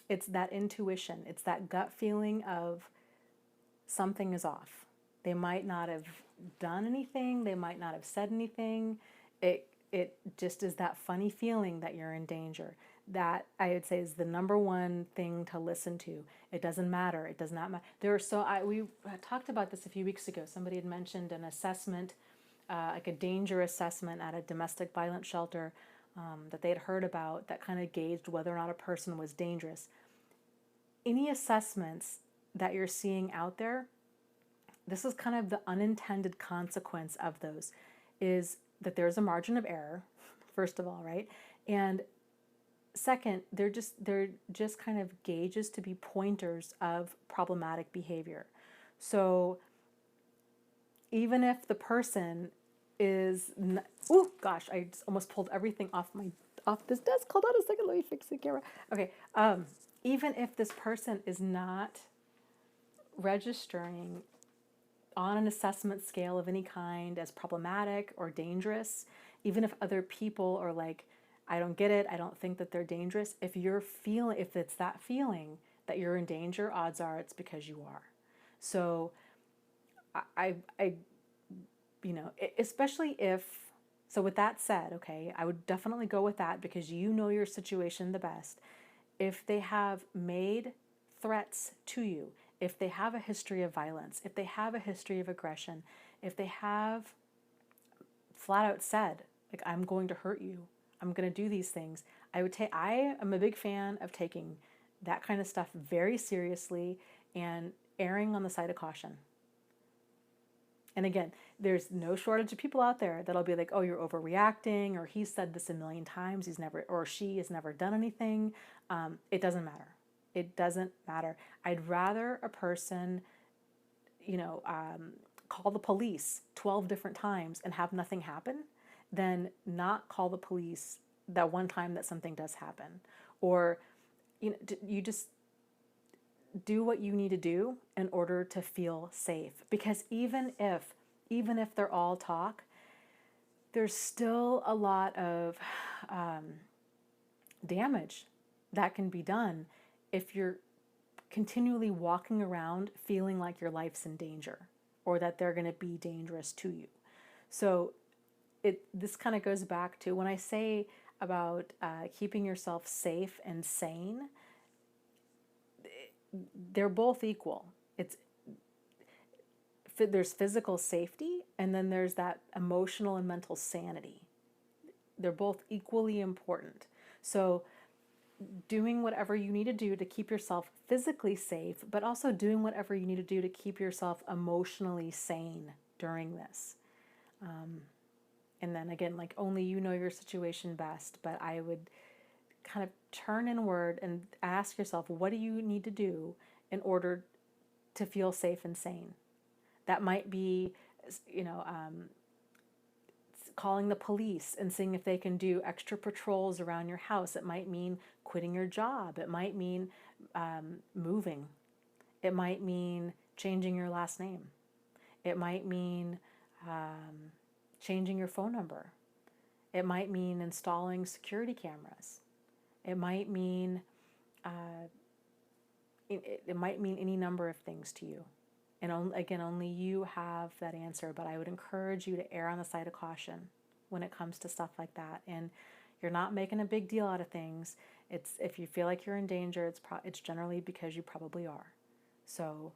It's that intuition. It's that gut feeling of something is off. They might not have done anything. They might not have said anything. It just is that funny feeling that you're in danger. That I would say is the number one thing to listen to. It doesn't matter. It does not matter. We talked about this a few weeks ago. Somebody had mentioned an assessment, like a danger assessment at a domestic violence shelter that they had heard about that kind of gauged whether or not a person was dangerous. Any assessments that you're seeing out there, this is kind of the unintended consequence of those, is that there's a margin of error, first of all, right? And second, they're just kind of gauges to be pointers of problematic behavior. So even if the person is, oh gosh, I just almost pulled everything off this desk. Hold on a second, let me fix the camera. Okay, even if this person is not registering on an assessment scale of any kind as problematic or dangerous, even if other people are like, I don't get it, I don't think that they're dangerous, if it's that feeling that you're in danger, odds are it's because you are. So I especially if, so with that said, okay, I would definitely go with that because you know your situation the best. If they have made threats to you, if they have a history of violence, if they have a history of aggression, if they have flat out said, like, I'm going to hurt you, I'm going to do these things, I am a big fan of taking that kind of stuff very seriously and erring on the side of caution. And again, there's no shortage of people out there that'll be like, oh, you're overreacting, or he said this a million times, or she has never done anything. It doesn't matter. It doesn't matter. I'd rather a person, call the police 12 different times and have nothing happen than not call the police that one time that something does happen. Or, you just do what you need to do in order to feel safe. Because even if they're all talk, there's still a lot of damage that can be done if you're continually walking around feeling like your life's in danger or that they're going to be dangerous to you. So this kind of goes back to when I say about keeping yourself safe and sane, they're both equal. There's physical safety, and then there's that emotional and mental sanity. They're both equally important. So doing whatever you need to do to keep yourself physically safe, but also doing whatever you need to do to keep yourself emotionally sane during this. And then again, like, only you know your situation best, but I would kind of turn inward and ask yourself, what do you need to do in order to feel safe and sane? That might be, calling the police and seeing if they can do extra patrols around your house. It might mean quitting your job. It might mean moving. It might mean changing your last name. It might mean changing your phone number. It might mean installing security cameras. It might mean it might mean any number of things to you. And again, only you have that answer, but I would encourage you to err on the side of caution when it comes to stuff like that. And you're not making a big deal out of things. If you feel like you're in danger, it's generally because you probably are. So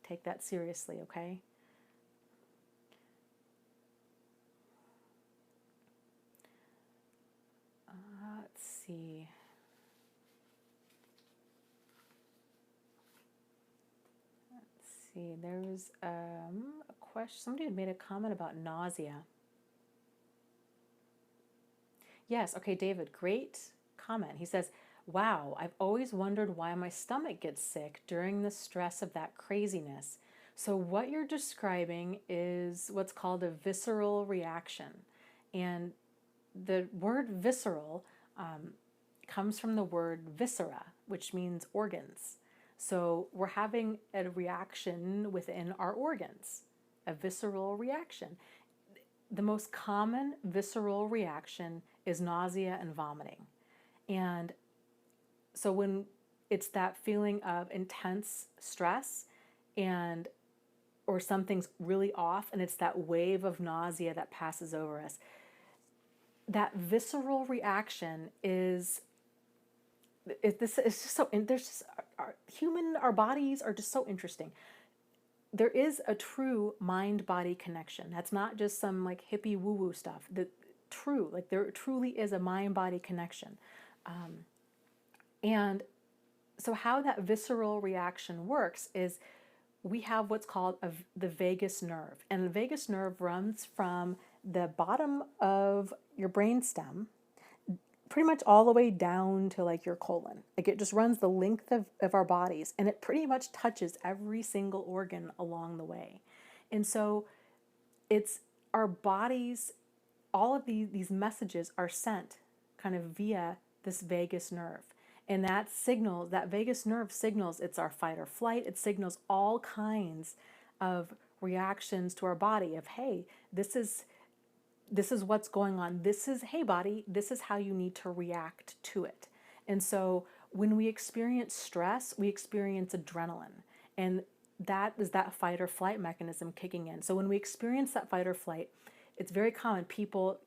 take that seriously, okay? Let's see. There was a question. Somebody had made a comment about nausea. Yes, okay, David, great comment. He says, wow, I've always wondered why my stomach gets sick during the stress of that craziness. So what you're describing is what's called a visceral reaction. And the word visceral comes from the word viscera, which means organs. So we're having a reaction within our organs, a visceral reaction. The most common visceral reaction is nausea and vomiting. And so when it's that feeling of intense stress and or something's really off and it's that wave of nausea that passes over us, that visceral reaction is this is just so, and there's just our bodies are just so interesting. There is a true mind body connection. That's not just some like hippie woo woo stuff. There truly is a mind body connection. And so how that visceral reaction works is we have what's called the vagus nerve. And the vagus nerve runs from the bottom of your brainstem pretty much all the way down to like your colon. Like it just runs the length of our bodies, and it pretty much touches every single organ along the way. And so it's our bodies, all of these messages are sent kind of via this vagus nerve. And that vagus nerve signals it's our fight or flight. It signals all kinds of reactions to our body of, hey, this is what's going on. Hey body, this is how you need to react to it. And so when we experience stress, we experience adrenaline. And that is that fight or flight mechanism kicking in. So when we experience that fight or flight, it's very common. People,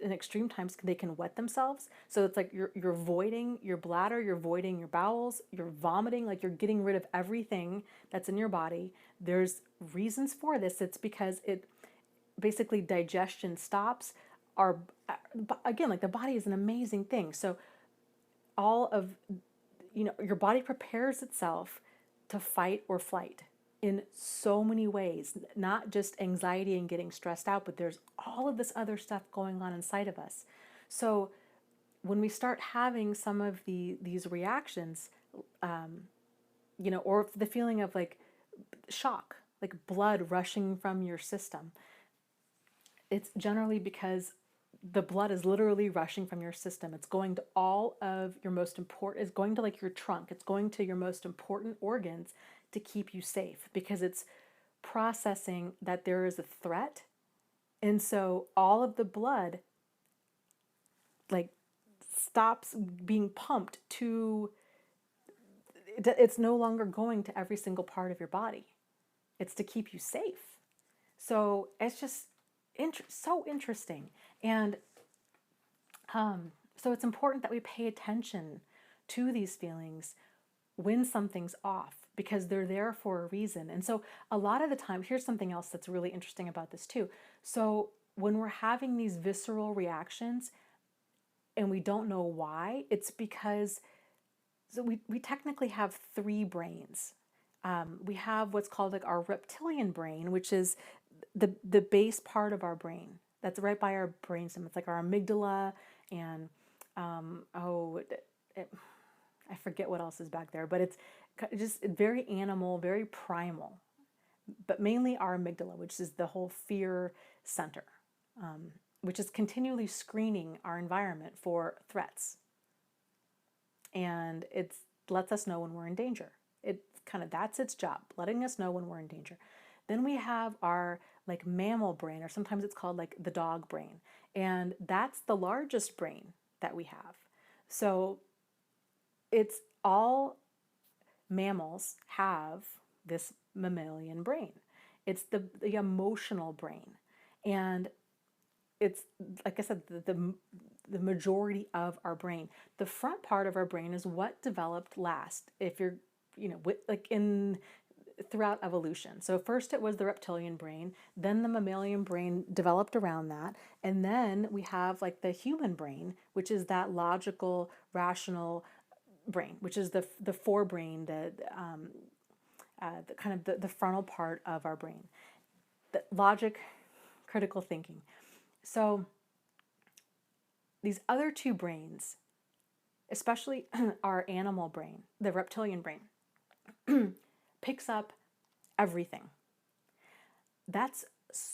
in extreme times, they can wet themselves. So it's like you're voiding your bladder, you're voiding your bowels, you're vomiting, like you're getting rid of everything that's in your body. There's reasons for this. It's because basically digestion stops. Again, like the body is an amazing thing. So your body prepares itself to fight or flight in so many ways, not just anxiety and getting stressed out, but there's all of this other stuff going on inside of us. So when we start having some of these reactions, or the feeling of like shock, like blood rushing from your system, it's generally because the blood is literally rushing from your system. It's going to all of your most important, it's going to like your trunk, it's going to your most important organs to keep you safe, because it's processing that there is a threat. And so all of the blood like stops being pumped to, it's no longer going to every single part of your body. It's to keep you safe. So it's just so interesting. And so it's important that we pay attention to these feelings when something's off, because they're there for a reason. And so a lot of the time, here's something else that's really interesting about this too. So when we're having these visceral reactions and we don't know why, it's because we technically have three brains. We have what's called like our reptilian brain, which is the base part of our brain. That's right by our brainstem. It's like our amygdala and I forget what else is back there, but it's just very animal, very primal, but mainly our amygdala, which is the whole fear center, which is continually screening our environment for threats. And it lets us know when we're in danger. That's its job, letting us know when we're in danger. Then we have our like mammal brain, or sometimes it's called like the dog brain. And that's the largest brain that we have. So it's all mammals have this mammalian brain. It's the emotional brain. And it's, like I said, the majority of our brain. The front part of our brain is what developed last. If you're, throughout evolution. So first it was the reptilian brain, then the mammalian brain developed around that, and then we have like the human brain, which is that logical, rational brain, which is the forebrain, the kind of the frontal part of our brain, the logic, critical thinking. So these other two brains, especially our animal brain, the reptilian brain, picks up everything. That's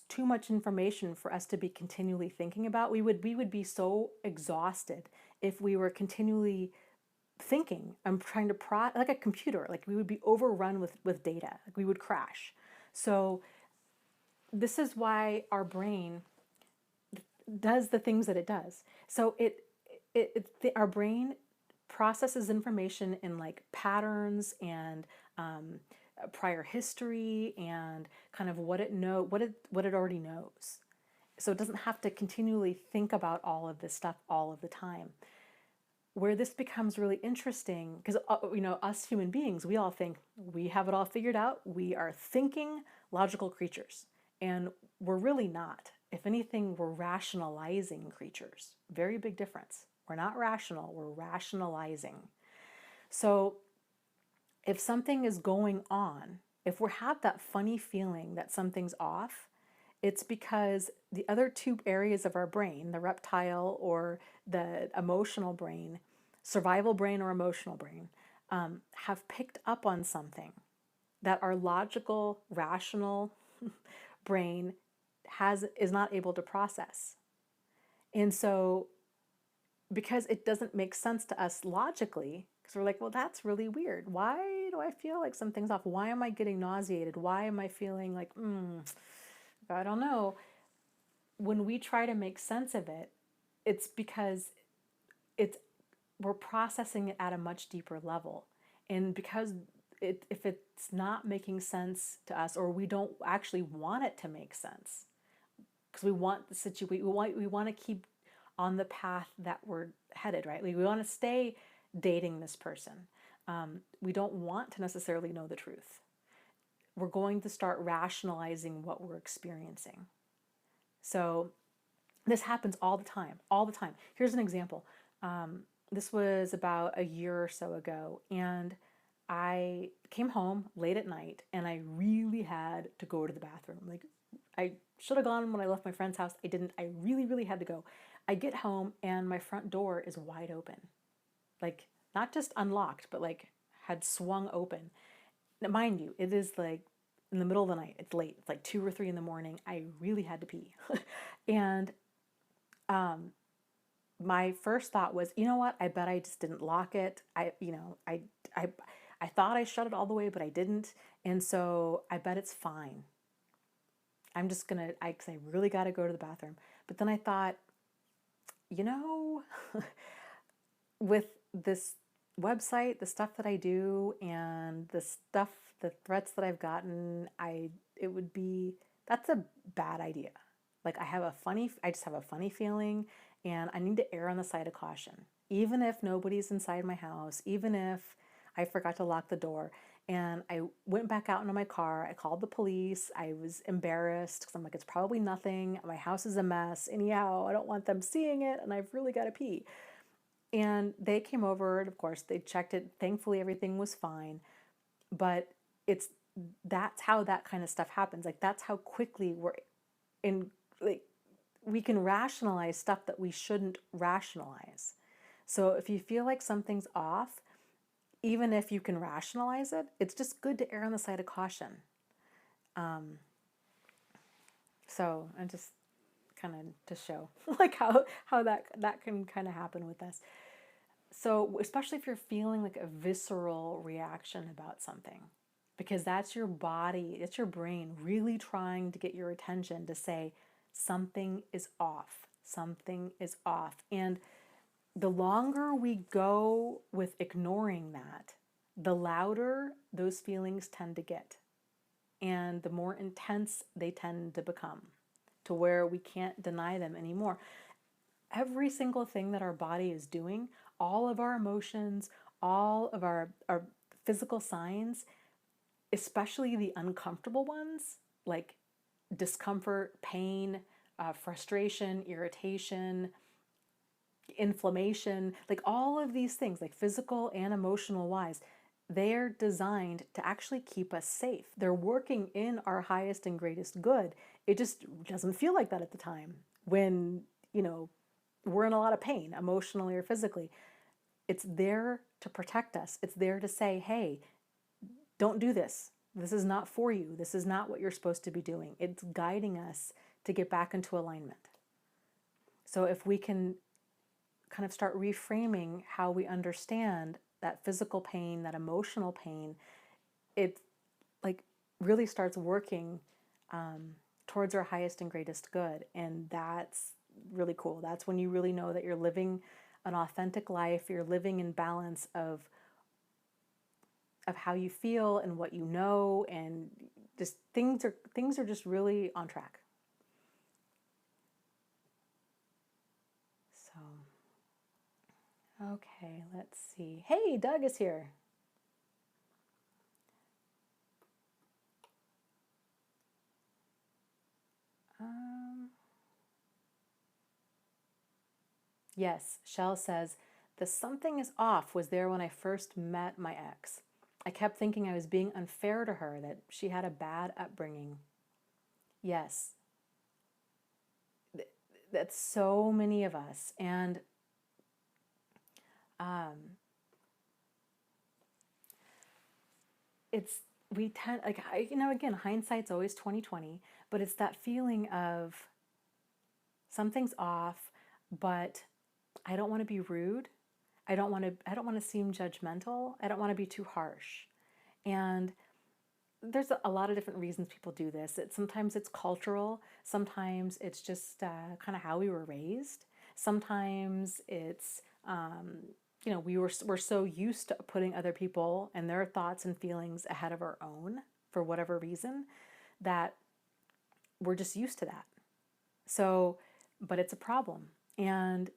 too much information for us to be continually thinking about. We would be so exhausted if we were continually thinking. I'm trying to like a computer, like we would be overrun with data, like we would crash. So this is why our brain, does the things that it does. So our brain processes information in like patterns and prior history and kind of what it already knows. So it doesn't have to continually think about all of this stuff all of the time. Where this becomes really interesting, because us human beings, we all think we have it all figured out. We are thinking logical creatures, and we're really not. If anything, we're rationalizing creatures. Very big difference. We're not rational, we're rationalizing. So if something is going on, if we have that funny feeling that something's off, it's because the other two areas of our brain, the reptile or the emotional brain, survival brain or emotional brain, have picked up on something that our logical, rational brain is not able to process. And so because it doesn't make sense to us logically, because we're like, well, that's really weird. Why do I feel like something's off? Why am I getting nauseated? Why am I feeling like, I don't know. When we try to make sense of it, it's because we're processing it at a much deeper level. And because if it's not making sense to us, or we don't actually want it to make sense, because we want the situation, we want to keep on the path that we're headed, right? We want to stay dating this person. We don't want to necessarily know the truth. We're going to start rationalizing what we're experiencing. So this happens all the time, all the time. Here's an example. This was about a year or so ago, and I came home late at night, and I really had to go to the bathroom. Like, I should have gone when I left my friend's house. I didn't. I really, really had to go. I get home, and my front door is wide open. Like, not just unlocked, but like had swung open. Now, mind you, it is like in the middle of the night. It's late. It's like 2 or 3 in the morning. I really had to pee. And my first thought was, you know what? I bet I just didn't lock it. I thought I shut it all the way, but I didn't. And so I bet it's fine. I'm just gonna, because I really got to go to the bathroom. But then I thought, with this website, the stuff that I do, and the threats that I've gotten, that's a bad idea. Like I just have a funny feeling, and I need to err on the side of caution. Even if nobody's inside my house, even if I forgot to lock the door. And I went back out into my car. I called the police. I was embarrassed because I'm like, it's probably nothing. My house is a mess. Anyhow, I don't want them seeing it, and I've really got to pee. And they came over, and of course, they checked it. Thankfully, everything was fine. But that's how that kind of stuff happens. Like, that's how quickly we can rationalize stuff that we shouldn't rationalize. So if you feel like something's off, even if you can rationalize it, it's just good to err on the side of caution. So, and just kind of to show like how that can kind of happen with us. So especially if you're feeling like a visceral reaction about something, because that's your body, it's your brain really trying to get your attention to say something is off, something is off. And the longer we go with ignoring that, the louder those feelings tend to get, and the more intense they tend to become, to where we can't deny them anymore. Every single thing that our body is doing, all of our emotions, all of our physical signs, especially the uncomfortable ones, like discomfort, pain, frustration, irritation, inflammation, like all of these things, like physical and emotional wise, they're designed to actually keep us safe. They're working in our highest and greatest good. It just doesn't feel like that at the time when, we're in a lot of pain, emotionally or physically. It's there to protect us. It's there to say, hey, don't do this. This is not for you. This is not what you're supposed to be doing. It's guiding us to get back into alignment. So if we can kind of start reframing how we understand that physical pain, that emotional pain, it like really starts working towards our highest and greatest good. And that's really cool. That's when you really know that you're living an authentic life. You're living in balance of how you feel and what you know, and just things are just really on track. So, okay, let's see. Hey, Doug is here. Yes, Shell says, the something is off was there when I first met my ex. I kept thinking I was being unfair to her, that she had a bad upbringing. Yes, that's so many of us. And it's, we tend, like, again, hindsight's always 20/20, but it's that feeling of something's off, but I don't want to be rude. I don't want to seem judgmental. I don't want to be too harsh. And there's a lot of different reasons people do this. Sometimes it's cultural. Sometimes it's just kind of how we were raised. Sometimes it's, we're so used to putting other people and their thoughts and feelings ahead of our own for whatever reason that we're just used to that. So, but it's a problem. And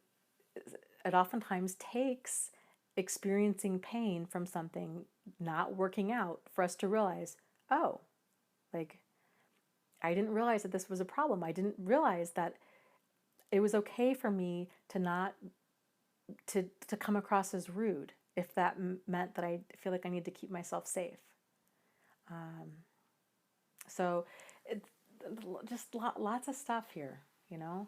it oftentimes takes experiencing pain from something not working out for us to realize, oh, like, I didn't realize that this was a problem. I didn't realize that it was okay for me to not to come across as rude if that meant that I feel like I need to keep myself safe. So it's just lots of stuff here, you know.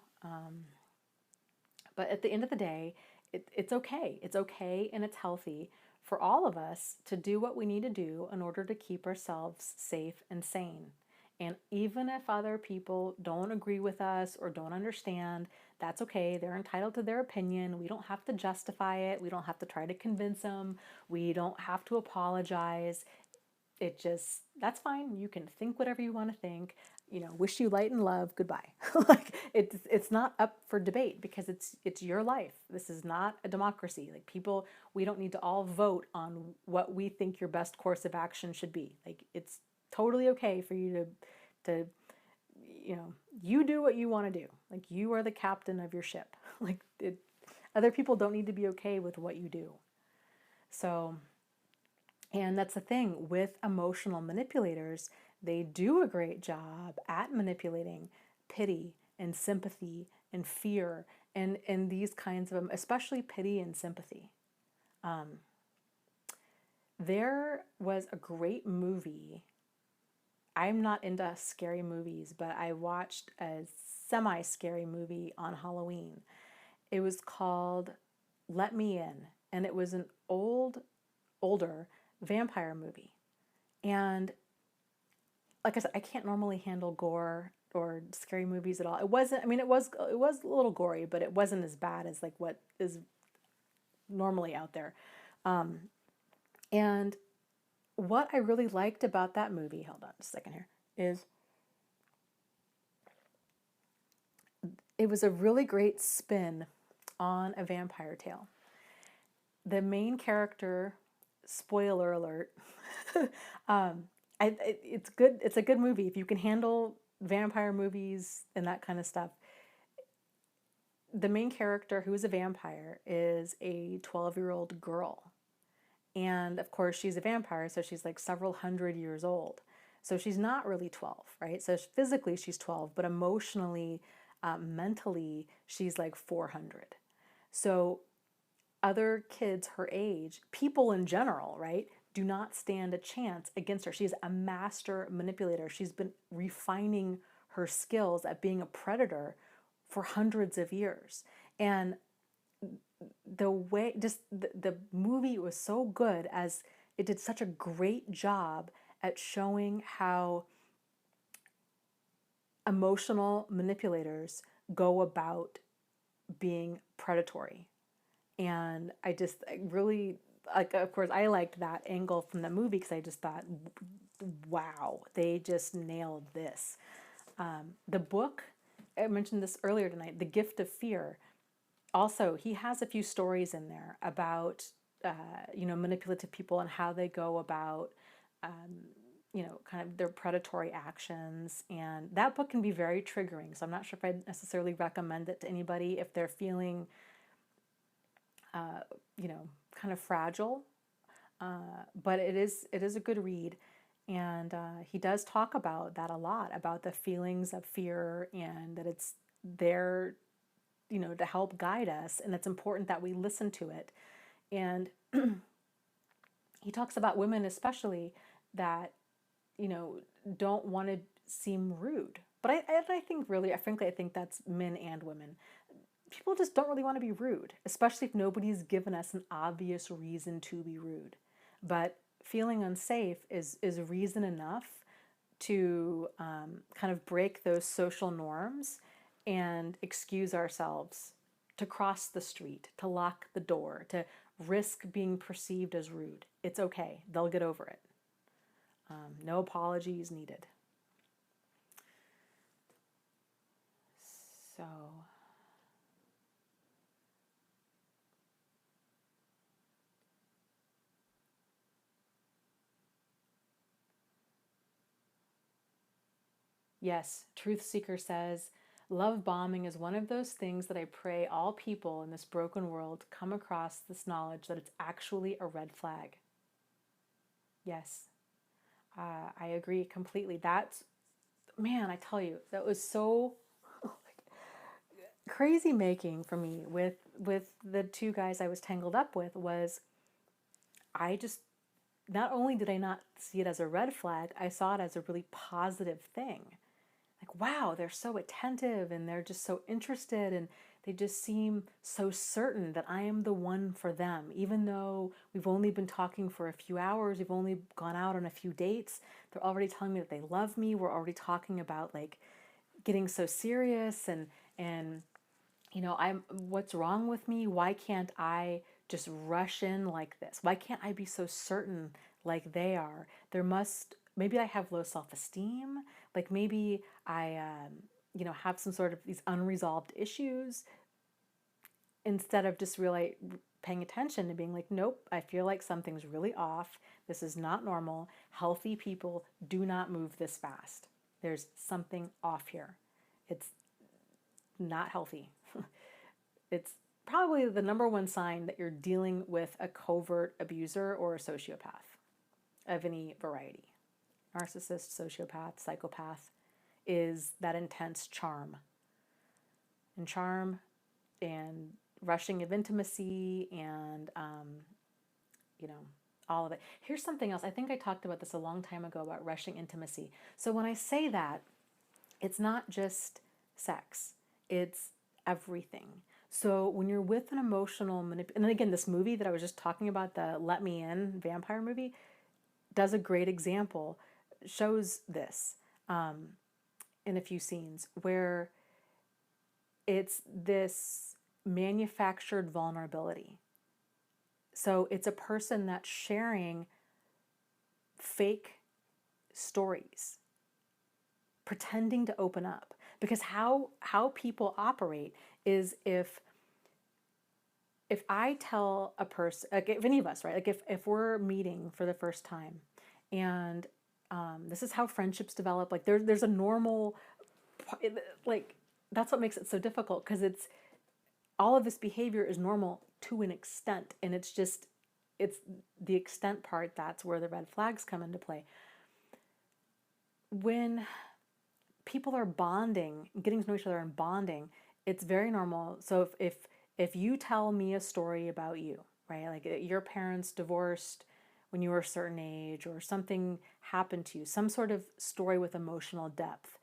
But at the end of the day, it's okay. It's okay and it's healthy for all of us to do what we need to do in order to keep ourselves safe and sane. And even if other people don't agree with us or don't understand, that's okay. They're entitled to their opinion. We don't have to justify it. We don't have to try to convince them. We don't have to apologize. That's fine. You can think whatever you want to think. Wish you light and love. Goodbye. Like, it's not up for debate because it's your life. This is not a democracy. Like, people, we don't need to all vote on what we think your best course of action should be. Like, it's totally okay for you to you do what you want to do. Like, you are the captain of your ship. Like, other people don't need to be okay with what you do. So, and that's the thing with emotional manipulators, they do a great job at manipulating pity and sympathy and fear and these kinds of, especially pity and sympathy. There was a great movie. I'm not into scary movies, but I watched a semi-scary movie on Halloween. It was called Let Me In, and it was an older vampire movie. And like I said, I can't normally handle gore or scary movies at all. It wasn't, I mean, it was a little gory, but it wasn't as bad as like what is normally out there. And what I really liked about that movie, hold on just a second here, is it was a really great spin on a vampire tale. The main character, spoiler alert, it's good. It's a good movie if you can handle vampire movies and that kind of stuff. The main character, who is a vampire, is a 12-year-old girl. And of course, she's a vampire, so she's like several hundred years old. So she's not really 12, right? So physically she's 12, but emotionally, mentally, she's like 400. So other kids her age, people in general, right, do not stand a chance against her. She's a master manipulator. She's been refining her skills at being a predator for hundreds of years. And the way, just the movie was so good, as it did such a great job at showing how emotional manipulators go about being predatory. And I really, like, of course, I liked that angle from the movie because I just thought, wow, they just nailed this. The book, I mentioned this earlier tonight, The Gift of Fear. Also, he has a few stories in there about, manipulative people and how they go about, kind of their predatory actions. And that book can be very triggering. So I'm not sure if I'd necessarily recommend it to anybody if they're feeling, kind of fragile. But it is a good read. And he does talk about that a lot, about the feelings of fear, and that it's there, to help guide us. And it's important that we listen to it. And he talks about women especially that, don't want to seem rude. But I think really, frankly, I think that's men and women. People just don't really want to be rude, especially if nobody's given us an obvious reason to be rude. But feeling unsafe is reason enough to kind of break those social norms and excuse ourselves, to cross the street, to lock the door, to risk being perceived as rude. It's okay. They'll get over it. No apologies needed. So, yes, Truth Seeker says, love bombing is one of those things that I pray all people in this broken world come across this knowledge that it's actually a red flag. Yes, I agree completely. That's, man, I tell you, that was so crazy making for me with the two guys I was tangled up with. Was I just, not only did I not see it as a red flag, I saw it as a really positive thing. Like, wow, they're so attentive and they're just so interested, and they just seem so certain that I am the one for them. Even though we've only been talking for a few hours, we've only gone out on a few dates, they're already telling me that they love me. We're already talking about like getting so serious, and I'm, what's wrong with me? Why can't I just rush in like this? Why can't I be so certain like they are? Maybe I have low self-esteem. Like maybe I, have some sort of these unresolved issues, instead of just really paying attention and being like, nope, I feel like something's really off. This is not normal. Healthy people do not move this fast. There's something off here. It's not healthy. It's probably the number one sign that you're dealing with a covert abuser or a sociopath of any variety. Narcissist, sociopath, psychopath is that intense charm. And charm and rushing of intimacy and, all of it. Here's something else. I think I talked about this a long time ago about rushing intimacy. So when I say that, it's not just sex. It's everything. So when you're with an emotional and again, this movie that I was just talking about, the Let Me In vampire movie, does a great example, shows this in a few scenes where it's this manufactured vulnerability. So it's a person that's sharing fake stories, pretending to open up. Because how people operate is if I tell a person, like if any of us, right, like if we're meeting for the first time, and this is how friendships develop, like there's a normal, like that's what makes it so difficult, because it's all of this behavior is normal to an extent, and it's the extent part that's where the red flags come into play. When people are bonding, getting to know each other and bonding, it's very normal. So if you tell me a story about you, right, like your parents divorced when you were a certain age, or something happened to you, some sort of story with emotional depth,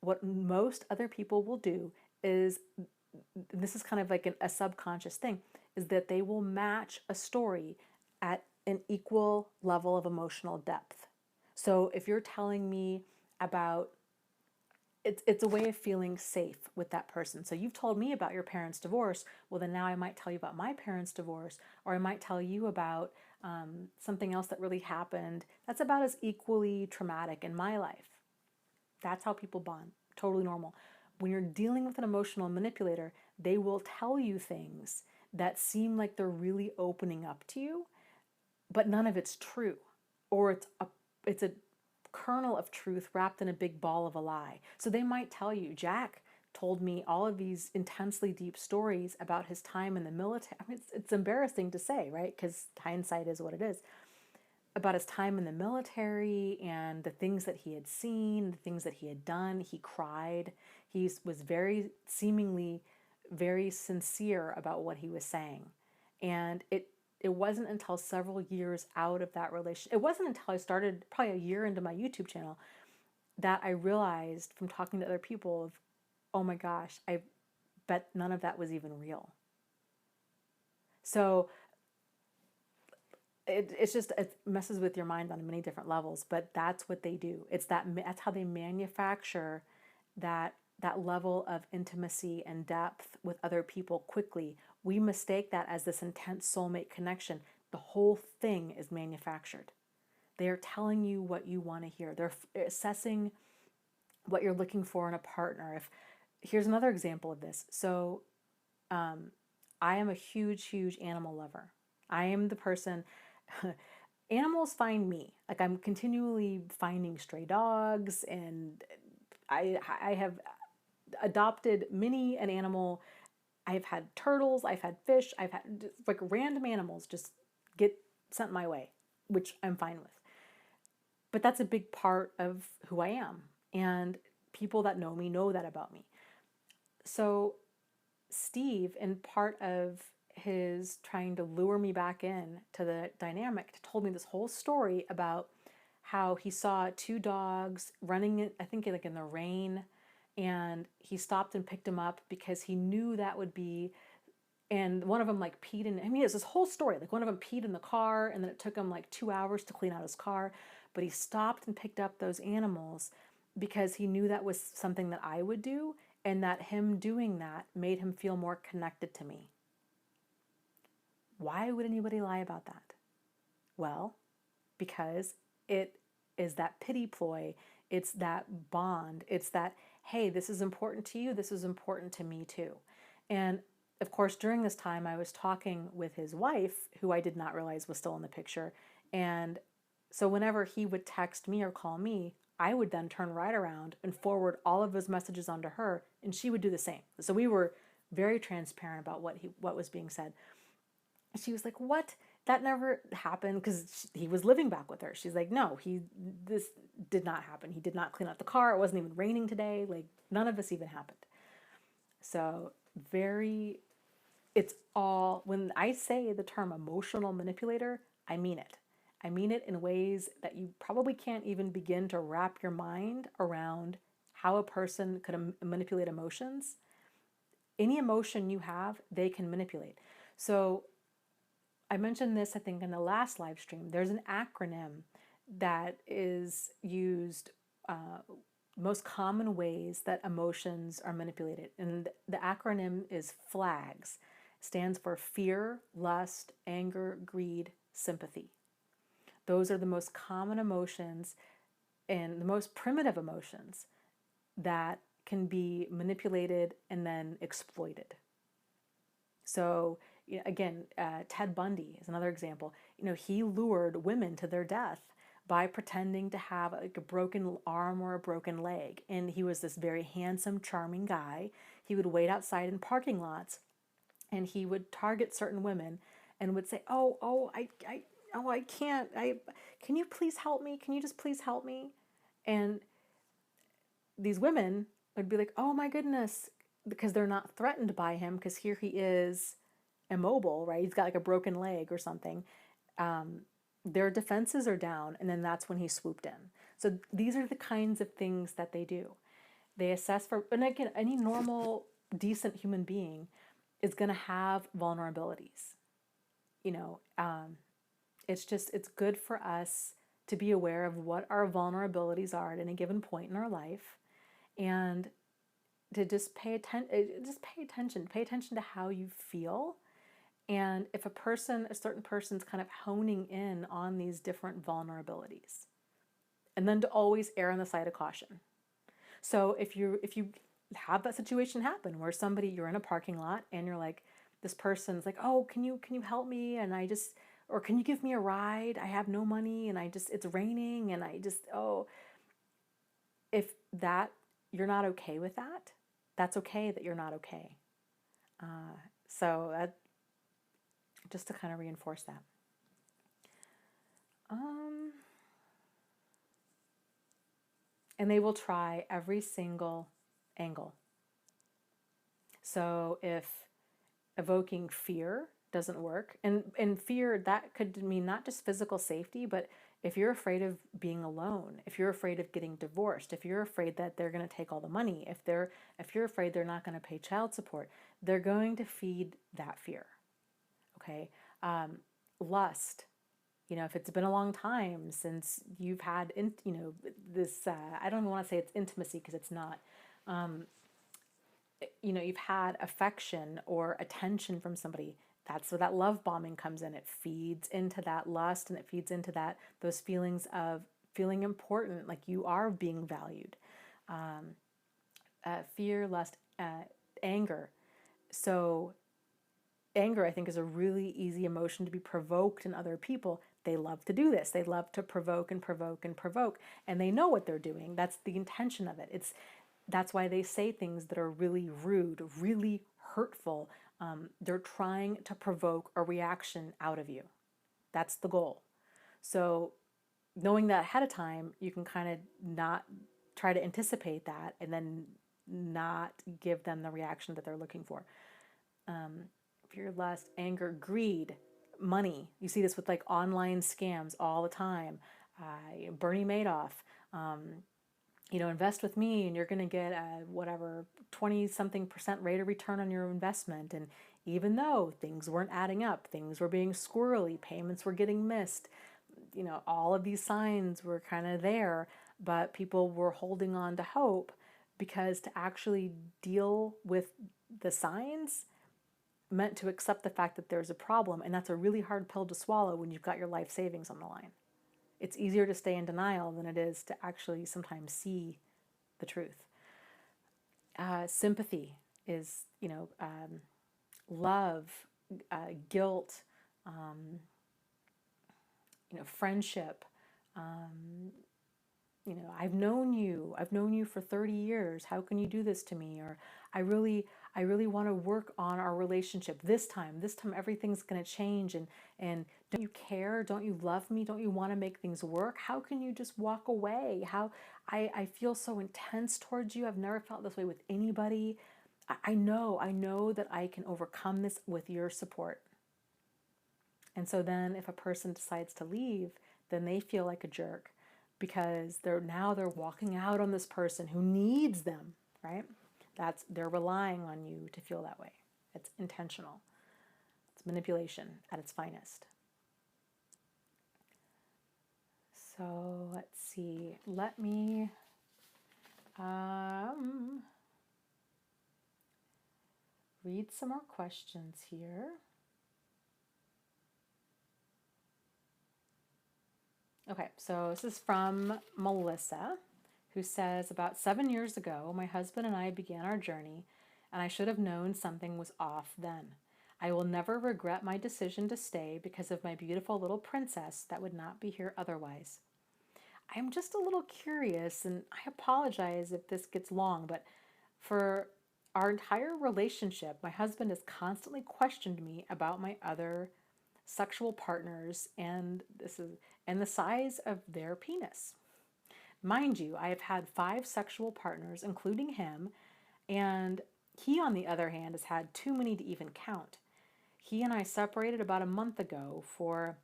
what most other people will do is, this is kind of like a subconscious thing, is that they will match a story at an equal level of emotional depth. So if you're telling me about, it's a way of feeling safe with that person. So you've told me about your parents' divorce. Well, then now I might tell you about my parents' divorce, or I might tell you about something else that really happened that's about as equally traumatic in my life. That's how people bond. Totally normal. when you're dealing with an emotional manipulator, they will tell you things that seem like they're really opening up to you, but none of it's true. Or it's a kernel of truth wrapped in a big ball of a lie. So they might tell you, Jack told me all of these intensely deep stories about his time in the military. I mean, it's embarrassing to say, right? Because hindsight is what it is. About his time in the military and the things that he had seen, the things that he had done. He cried. He was very, seemingly very sincere about what he was saying. And it wasn't until several years out of that relationship, it wasn't until I started probably a year into my YouTube channel that I realized from talking to other people of, oh my gosh, I bet none of that was even real. So it messes with your mind on many different levels, but that's what they do. That's how they manufacture that level of intimacy and depth with other people quickly. We mistake that as this intense soulmate connection. The whole thing is manufactured. They are telling you what you want to hear. They're assessing what you're looking for in a partner. Here's another example of this. So I am a huge animal lover. I am the person, animals find me. Like, I'm continually finding stray dogs, and I have adopted many an animal. I've had turtles, I've had fish, I've had like random animals just get sent my way, which I'm fine with. But that's a big part of who I am. And people that know me know that about me. So Steve, in part of his trying to lure me back in to the dynamic, told me this whole story about how he saw two dogs running, I think like in the rain, and he stopped and picked them up because he knew that would be, and one of them like peed in, I mean, it's this whole story, like one of them peed in the car, and then it took him like 2 hours to clean out his car, but he stopped and picked up those animals because he knew that was something that I would do, and that him doing that made him feel more connected to me. Why would anybody lie about that? Well, because it is that pity ploy. It's that bond. It's that, hey, this is important to you. This is important to me too. And of course, during this time, I was talking with his wife, who I did not realize was still in the picture. And so whenever he would text me or call me, I would then turn right around and forward all of those messages onto her, and she would do the same. So we were very transparent about what was being said. She was like, "What? That never happened," because he was living back with her. She's like, "No, this did not happen. He did not clean out the car. It wasn't even raining today. Like, none of this even happened." So it's all, when I say the term emotional manipulator, I mean it. I mean it in ways that you probably can't even begin to wrap your mind around how a person could manipulate emotions. Any emotion you have, they can manipulate. So I mentioned this, I think, in the last live stream. There's an acronym that is used, most common ways that emotions are manipulated. And the acronym is FLAGS. It stands for fear, lust, anger, greed, sympathy. Those are the most common emotions and the most primitive emotions that can be manipulated and then exploited. So, again, Ted Bundy is another example. He lured women to their death by pretending to have like a broken arm or a broken leg. And he was this very handsome, charming guy. He would wait outside in parking lots, and he would target certain women and would say, I can't. Can you please help me? Can you just please help me? And these women would be like, oh my goodness, because they're not threatened by him, because here he is immobile, right? He's got like a broken leg or something. Their defenses are down, and then that's when he swooped in. So these are the kinds of things that they do. They assess for, and again, any normal, decent human being is going to have vulnerabilities. It's good for us to be aware of what our vulnerabilities are at any given point in our life, and to just pay attention to how you feel. And if a certain person's kind of honing in on these different vulnerabilities, and then to always err on the side of caution. So if you have that situation happen where you're in a parking lot and you're like, this person's like, oh, can you help me? And or can you give me a ride? I have no money and it's raining and if you're not okay with that, that's okay that you're not okay. So that, just to kind of reinforce that. And they will try every single angle. So if evoking fear doesn't work, and fear, that could mean not just physical safety, but if you're afraid of being alone, if you're afraid of getting divorced, if you're afraid that they're going to take all the money, if you're afraid they're not going to pay child support, they're going to feed that fear. Okay. Lust, if it's been a long time since you've had, this, I don't even want to say it's intimacy because it's not, you've had affection or attention from somebody. That's where that love bombing comes in. It feeds into that lust and it feeds into those feelings of feeling important, like you are being valued. Fear, lust, anger. So anger, I think, is a really easy emotion to be provoked in other people. They love to do this. They love to provoke and provoke and provoke, and they know what they're doing. That's the intention of it. That's why they say things that are really rude, really hurtful. They're trying to provoke a reaction out of you. That's the goal. So knowing that ahead of time, you can kind of not try to anticipate that and then not give them the reaction that they're looking for. Fear, lust, anger, greed, money. You see this with like online scams all the time. Bernie Madoff, invest with me and you're going to get a 20-something% rate of return on your investment. And even though things weren't adding up, things were being squirrely, payments were getting missed, all of these signs were kind of there, but people were holding on to hope because to actually deal with the signs meant to accept the fact that there's a problem. And that's a really hard pill to swallow when you've got your life savings on the line. It's easier to stay in denial than it is to actually sometimes see the truth. Sympathy is, love, guilt, friendship. I've known you for 30 years. How can you do this to me? Or I really want to work on our relationship this time everything's going to change. And don't you care? Don't you love me? Don't you want to make things work? How can you just walk away? I feel so intense towards you. I've never felt this way with anybody. I know that I can overcome this with your support. And so then if a person decides to leave, then they feel like a jerk because they're walking out on this person who needs them, right? They're relying on you to feel that way. It's intentional. It's manipulation at its finest. So let's see. Let me read some more questions here. Okay, so this is from Melissa, who says, about 7 years ago, my husband and I began our journey, and I should have known something was off then. I will never regret my decision to stay because of my beautiful little princess that would not be here otherwise. I'm just a little curious, and I apologize if this gets long, but for our entire relationship, my husband has constantly questioned me about my other sexual partners and the size of their penis. Mind you, I have had 5 sexual partners, including him, and he, on the other hand, has had too many to even count. He and I separated about a month ago for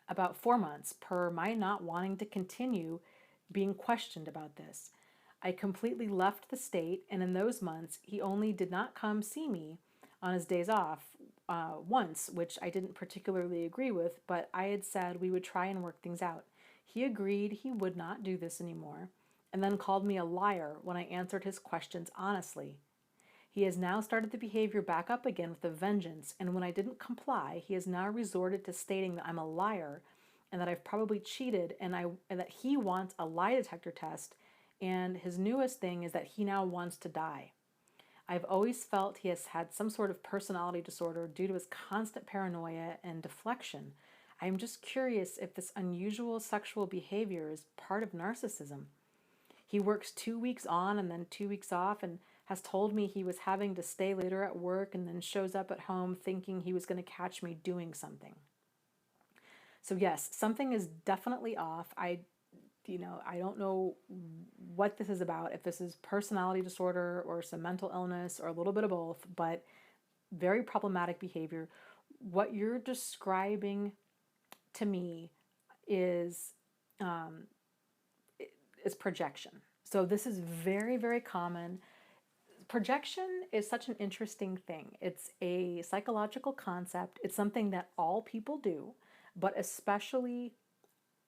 about 4 months per my not wanting to continue being questioned about this. I completely left the state, and in those months, he only did not come see me on his days off once, which I didn't particularly agree with, but I had said we would try and work things out. He agreed he would not do this anymore, and then called me a liar when I answered his questions honestly. He has now started the behavior back up again with a vengeance, and when I didn't comply, he has now resorted to stating that I'm a liar and that I've probably cheated and that he wants a lie detector test And his newest thing is that he now wants to die. I've always felt he has had some sort of personality disorder due to his constant paranoia and deflection. I am just curious if this unusual sexual behavior is part of narcissism. He works 2 weeks on and then 2 weeks off and has told me he was having to stay later at work and then shows up at home thinking he was going to catch me doing something. So yes, something is definitely off. I don't know what this is about, if this is personality disorder or some mental illness or a little bit of both, but very problematic behavior. What you're describing to me is projection. So this is very, very common. Projection is such an interesting thing. It's a psychological concept. It's something that all people do, but especially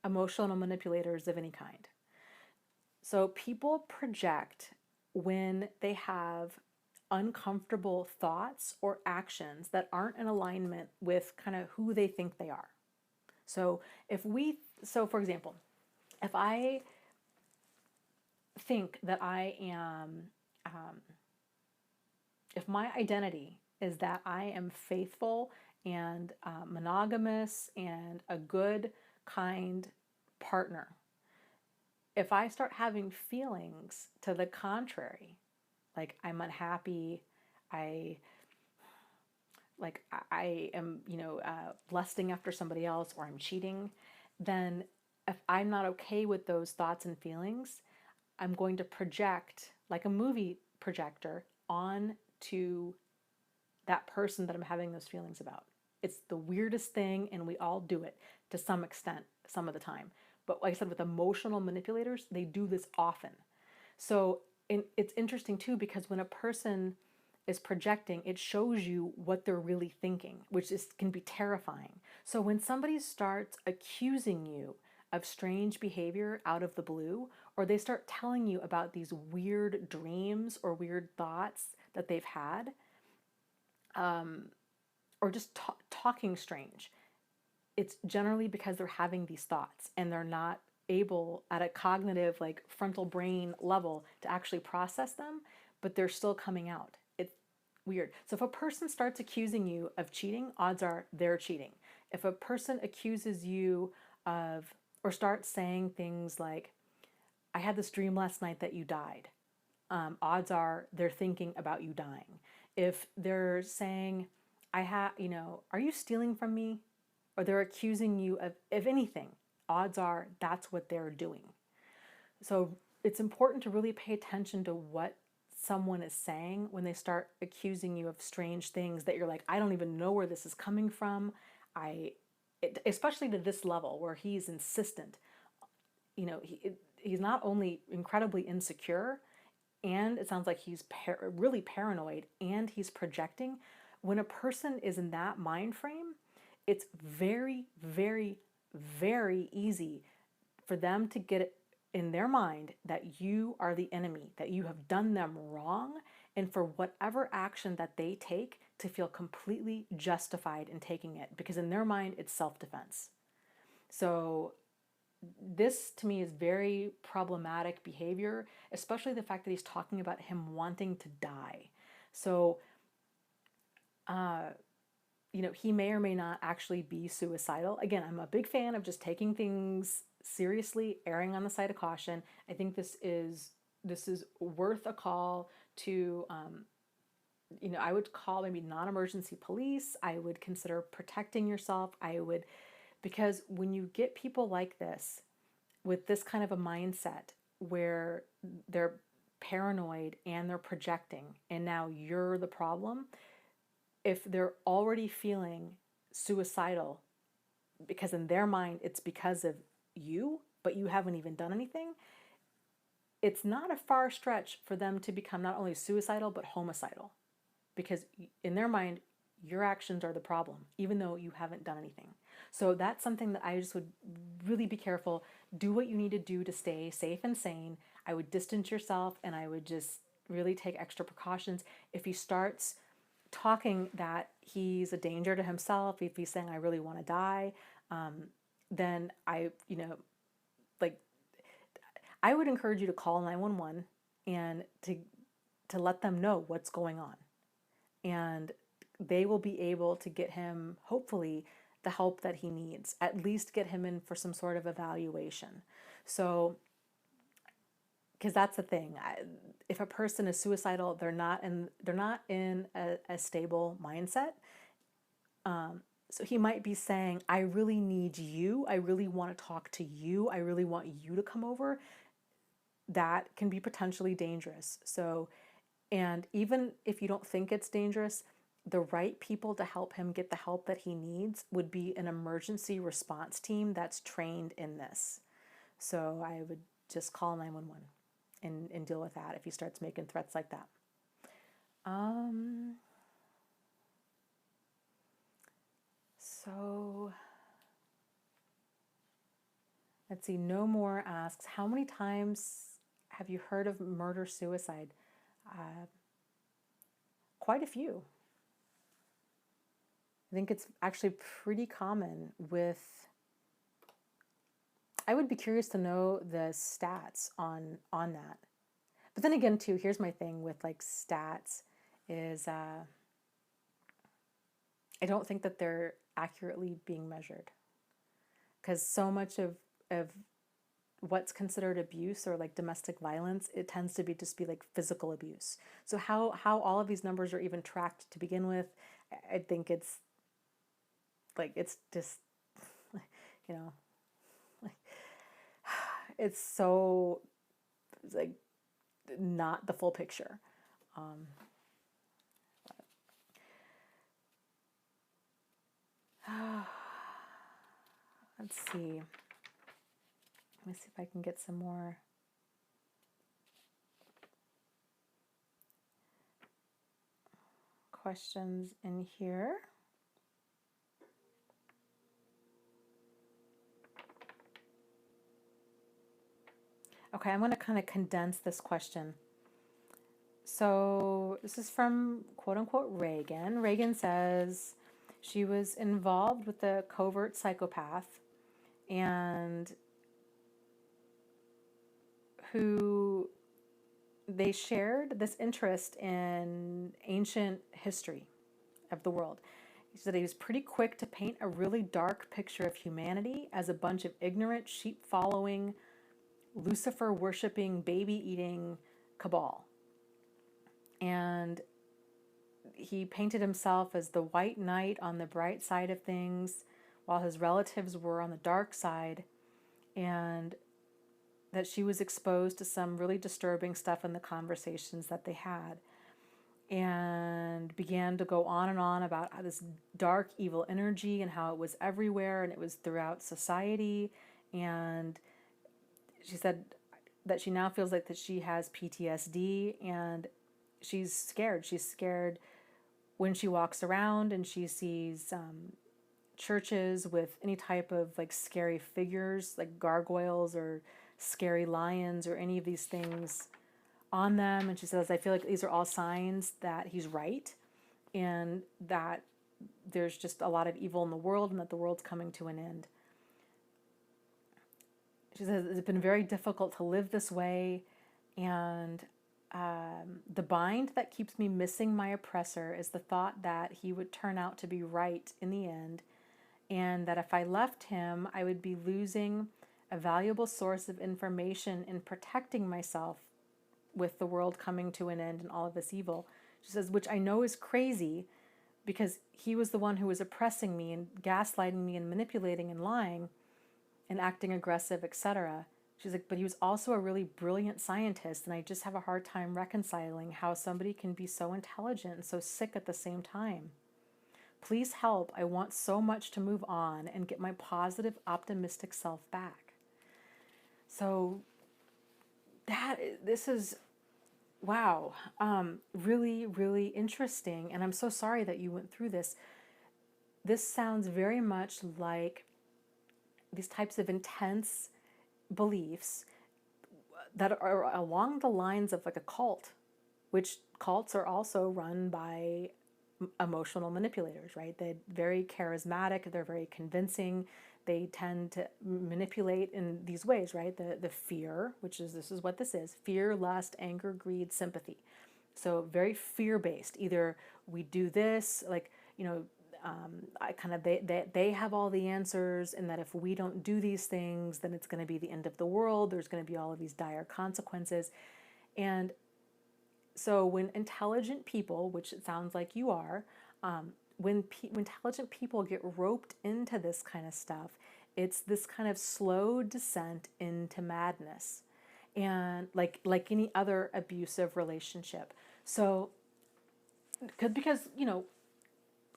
emotional manipulators of any kind. So people project when they have uncomfortable thoughts or actions that aren't in alignment with kind of who they think they are. So for example, if I think that I am, if my identity is that I am faithful and monogamous and a good, kind partner, if I start having feelings to the contrary, like I'm unhappy, I am, lusting after somebody else, or I'm cheating, then if I'm not okay with those thoughts and feelings, I'm going to project, like a movie projector, on to that person that I'm having those feelings about. It's the weirdest thing, and we all do it to some extent, some of the time. But like I said, with emotional manipulators, they do this often. So it's interesting too, because when a person is projecting, it shows you what they're really thinking, which can be terrifying. So when somebody starts accusing you of strange behavior out of the blue, or they start telling you about these weird dreams or weird thoughts that they've had, or just talking strange, it's generally because they're having these thoughts and they're not able at a cognitive, like frontal brain level, to actually process them, but they're still coming out. It's weird. So if a person starts accusing you of cheating, odds are they're cheating. If a person accuses you of, or starts saying things like, I had this dream last night that you died, odds are they're thinking about you dying. If they're saying, are you stealing from me? Or they're accusing you of anything, odds are that's what they're doing. So it's important to really pay attention to what someone is saying when they start accusing you of strange things that you're like, I don't even know where this is coming from. Especially to this level where he's insistent. He's not only incredibly insecure, and it sounds like he's really paranoid, and he's projecting. When a person is in that mind frame, it's very, very, very easy for them to get it in their mind that you are the enemy, that you have done them wrong, and for whatever action that they take to feel completely justified in taking it, because in their mind it's self-defense. So this to me is very problematic behavior, especially the fact that he's talking about him wanting to die. So he may or may not actually be suicidal. Again, I'm a big fan of just taking things seriously, erring on the side of caution. I think this is worth a call to, I would call maybe non-emergency police. I would consider protecting yourself. Because when you get people like this, with this kind of a mindset where they're paranoid and they're projecting, and now you're the problem, if they're already feeling suicidal, because in their mind it's because of you, but you haven't even done anything, it's not a far stretch for them to become not only suicidal, but homicidal. Because in their mind, your actions are the problem, even though you haven't done anything. So that's something that I just would really be careful. Do what you need to do to stay safe and sane. I would distance yourself, and I would just really take extra precautions. If he starts talking that he's a danger to himself, if he's saying, I really want to die, then I would encourage you to call 911 and to let them know what's going on. And they will be able to get him, hopefully, the help that he needs, at least get him in for some sort of evaluation. So, because that's the thing, if a person is suicidal, they're not in a stable mindset. So he might be saying, I really need you. I really want to talk to you. I really want you to come over. That can be potentially dangerous. So, and even if you don't think it's dangerous, the right people to help him get the help that he needs would be an emergency response team that's trained in this. So I would just call 911 and deal with that if he starts making threats like that. So let's see. No More asks, how many times have you heard of murder suicide? Quite a few. I think it's actually pretty common with. I would be curious to know the stats on that. But then again, too, here's my thing with like stats is I don't think that they're accurately being measured, because so much of what's considered abuse or like domestic violence, it tends to be just be like physical abuse. So how all of these numbers are even tracked to begin with, I think it's like, it's just, you know, like, it's so, it's like not the full picture. Let's see. Let me see if I can get some more. Questions in here. Okay, I'm going to kind of condense this question. So this is from quote unquote Reagan. Reagan says she was involved with a covert psychopath and who they shared this interest in ancient history of the world. He said he was pretty quick to paint a really dark picture of humanity as a bunch of ignorant, sheep-following, Lucifer-worshipping, baby-eating cabal. And he painted himself as the white knight on the bright side of things, while his relatives were on the dark side, and that she was exposed to some really disturbing stuff in the conversations that they had, and began to go on and on about how this dark, evil energy and how it was everywhere and it was throughout society. And she said that she now feels like that she has PTSD and she's scared. She's scared when she walks around and she sees churches with any type of like scary figures, like gargoyles or scary lions or any of these things on them. And she says, I feel like these are all signs that he's right and that there's just a lot of evil in the world and that the world's coming to an end. She says it's been very difficult to live this way, and the bind that keeps me missing my oppressor is the thought that he would turn out to be right in the end, and that if I left him, I would be losing a valuable source of information in protecting myself with the world coming to an end and all of this evil. She says, which I know is crazy because he was the one who was oppressing me and gaslighting me and manipulating and lying and acting aggressive, etc. She's like, but he was also a really brilliant scientist, and I just have a hard time reconciling how somebody can be so intelligent and so sick at the same time. Please help. I want so much to move on and get my positive, optimistic self back. So this is, wow, really, really interesting. And I'm so sorry that you went through this. This sounds very much like these types of intense beliefs that are along the lines of like a cult, which cults are also run by emotional manipulators, right? They're very charismatic, they're very convincing, they tend to manipulate in these ways, right? The fear, which is, this is what this is: fear, lust, anger, greed, sympathy. So very fear-based. Either we do this, like, I kind of, they have all the answers, and that if we don't do these things, then it's going to be the end of the world. There's going to be all of these dire consequences. And so when intelligent people, which it sounds like you are, when intelligent people get roped into this kind of stuff, it's this kind of slow descent into madness, and like any other abusive relationship. So, because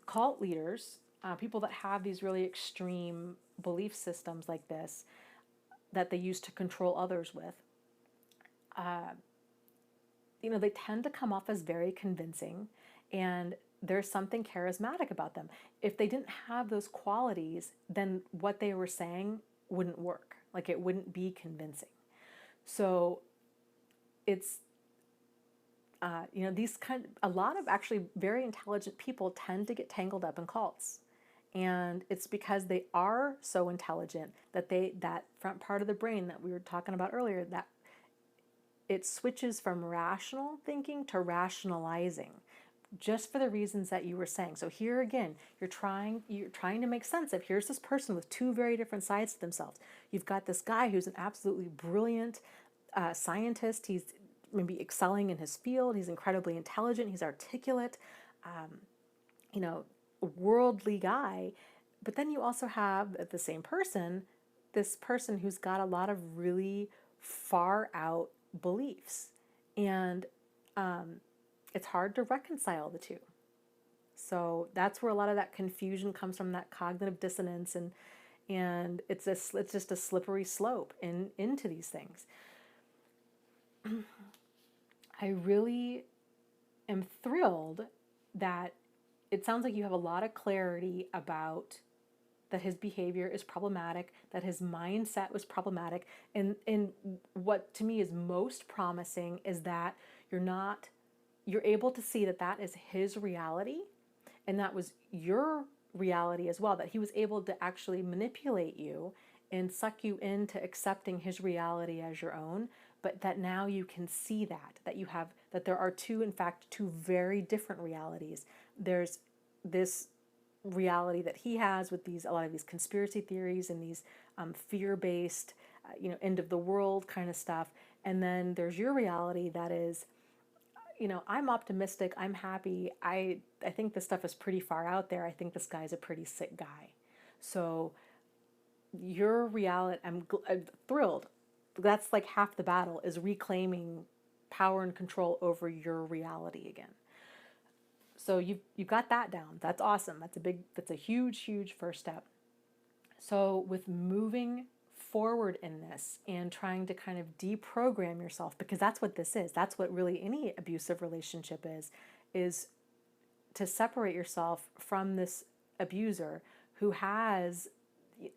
cult leaders, people that have these really extreme belief systems like this, that they use to control others with, they tend to come off as very convincing, and there's something charismatic about them. If they didn't have those qualities, then what they were saying wouldn't work. Like, it wouldn't be convincing. So it's, a lot of actually very intelligent people tend to get tangled up in cults. And it's because they are so intelligent that that front part of the brain that we were talking about earlier, that it switches from rational thinking to rationalizing, just for the reasons that you were saying. So here again, you're trying to make sense of, here's this person with two very different sides to themselves. You've got this guy who's an absolutely brilliant scientist. He's maybe excelling in his field. He's incredibly intelligent. He's articulate, worldly guy. But then you also have the same person, this person who's got a lot of really far out beliefs. And it's hard to reconcile the two. So that's where a lot of that confusion comes from, that cognitive dissonance, and it's just a slippery slope into these things. I really am thrilled that it sounds like you have a lot of clarity about that his behavior is problematic, that his mindset was problematic. And what to me is most promising is that you're able to see that that is his reality, and that was your reality as well, that he was able to actually manipulate you and suck you into accepting his reality as your own, but that now you can see that there are in fact, two very different realities. There's this reality that he has with a lot of these conspiracy theories and these fear-based, end of the world kind of stuff. And then there's your reality that is, I'm optimistic, I'm happy, I think this stuff is pretty far out there, I think this guy's a pretty sick guy. So your reality, I'm thrilled. That's like half the battle, is reclaiming power and control over your reality again. So you've got that down. That's awesome. That's a huge, huge first step. So with moving forward in this and trying to kind of deprogram yourself, because that's what this is. That's what really any abusive relationship is to separate yourself from this abuser who has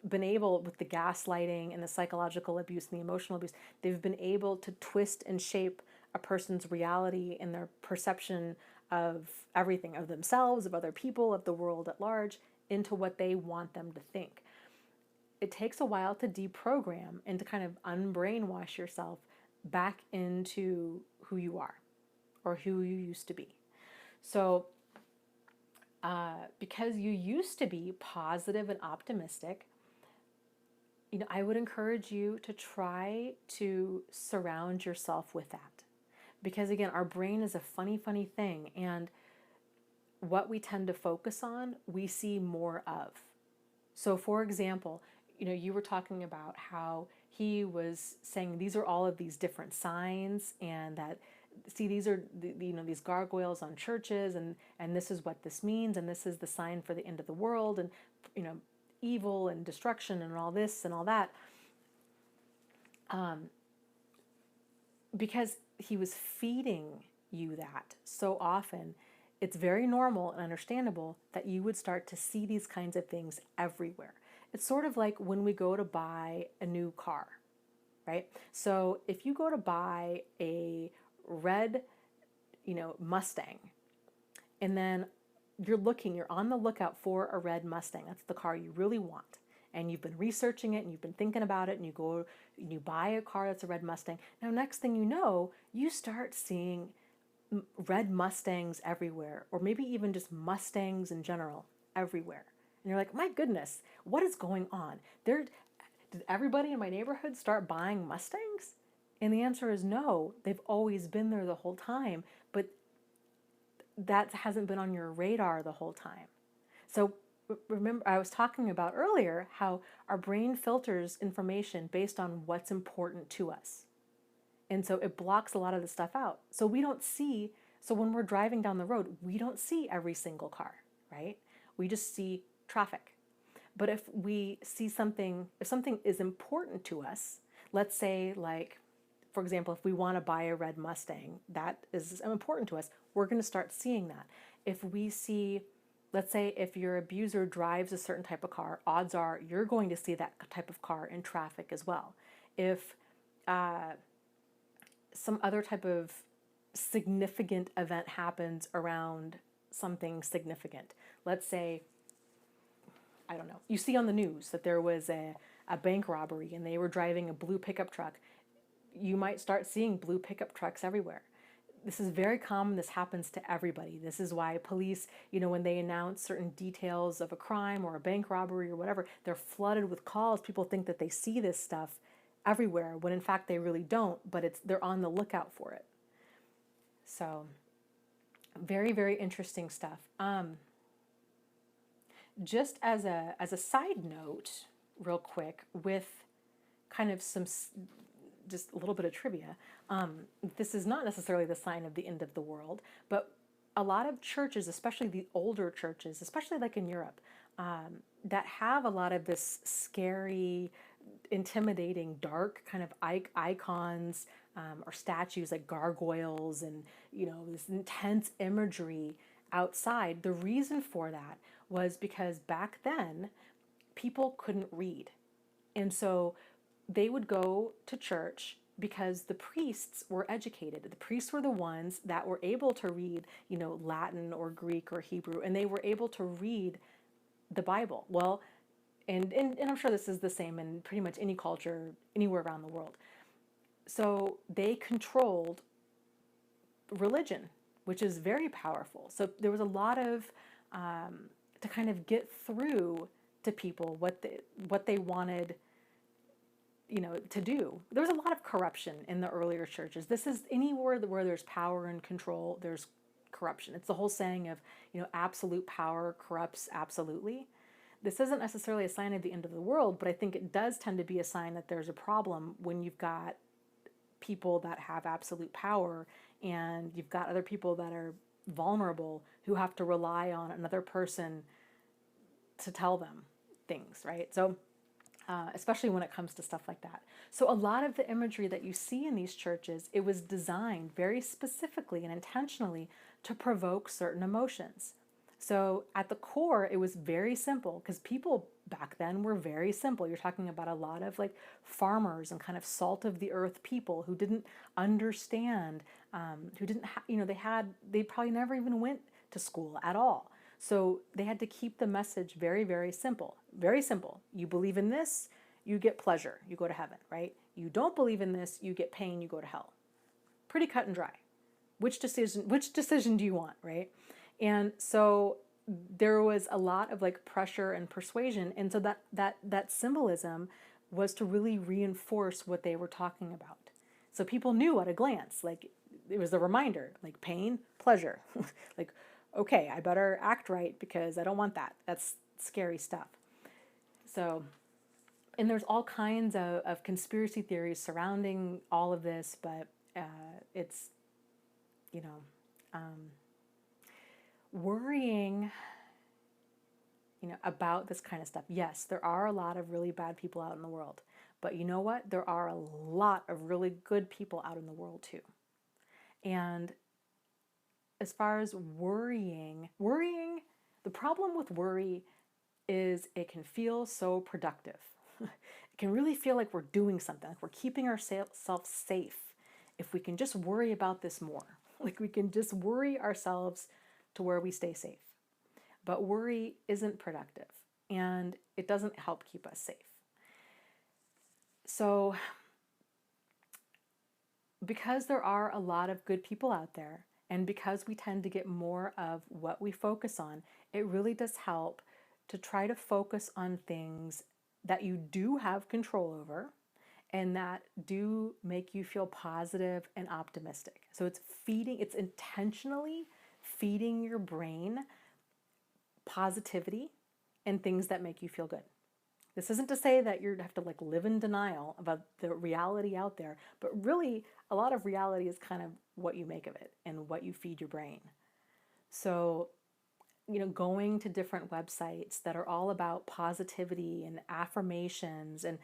been able, with the gaslighting and the psychological abuse and the emotional abuse, they've been able to twist and shape a person's reality and their perception of everything, of themselves, of other people, of the world at large, into what they want them to think. It takes a while to deprogram and to kind of unbrainwash yourself back into who you are or who you used to be. So because you used to be positive and optimistic, I would encourage you to try to surround yourself with that. Because again, our brain is a funny, funny thing. And what we tend to focus on, we see more of. So for example, you were talking about how he was saying these are all of these different signs, and that, see, these are these gargoyles on churches, and this is what this means, and this is the sign for the end of the world, and evil and destruction and all this and all that. Because he was feeding you that so often, it's very normal and understandable that you would start to see these kinds of things everywhere. It's sort of like when we go to buy a new car, right? So if you go to buy a red, Mustang, and then you're on the lookout for a red Mustang, that's the car you really want, and you've been researching it and you've been thinking about it and you go and you buy a car that's a red Mustang. Now, next thing you know, you start seeing red Mustangs everywhere, or maybe even just Mustangs in general everywhere. And you're like, my goodness, what is going on? Did everybody in my neighborhood start buying Mustangs? And the answer is no. They've always been there the whole time, but that hasn't been on your radar the whole time. So remember, I was talking about earlier how our brain filters information based on what's important to us. And so it blocks a lot of the stuff out. So we don't see, so when we're driving down the road, we don't see every single car, right? We just see traffic. But if we see something, if something is important to us, let's say like, for example, if we want to buy a red Mustang, that is important to us, we're going to start seeing that. If we see, let's say if your abuser drives a certain type of car, odds are you're going to see that type of car in traffic as well. If some other type of significant event happens around something significant, let's say, I don't know, you see on the news that there was a bank robbery and they were driving a blue pickup truck, you might start seeing blue pickup trucks everywhere. This is very common. This happens to everybody. This is why police, when they announce certain details of a crime or a bank robbery or whatever, they're flooded with calls. People think that they see this stuff everywhere when in fact they really don't, but they're on the lookout for it. So very, very interesting stuff. Just as a side note, real quick, with kind of just a little bit of trivia. This is not necessarily the sign of the end of the world, but a lot of churches, especially the older churches, especially like in Europe, that have a lot of this scary, intimidating, dark kind of icons or statues like gargoyles and, this intense imagery outside. The reason for that was because back then people couldn't read. And so they would go to church because the priests were educated. The priests were the ones that were able to read, Latin or Greek or Hebrew, and they were able to read the Bible. Well, and I'm sure this is the same in pretty much any culture anywhere around the world. So they controlled religion, which is very powerful. So there was a lot of, to kind of get through to people what they wanted to do. There was a lot of corruption in the earlier churches. This is anywhere where there's power and control, there's corruption. It's the whole saying of, absolute power corrupts absolutely. This isn't necessarily a sign of the end of the world, but I think it does tend to be a sign that there's a problem when you've got people that have absolute power and you've got other people that are vulnerable who have to rely on another person to tell them things, right? So especially when it comes to stuff like that. So a lot of the imagery that you see in these churches, it was designed very specifically and intentionally to provoke certain emotions. So at the core, it was very simple because people back then were very simple. You're talking about a lot of like farmers and kind of salt of the earth people who didn't understand, who didn't, they probably never even went to school at all. So they had to keep the message very, very simple. Very simple. You believe in this, you get pleasure, you go to heaven, right? You don't believe in this, you get pain, you go to hell. Pretty cut and dry. Which decision do you want, right? And so there was a lot of like pressure and persuasion. And so that symbolism was to really reinforce what they were talking about. So people knew at a glance, like it was a reminder, like pain, pleasure, like, okay, I better act right because I don't want that. That's scary stuff. So, and there's all kinds of conspiracy theories surrounding all of this, but it's, worrying, about this kind of stuff. Yes, there are a lot of really bad people out in the world, but you know what? There are a lot of really good people out in the world too. And as far as worrying, the problem with worry is it can feel so productive. It can really feel like we're doing something, like we're keeping ourselves safe if we can just worry about this more. Like we can just worry ourselves to where we stay safe. But worry isn't productive. and it doesn't help keep us safe. So because there are a lot of good people out there, and because we tend to get more of what we focus on, it really does help to try to focus on things that you do have control over and that do make you feel positive and optimistic. So it's intentionally feeding your brain positivity and things that make you feel good. This isn't to say that you have to like live in denial about the reality out there, but really a lot of reality is kind of what you make of it and what you feed your brain. So, going to different websites that are all about positivity and affirmations and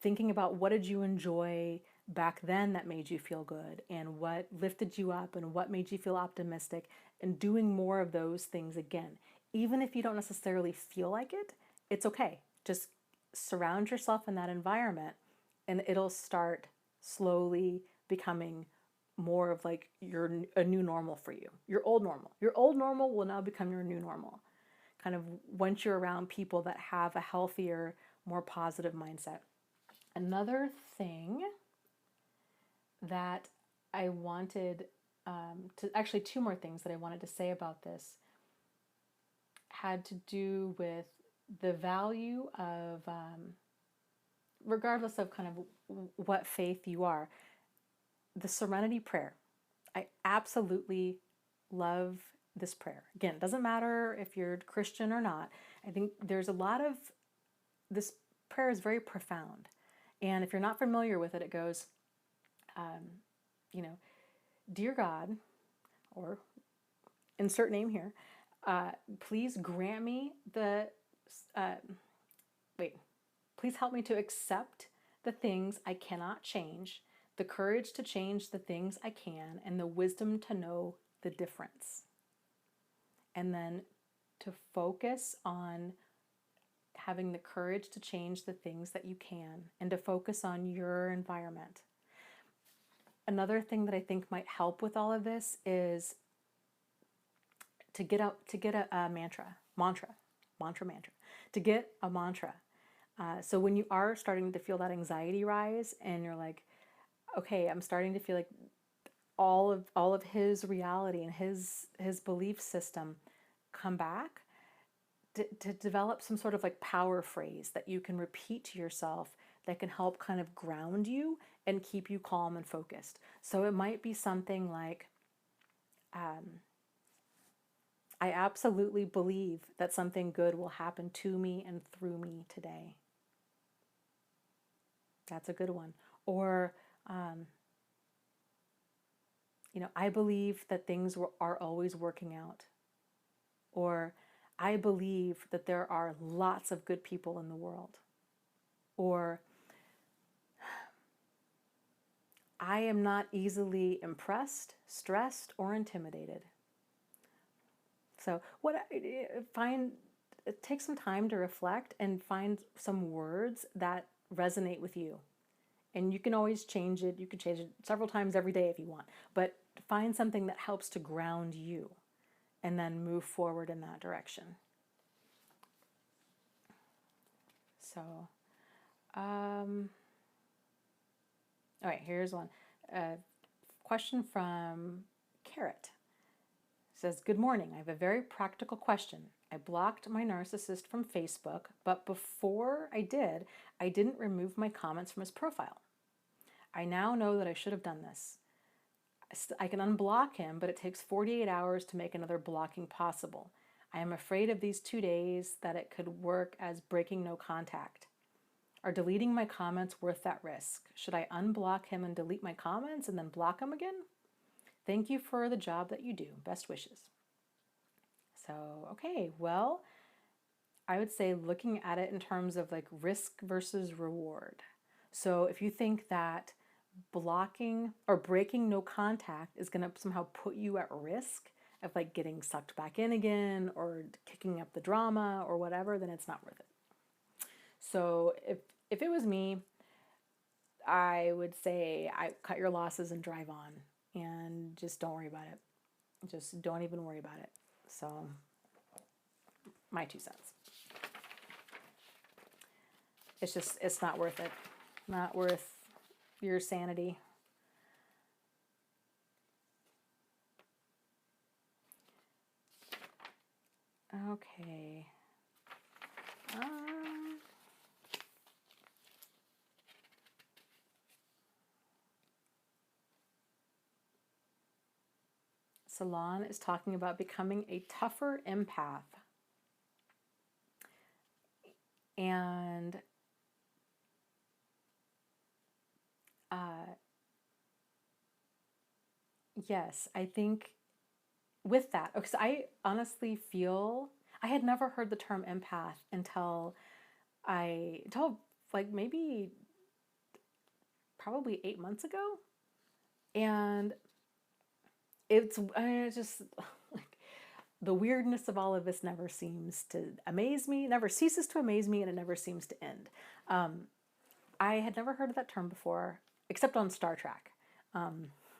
thinking about what did you enjoy back then that made you feel good and what lifted you up and what made you feel optimistic, and doing more of those things again. Even if you don't necessarily feel like it, it's okay. Just surround yourself in that environment and it'll start slowly becoming more of like a new normal for you. Your old normal. Your old normal will now become your new normal. Kind of once you're around people that have a healthier, more positive mindset. Another thing that I wanted actually two more things that I wanted to say about this had to do with the value of, regardless of kind of what faith you are, the Serenity Prayer. I absolutely love this prayer. Again, it doesn't matter if you're Christian or not. I think there's a lot of, this prayer is very profound. And if you're not familiar with it, it goes, Dear God, or insert name here, please grant me please help me to accept the things I cannot change, the courage to change the things I can, and the wisdom to know the difference. And then to focus on having the courage to change the things that you can and to focus on your environment. Another thing that I think might help with all of this is to get a mantra, to get a mantra. So when you are starting to feel that anxiety rise and you're like, okay, I'm starting to feel like all of his reality and his belief system come back, to develop some sort of like power phrase that you can repeat to yourself that can help kind of ground you and keep you calm and focused. So it might be something like, I absolutely believe that something good will happen to me and through me today. That's a good one. Or, I believe that things are always working out. Or, I believe that there are lots of good people in the world. Or, I am not easily impressed, stressed, or intimidated. So take some time to reflect and find some words that resonate with you. And you can always change it. You can change it several times every day if you want. But find something that helps to ground you and then move forward in that direction. So, all right, here's one. Question from Carrot. It says, good morning. I have a very practical question. I blocked my narcissist from Facebook, but before I did, I didn't remove my comments from his profile. I now know that I should have done this. I can unblock him, but it takes 48 hours to make another blocking possible. I am afraid of these 2 days that it could work as breaking no contact. Are deleting my comments worth that risk? Should I unblock him and delete my comments and then block him again? Thank you for the job that you do. Best wishes. So, okay, well, I would say looking at it in terms of like risk versus reward. So if you think that blocking or breaking no contact is going to somehow put you at risk of like getting sucked back in again or kicking up the drama or whatever, then it's not worth it. So if it was me, I would say I cut your losses and drive on and just don't worry about it. Just don't even worry about it. So my 2 cents. it's not worth it. Not worth your sanity. Okay. Salon is talking about becoming a tougher empath. And yes, I think with that, because I honestly feel I had never heard the term empath until like maybe probably 8 months ago. And it's just like the weirdness of all of this never seems to amaze me, never ceases to amaze me, and it never seems to end. I had never heard of that term before, except on Star Trek,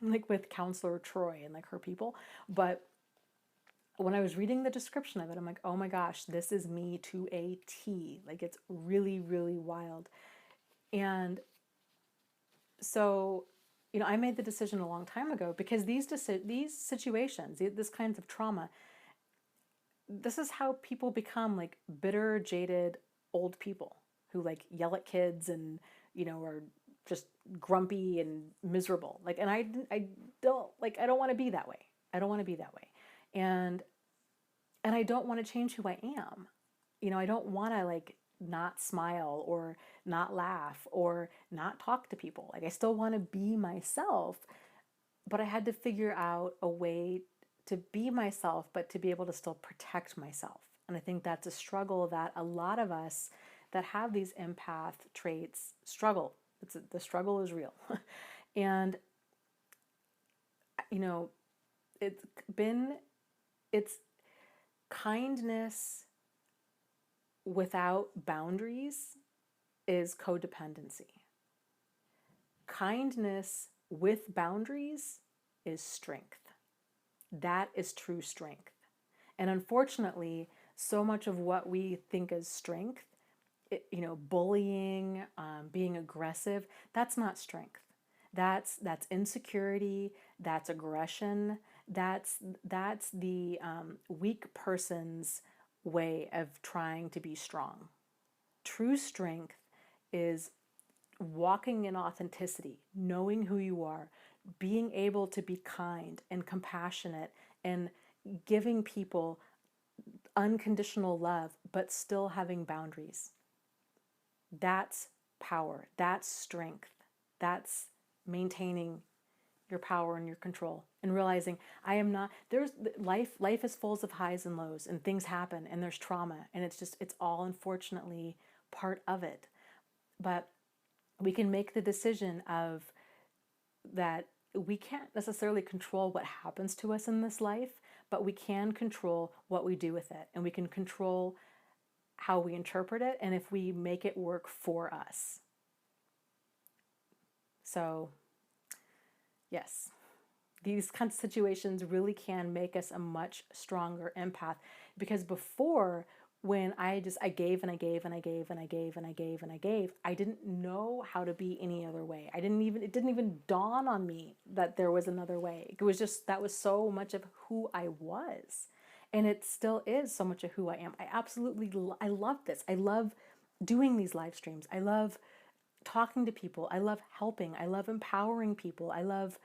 like with Counselor Troy and like her people. But when I was reading the description of it, I'm like, oh my gosh, this is me to a T. Like it's really, really wild. And so, I made the decision a long time ago because these situations, this kinds of trauma, this is how people become like bitter, jaded, old people who like yell at kids and, are just grumpy and miserable. Like, and I don't like, I don't want to be that way. I don't want to be that way. And I don't want to change who I am. I don't want to like not smile or not laugh or not talk to people. Like I still want to be myself, but I had to figure out a way to be myself, but to be able to still protect myself. And I think that's a struggle that a lot of us that have these empath traits struggle. The struggle is real. And, it's kindness without boundaries is codependency. Kindness with boundaries is strength. That is true strength. And unfortunately, so much of what we think is strength, bullying, being aggressive, that's not strength. That's insecurity. That's aggression. That's the weak person's way of trying to be strong. True strength is walking in authenticity, knowing who you are, being able to be kind and compassionate and giving people unconditional love, but still having boundaries. That's power. That's strength. That's maintaining your power and your control and realizing I am not, there's life is full of highs and lows and things happen and there's trauma and it's all unfortunately part of it. But we can make the decision of that we can't necessarily control what happens to us in this life, but we can control what we do with it and we can control how we interpret it and if we make it work for us. So, yes, these kinds of situations really can make us a much stronger empath because before, when I gave and I gave and I gave and I gave and I gave and I gave, I didn't know how to be any other way. It didn't even dawn on me that there was another way. It was just, that was so much of who I was. And it still is so much of who I am. I love this. I love doing these live streams. I love talking to people. I love helping. I love empowering people. I love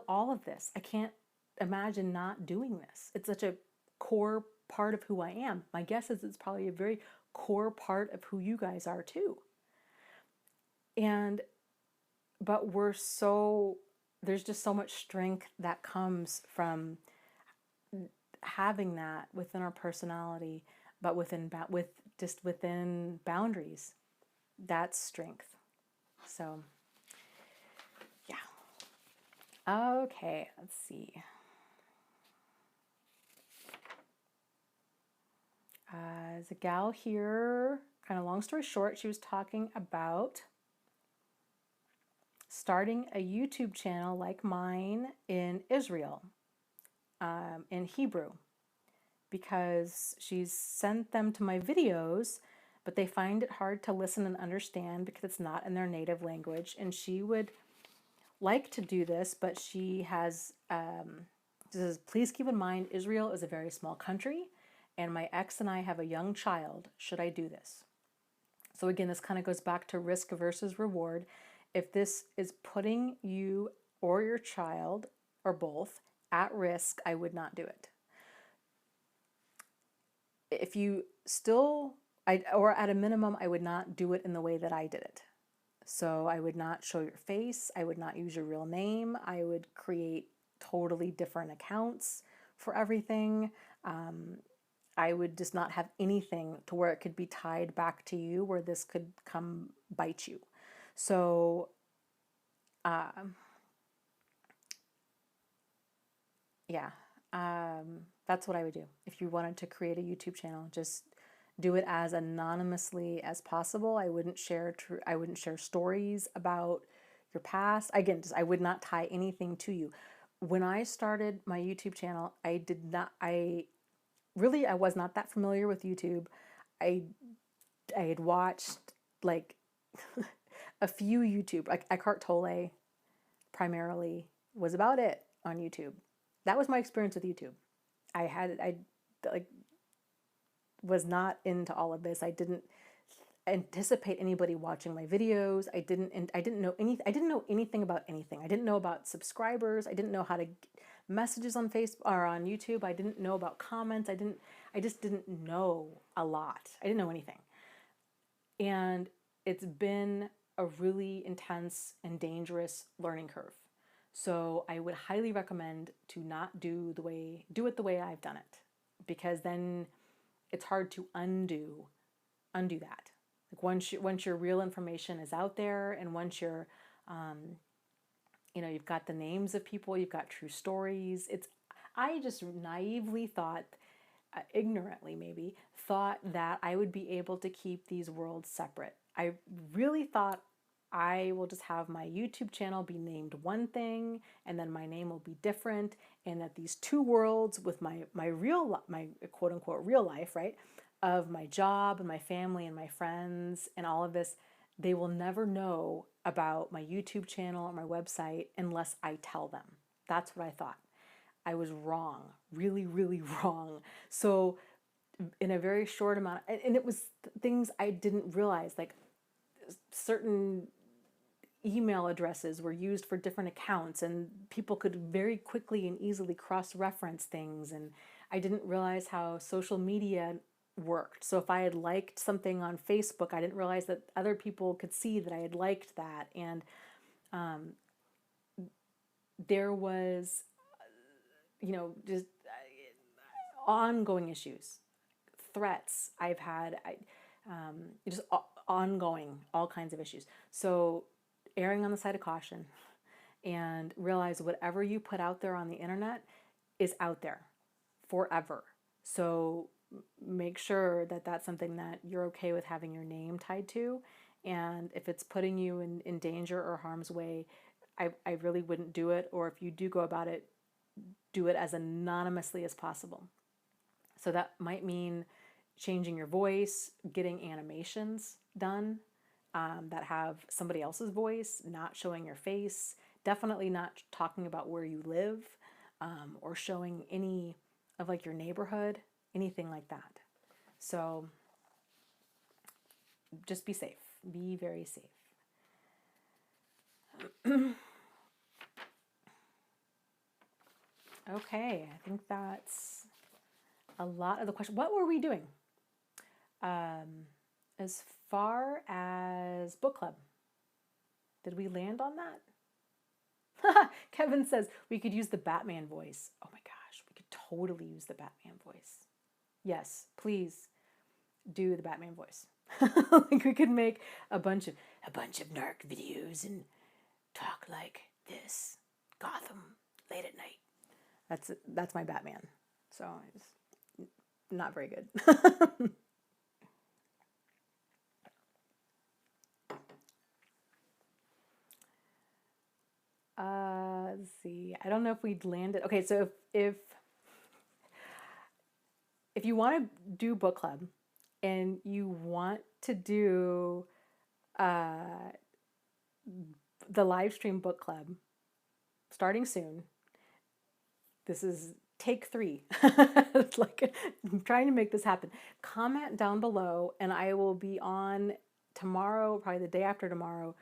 all of this. I can't imagine not doing this. It's such a core part of who I am. My guess is it's probably a very core part of who you guys are too. But there's just so much strength that comes from having that within our personality, but within boundaries. That's strength. So, yeah. Okay, let's see. There's a gal here, kind of long story short, she was talking about starting a YouTube channel like mine in Israel, in Hebrew, because she's sent them to my videos, but they find it hard to listen and understand because it's not in their native language. And she would like to do this, but she has, says, please keep in mind, Israel is a very small country, and my ex and I have a young child. Should I do this? So again, this kind of goes back to risk versus reward. If this is putting you or your child or both at risk, I would not do it. If you still, or at a minimum, I would not do it in the way that I did it. So I would not show your face. I would not use your real name. I would create totally different accounts for everything. I would just not have anything to where it could be tied back to you, where this could come bite you. So, yeah, that's what I would do. If you wanted to create a YouTube channel, just do it as anonymously as possible. I wouldn't share stories about your past. Again, I would not tie anything to you. When I started my YouTube channel, I was not that familiar with YouTube. I had watched like a few YouTube, like Eckhart Tolle primarily was about it on YouTube. That was my experience with YouTube. I like was not into all of this. I didn't anticipate anybody watching my videos. I didn't know anything about anything. I didn't know about subscribers. I didn't know how to get messages on Facebook or on YouTube. I didn't know about comments. I just didn't know a lot. I didn't know anything. And it's been a really intense and dangerous learning curve. So I would highly recommend to not do it the way I've done it, because then it's hard to undo that. Like once your real information is out there, and once you're, you've got the names of people, you've got true stories. I just naively thought, ignorantly maybe, thought that I would be able to keep these worlds separate. I really thought I will just have my YouTube channel be named one thing, and then my name will be different, and that these two worlds with my quote unquote real life, right, of my job and my family and my friends and all of this, they will never know about my YouTube channel or my website unless I tell them. That's what I thought. I was wrong, really, really wrong. So in a very short amount, and it was things I didn't realize, like certain email addresses were used for different accounts, and people could very quickly and easily cross-reference things. And I didn't realize how social media worked. So if I had liked something on Facebook, I didn't realize that other people could see that I had liked that. And there was, just ongoing issues, threats I've had, just ongoing, all kinds of issues. So erring on the side of caution, and realize whatever you put out there on the internet is out there forever. So make sure that that's something that you're okay with having your name tied to. And if it's putting you in danger or harm's way, I really wouldn't do it. Or if you do go about it, do it as anonymously as possible. So that might mean changing your voice, getting animations done that have somebody else's voice, not showing your face, definitely not talking about where you live, or showing any of like your neighborhood, anything like that. So just be safe, be very safe. Okay, I think that's a lot of the questions. What were we doing? As far as book club, did we land on that? Kevin says we could use the Batman voice. Oh my gosh, we could totally use the Batman voice. Yes, please do the Batman voice. Like we could make a bunch of narc videos and talk like this. Gotham late at night. That's my Batman. So it's not very good. Let's see. I don't know if we'd landed. Okay, so if you want to do book club and you want to do the live stream book club starting soon. This is take 3. It's like I'm trying to make this happen. Comment down below, and I will be on tomorrow, probably the day after tomorrow,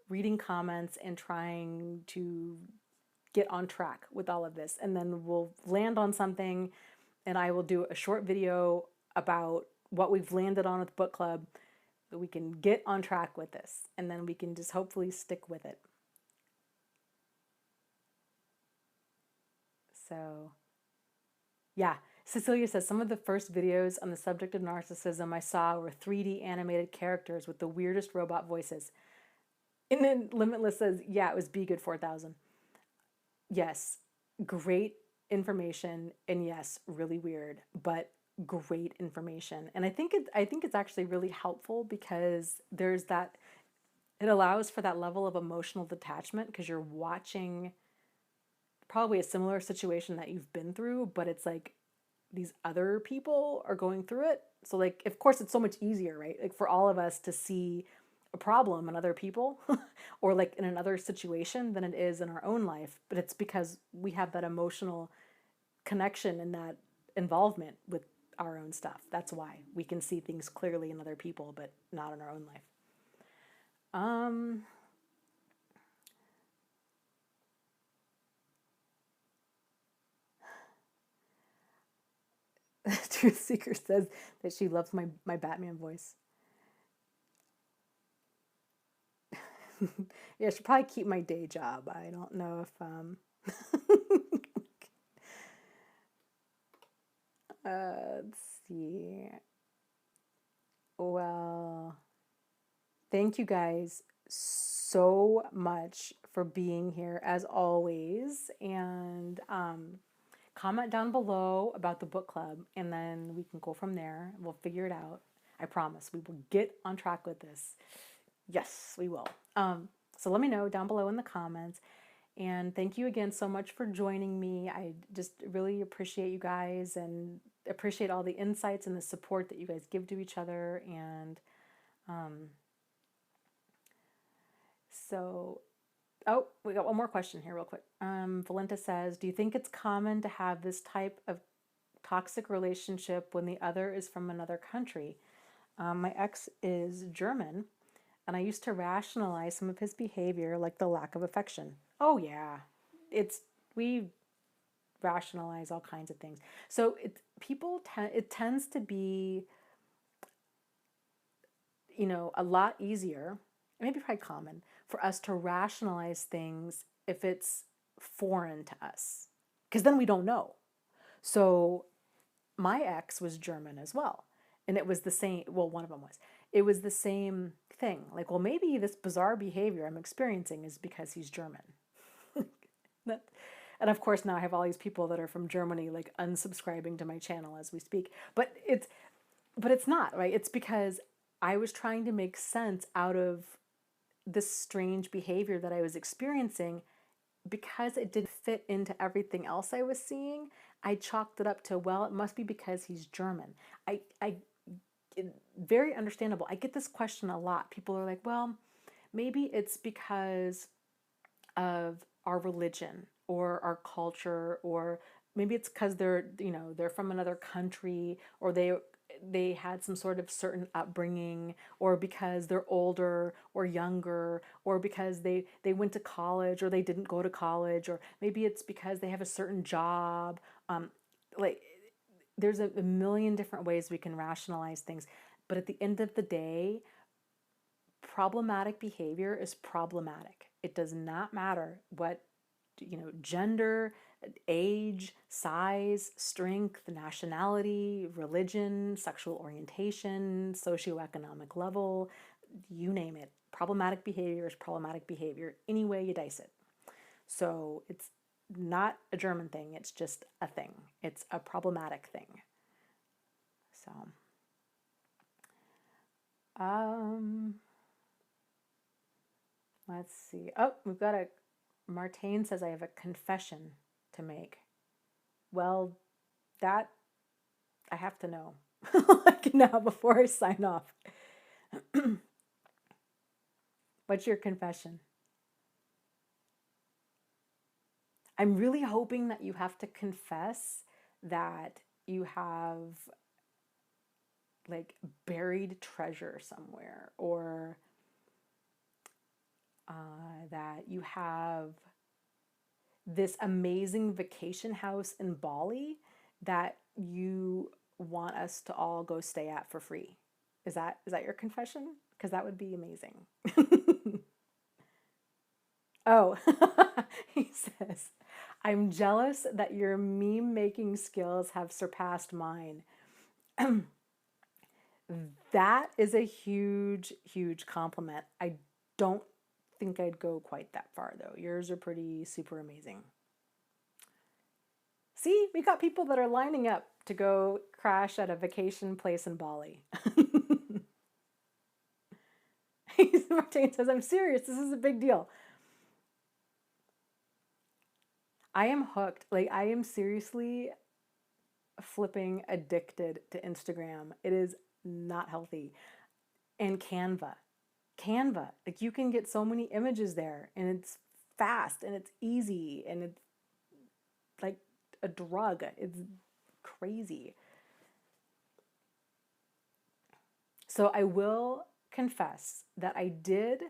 reading comments and trying to get on track with all of this. And then we'll land on something, and I will do a short video about what we've landed on with book club, that we can get on track with this, and then we can just hopefully stick with it. So yeah, Cecilia says, some of the first videos on the subject of narcissism I saw were 3D animated characters with the weirdest robot voices. And then Limitless says, yeah, it was Be Good 4000. Yes, great information, and yes, really weird, but great information. And I think it's actually really helpful because there's that, it allows for that level of emotional detachment because you're watching probably a similar situation that you've been through, but it's like these other people are going through it. So like, of course, it's so much easier, right? Like for all of us to see a problem in other people or like in another situation than it is in our own life. But it's because we have that emotional connection and that involvement with our own stuff. That's why we can see things clearly in other people, but not in our own life. Truth Seeker says that she loves my Batman voice. Yeah, I should probably keep my day job. I don't know if let's see. Well, thank you guys so much for being here as always, and comment down below about the book club, and then we can go from there. We'll figure it out. I promise we will get on track with this. Yes, we will. So let me know down below in the comments. And thank you again so much for joining me. I just really appreciate you guys and appreciate all the insights and the support that you guys give to each other. And so, oh, we got one more question here real quick. Valenta says, do you think it's common to have this type of toxic relationship when the other is from another country? My ex is German, and I used to rationalize some of his behavior, like the lack of affection. Oh yeah, we rationalize all kinds of things. So it tends to be, a lot easier, maybe probably common, for us to rationalize things if it's foreign to us, because then we don't know. So my ex was German as well, and it was the same. Well, one of them was. It was the same thing. Like, well, maybe this bizarre behavior I'm experiencing is because he's German. And of course, now I have all these people that are from Germany like unsubscribing to my channel as we speak. But it's not, right? It's because I was trying to make sense out of this strange behavior that I was experiencing. Because it didn't fit into everything else I was seeing, I chalked it up to, well, it must be because he's German. Very understandable. I get this question a lot. People are like, well, maybe it's because of our religion or our culture, or maybe it's because they're from another country, or they had some sort of certain upbringing, or because they're older or younger, or because they went to college or they didn't go to college, or maybe it's because they have a certain job. Like, there's a million different ways we can rationalize things. But at the end of the day, problematic behavior is problematic. It does not matter what, gender, age, size, strength, nationality, religion, sexual orientation, socioeconomic level, you name it. Problematic behavior is problematic behavior any way you dice it. So it's not a German thing. It's just a thing. It's a problematic thing. So, let's see. Oh, we've got Martine says, I have a confession to make. Well, that I have to know like now before I sign off. What's your confession? I'm really hoping that you have to confess that you have like buried treasure somewhere, or that you have this amazing vacation house in Bali that you want us to all go stay at for free. Is that your confession? Because that would be amazing. Oh, he says, I'm jealous that your meme making skills have surpassed mine. That is a huge, huge compliment. I don't think I'd go quite that far though. Yours are pretty super amazing. See, we got people that are lining up to go crash at a vacation place in Bali. Martine says, I'm serious. This is a big deal. I am hooked. Like, I am seriously flipping addicted to Instagram. It is not healthy. And Canva, like you can get so many images there, and it's fast and it's easy and it's like a drug. It's crazy. So I will confess that I did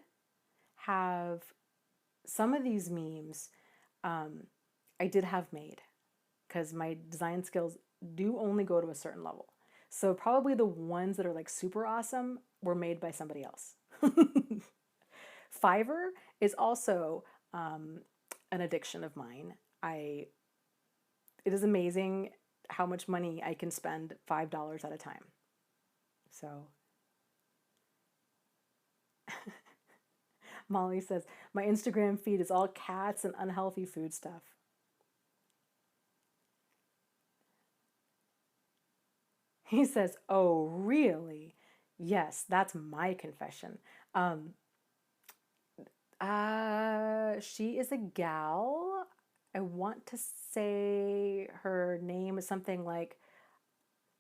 have some of these memes, I did have made, because my design skills do only go to a certain level. So probably the ones that are like super awesome were made by somebody else. Fiverr is also an addiction of mine. It is amazing how much money I can spend $5 at a time. So Molly says, my Instagram feed is all cats and unhealthy food stuff. He says, oh, really? Yes, that's my confession. She is a gal. I want to say her name is something like,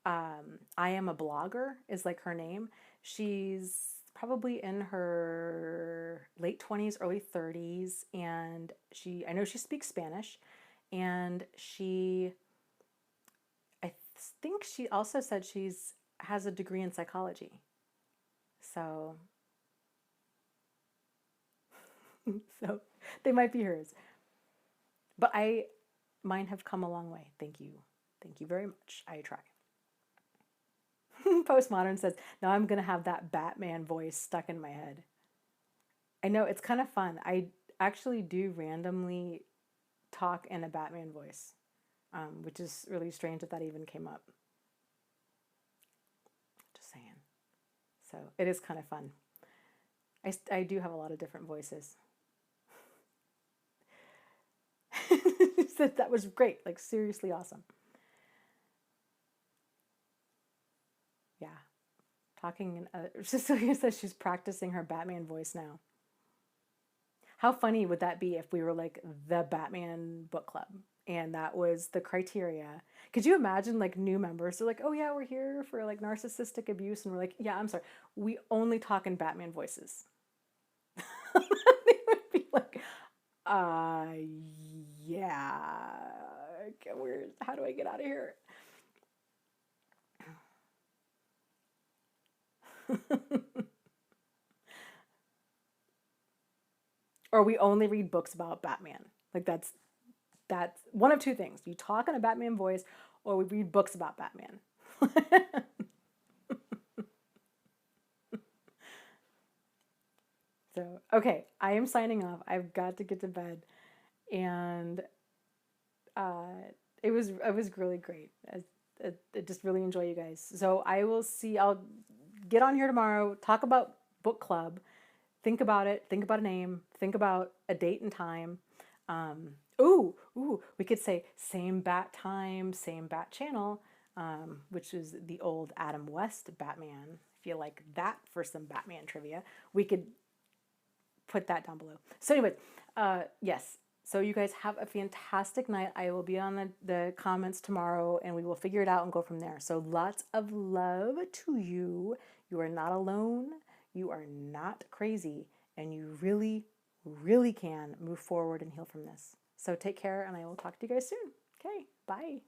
I am a blogger is like her name. She's probably in her late 20s, early 30s, and I know she speaks Spanish, and I think she also said has a degree in psychology. So, so they might be hers. But mine have come a long way. Thank you. Thank you very much. I try. Postmodern says, now I'm going to have that Batman voice stuck in my head. I know, it's kind of fun. I actually do randomly talk in a Batman voice, which is really strange that even came up. Just saying. So it is kind of fun. I do have a lot of different voices. Said that was great, like seriously awesome. Yeah. Talking in Cecilia says she's practicing her Batman voice now. How funny would that be if we were like the Batman book club and that was the criteria? Could you imagine like new members? They're like, oh yeah, we're here for like narcissistic abuse. And we're like, yeah, I'm sorry. We only talk in Batman voices. They would be like, yeah. How do I get out of here? Or we only read books about Batman. Like that's one of two things. You talk in a Batman voice, or we read books about Batman. So, okay, I am signing off. I've got to get to bed. And it was really great. I just really enjoy you guys. So I'll get on here tomorrow, talk about book club, think about it, think about a name, think about a date and time. We could say same bat time, same bat channel, which is the old Adam West Batman. If you like that for some Batman trivia, we could put that down below. So anyway, yes. So you guys have a fantastic night. I will be on the comments tomorrow and we will figure it out and go from there. So lots of love to you. You are not alone. You are not crazy, and you really, really can move forward and heal from this. So take care, and I will talk to you guys soon. Okay, bye.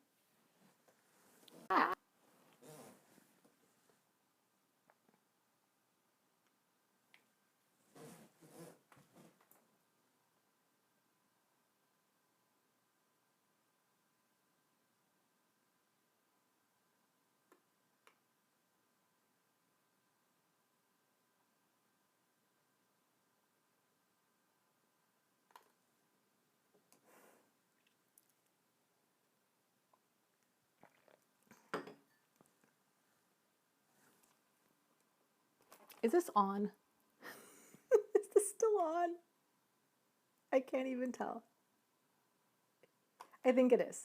Is this on? Is this still on? I can't even tell. I think it is.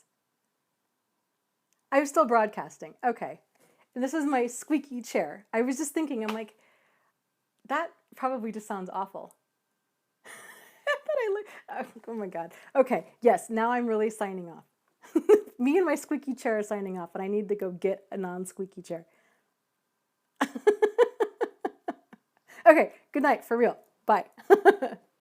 I'm still broadcasting. Okay. And this is my squeaky chair. I was just thinking, I'm like, that probably just sounds awful. Oh my God. Okay. Yes. Now I'm really signing off. Me and my squeaky chair are signing off, and I need to go get a non-squeaky chair. Okay. Good night. For real. Bye.